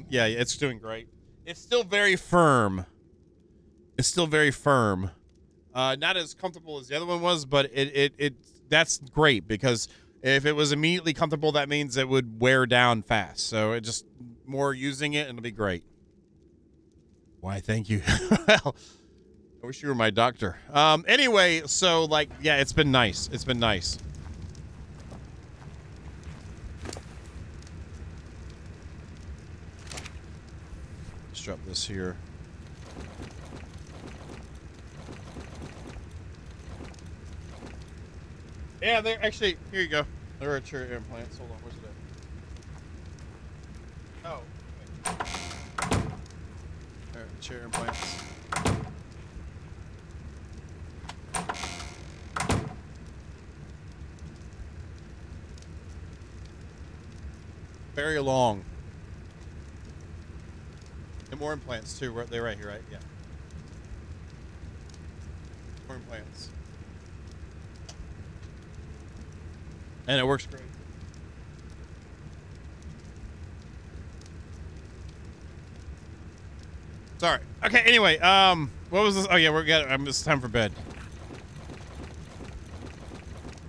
Yeah, it's doing great. It's still very firm. It's still very firm. Not as comfortable as the other one was, but that's great because If it was immediately comfortable, that means it would wear down fast. So it just more using it and it'll be great. Why, thank you. Well, I wish you were my doctor. Anyway, so like, yeah, it's been nice. It's been nice. Let's drop this here. Yeah, they're actually, here you go. There are chair implants. Hold on, where's it at? Oh. There are chair implants. Very long. And more implants too. They're right here, right? Yeah. More implants. And it works great. Sorry. Okay, anyway, what was this? Oh yeah, it's time for bed.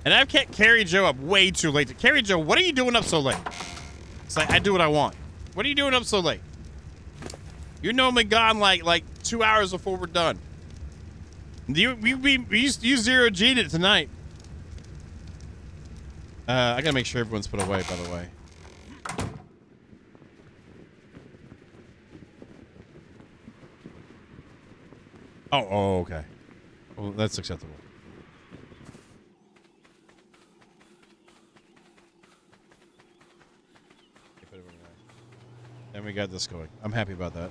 And I've kept Carrie Joe up way too late. Carrie Joe, what are you doing up so late? It's like, I do what I want. What are you doing up so late? You're normally gone like 2 hours before we're done. We zero G'd it tonight. I gotta make sure everyone's put away, by the way. Oh, okay. Well, that's acceptable. And we got this going. I'm happy about that.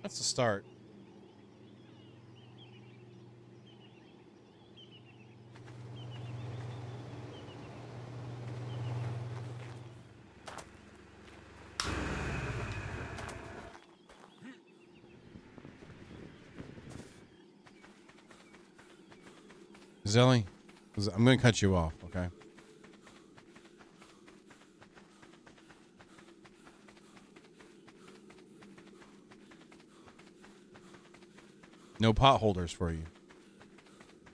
That's the start. Zelly, I'm going to cut you off, okay? No pot holders for you.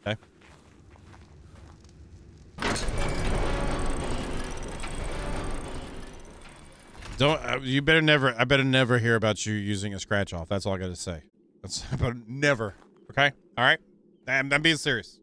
Okay? You better never, I better never hear about you using a scratch off. That's all I got to say. That's, but never. Okay? All right? I'm being serious.